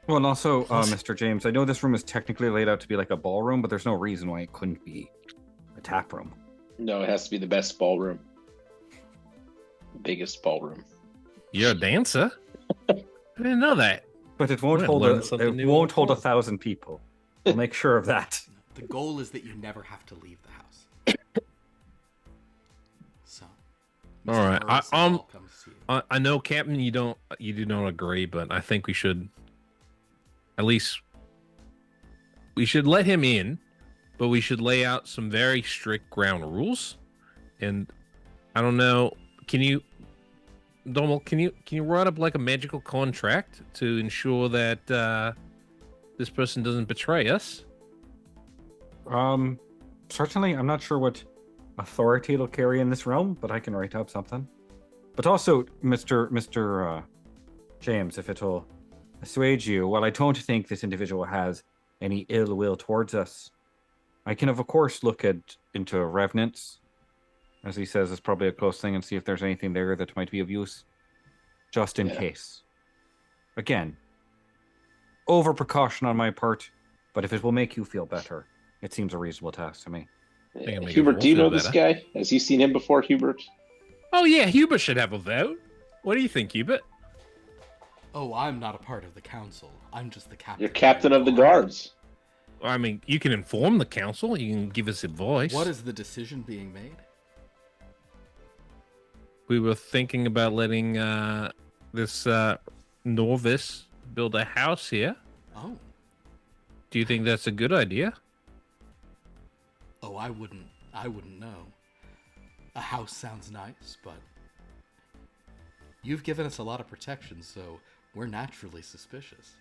Well, and also, Plus- Mr. James, I know this room is technically laid out to be like a ballroom, but there's no reason why it couldn't be a tap room. No, it has to be the best ballroom. Biggest ballroom. You're a dancer? I didn't know that. But it won't Well, hold learn something new it all won't the hold time. 1,000 people. We'll make sure of that. The goal is that you never have to leave the house. So, All right, Morris, it all comes to you. I know, Captain, you do not agree, but I think we should at least let him in, but we should lay out some very strict ground rules. And I don't know, Domal, can you write up like a magical contract to ensure that this person doesn't betray us? Certainly, I'm not sure what authority it'll carry in this realm, but I can write up something. But also, Mr. James, if it'll assuage you, while I don't think this individual has any ill will towards us, I can, of course, look into revenants as he says, is probably a close thing and see if there's anything there that might be of use, just in case. Again, over precaution on my part, but if it will make you feel better, it seems a reasonable task to me. Think it'll make Hubert, us do you feel know this better. guy? Has you seen him before, Hubert? Oh yeah, Hubert should have a vote. What do you think, Hubert? Oh, I'm not a part of the council. I'm just the captain. You're captain of the guards. I mean, you can inform the council. You can give us advice. What is the decision being made? We were thinking about letting this novice build a house here. Oh. Do you think that's a good idea? Oh, I wouldn't know. A house sounds nice, but you've given us a lot of protection, so we're naturally suspicious.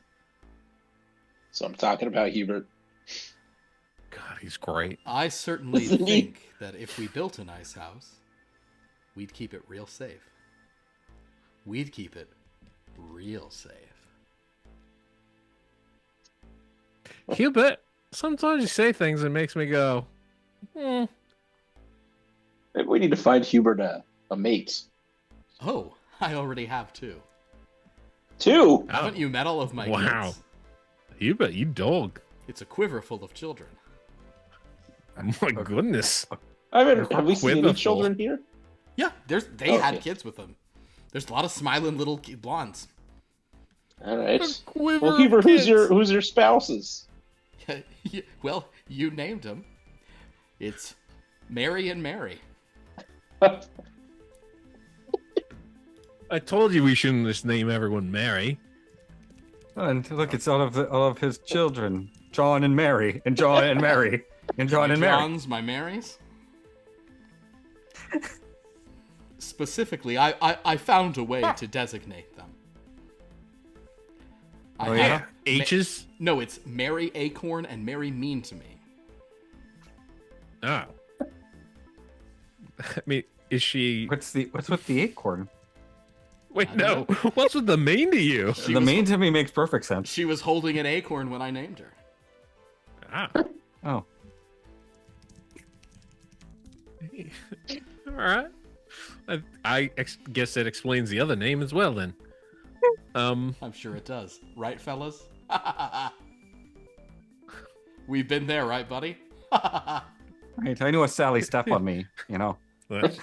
So I'm talking about Hubert. God, he's great. I certainly Isn't he? think that if we built a nice house, we'd keep it real safe. We'd keep it real safe. Hubert, sometimes you say things that makes me go, hmm. Maybe we need to find Hubert a mate. Oh, I already have two. Two? Haven't you met all of my Wow. kids? Hubert, you dog. It's a quiver full of children. Oh my goodness. Have we seen any Quiverful. children here? Yeah, they had Okay. kids with them. There's a lot of smiling little blondes. All right. A quiver Well, of Hubert, kids. who's your spouses? Well, you named them. It's Mary and Mary. I told you we shouldn't just name everyone Mary. And look, it's all of his children, John and Mary, and John and Mary, and John My and Mary. Johns, my Marys. Specifically, I found a way to designate them. Oh, yeah? H's? No, it's Mary Acorn and Mary Mean to Me. Oh. I mean, is she... What's with the acorn? Wait, I no. don't What's with the main to you? She The was- main to me makes perfect sense. She was holding an acorn when I named her. Ah. Oh, All right. I guess that explains the other name as well, then. I'm sure it does. Right, fellas? We've been there, right, buddy? right. I knew a Sally step on me, you know. But-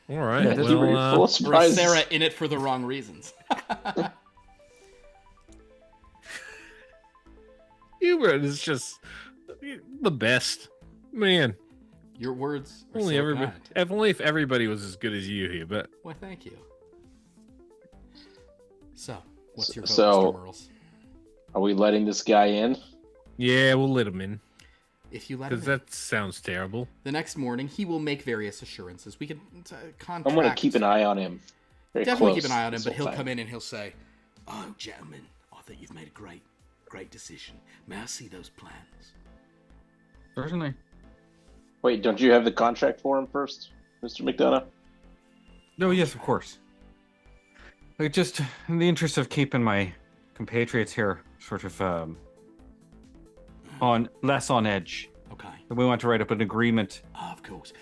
All right. Yeah, that's Hubert, you're Well, full of Or is surprises. Sarah in it for the wrong reasons? Hubert is just the best. Man, Your words are only so everybody, kind. if only if everybody was as good as you, Hubert. Why, thank you. So, what's your vote, So- Mr. Merles? Are we letting this guy in? Yeah, we'll let him in. If you let him Because in. that sounds terrible. The next morning, he will make various assurances. We can contract... I'm going to keep an eye on him. Very Definitely close keep an eye on him, this but whole he'll time. come in and he'll say, Oh, gentlemen, I think you've made a great decision. May I see those plans? Certainly. Wait, don't you have the contract for him first, Mr. McDonough? No, yes, of course. Like, just in the interest of keeping my compatriots here sort of less on edge, Okay. we want to write up an agreement Of course.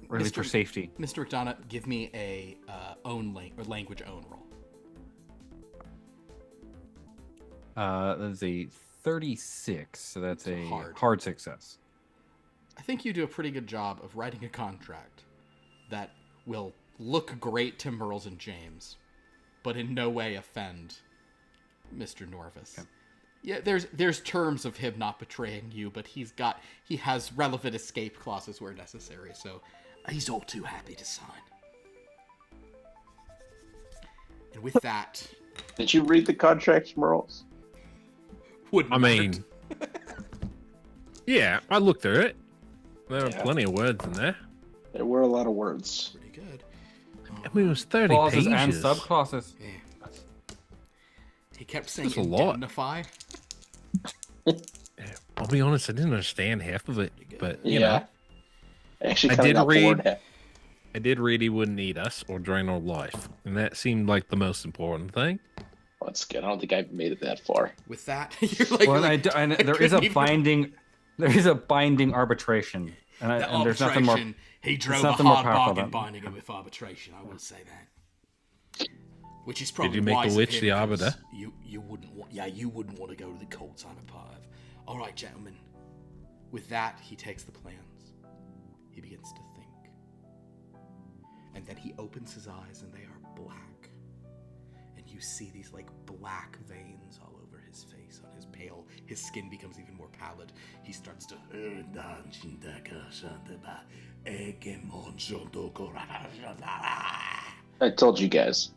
really for safety. Mr. McDonough, give me a language own roll. That's a 36, so that's a Hard. hard success. I think you do a pretty good job of writing a contract that will look great to Merles and James, but in no way offend Mr. Norvis. Okay. Yeah, there's terms of him not betraying you, but he has relevant escape clauses where necessary. So He's all too happy to sign. and with that, Did you read the contract, Merles? wouldn't I matter. mean, yeah, I looked through it. There are Yeah. plenty of words in there. There were a lot of words. Pretty good. I mean, it was 30 Clauses pages. and subclauses. Yeah. He kept saying That's a lot. indemnify. I'll be honest, I didn't understand half of it, but you Yeah. know, I actually I kind of did got read- bored. I did read he wouldn't eat us or drain our life, and that seemed like the most important thing. Once again, I don't think I've made it that far. With that, you're like, Well, like, and I there is a couldn't even- binding arbitration and there's nothing more. He drove a nothing more hard powerful bargain than- binding him with arbitration. I will say that. Which is probably you make wise the of witch him, the 'cause arbiter? You wouldn't want. Yeah, you wouldn't want to go to the cold time of Pive. All right, gentlemen. With that, he takes the plans. He begins to think, and then he opens his eyes, and they are black. And you see these like black veins all over his face, on his pale. His skin becomes even more pallid. He starts to. I told you guys.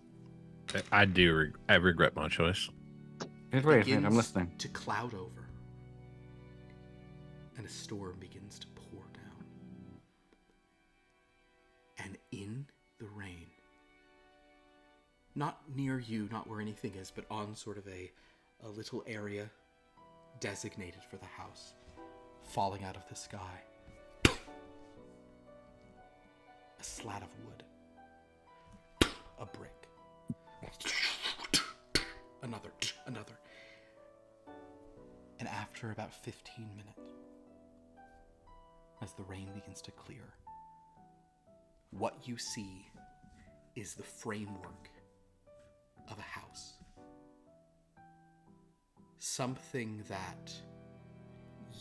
I do. I regret my choice. Wait, I'm begins listening. to cloud over, and a storm begins to pour down. And in the rain, not near you, not where anything is, but on sort of a little area designated for the house, falling out of the sky, a slat of wood, a brick, another. And after about 15 minutes, as the rain begins to clear, what you see is the framework of a house. Something that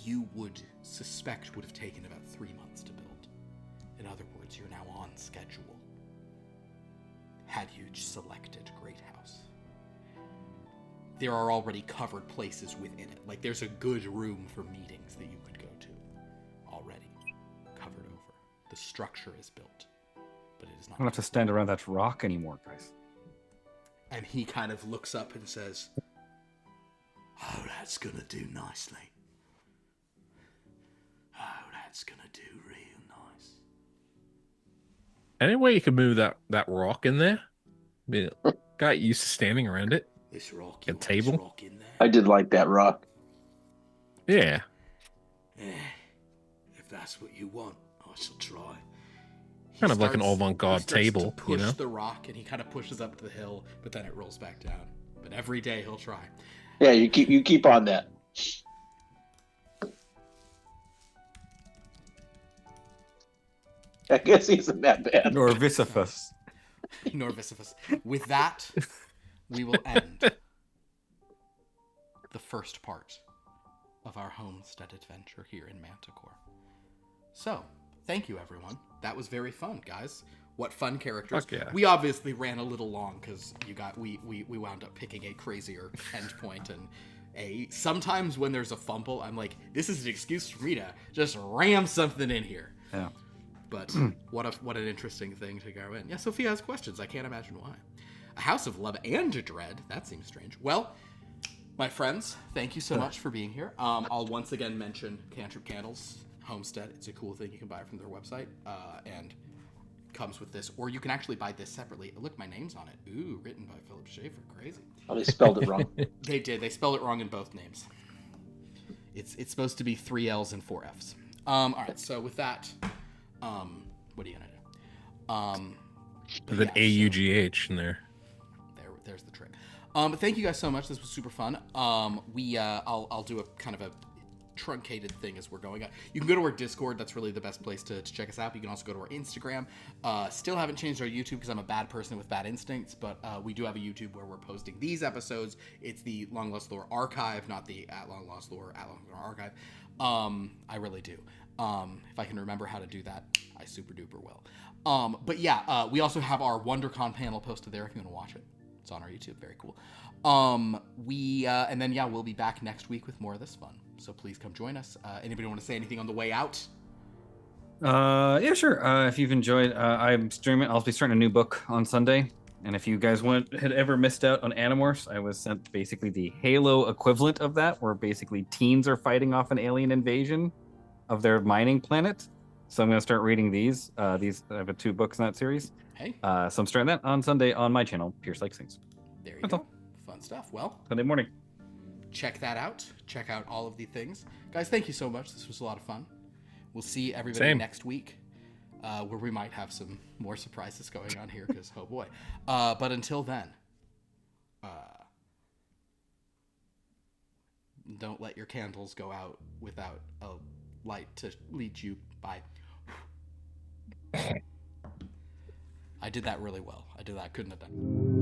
you would suspect would have taken about 3 months to build. In other words, you're now on schedule, had you selected Great House. There are already covered places within it. Like, there's a good room for meetings that you could go to already, covered over. The structure is built, but it is not. I don't have to stand around that rock anymore, guys. And he kind of looks up and says, "Oh, that's gonna do nicely. Oh, that's gonna do real nice." Any way you could move that rock in there? I mean, got used to standing around it. This rock, A you want table? this rock in there? I did like that rock. Yeah. If that's what you want, I shall try. He Kind of like an starts- avant-garde he starts table, to push you know? the rock, and he kind of pushes up to the hill, but then it rolls back down. But every day he'll try. Yeah, you keep on that. I guess he isn't that bad. Or Visifus. Norvisifus. With that, we will end the first part of our homestead adventure here in Manticore. So, thank you, everyone. That was very fun, guys. What fun characters. Fuck yeah. We obviously ran a little long because we wound up picking a crazier endpoint, and sometimes when there's a fumble, I'm like, this is an excuse for me to just ram something in here. Yeah. But what an interesting thing to go in. Yeah, Sophia has questions. I can't imagine why. A house of love and dread. That seems strange. Well, my friends, thank you so much for being here. I'll once again mention Cantrip Candles Homestead. It's a cool thing you can buy from their website, and comes with this. Or you can actually buy this separately. Look, my name's on it. Ooh, written by Philip Schaefer. Crazy. Oh, they spelled it wrong. They did. They spelled it wrong in both names. It's supposed to be 3 L's and 4 F's. All right. So with that, what are you gonna do? With an AUGH in there. There's the trick. But thank you guys so much. This was super fun. I'll do a kind of a truncated thing as we're going on. You can go to our Discord. That's really the best place to check us out. You can also go to our Instagram. Still haven't changed our YouTube because I'm a bad person with bad instincts, but we do have a YouTube where we're posting these episodes. It's the Long Lost Lore Archive, not the at Long Lost Lore, at Long Lore Archive. I really do. If I can remember how to do that, I super duper will. But yeah, we also have our WonderCon panel posted there if you want to watch it. It's on our YouTube. Very cool. And then yeah, we'll be back next week with more of this fun. So please come join us. Anybody want to say anything on the way out? Yeah, sure. If you've enjoyed, I'm streaming. I'll be starting a new book on Sunday. And if you guys had ever missed out on Animorphs, I was sent basically the Halo equivalent of that, where basically teens are fighting off an alien invasion of their mining planet. So I'm going to start reading these. I have 2 books in that series. Hey, So I'm starting that on Sunday on my channel, Pierce Likes Things. there you That's go. all. Fun stuff. Well, Sunday morning. check that out. Check out all of the things. Guys, thank you so much. This was a lot of fun. We'll see everybody Same. next week, where we might have some more surprises going on here, because, oh boy. But until then, don't let your candles go out without a light to lead you by. I did that really well. I couldn't have done.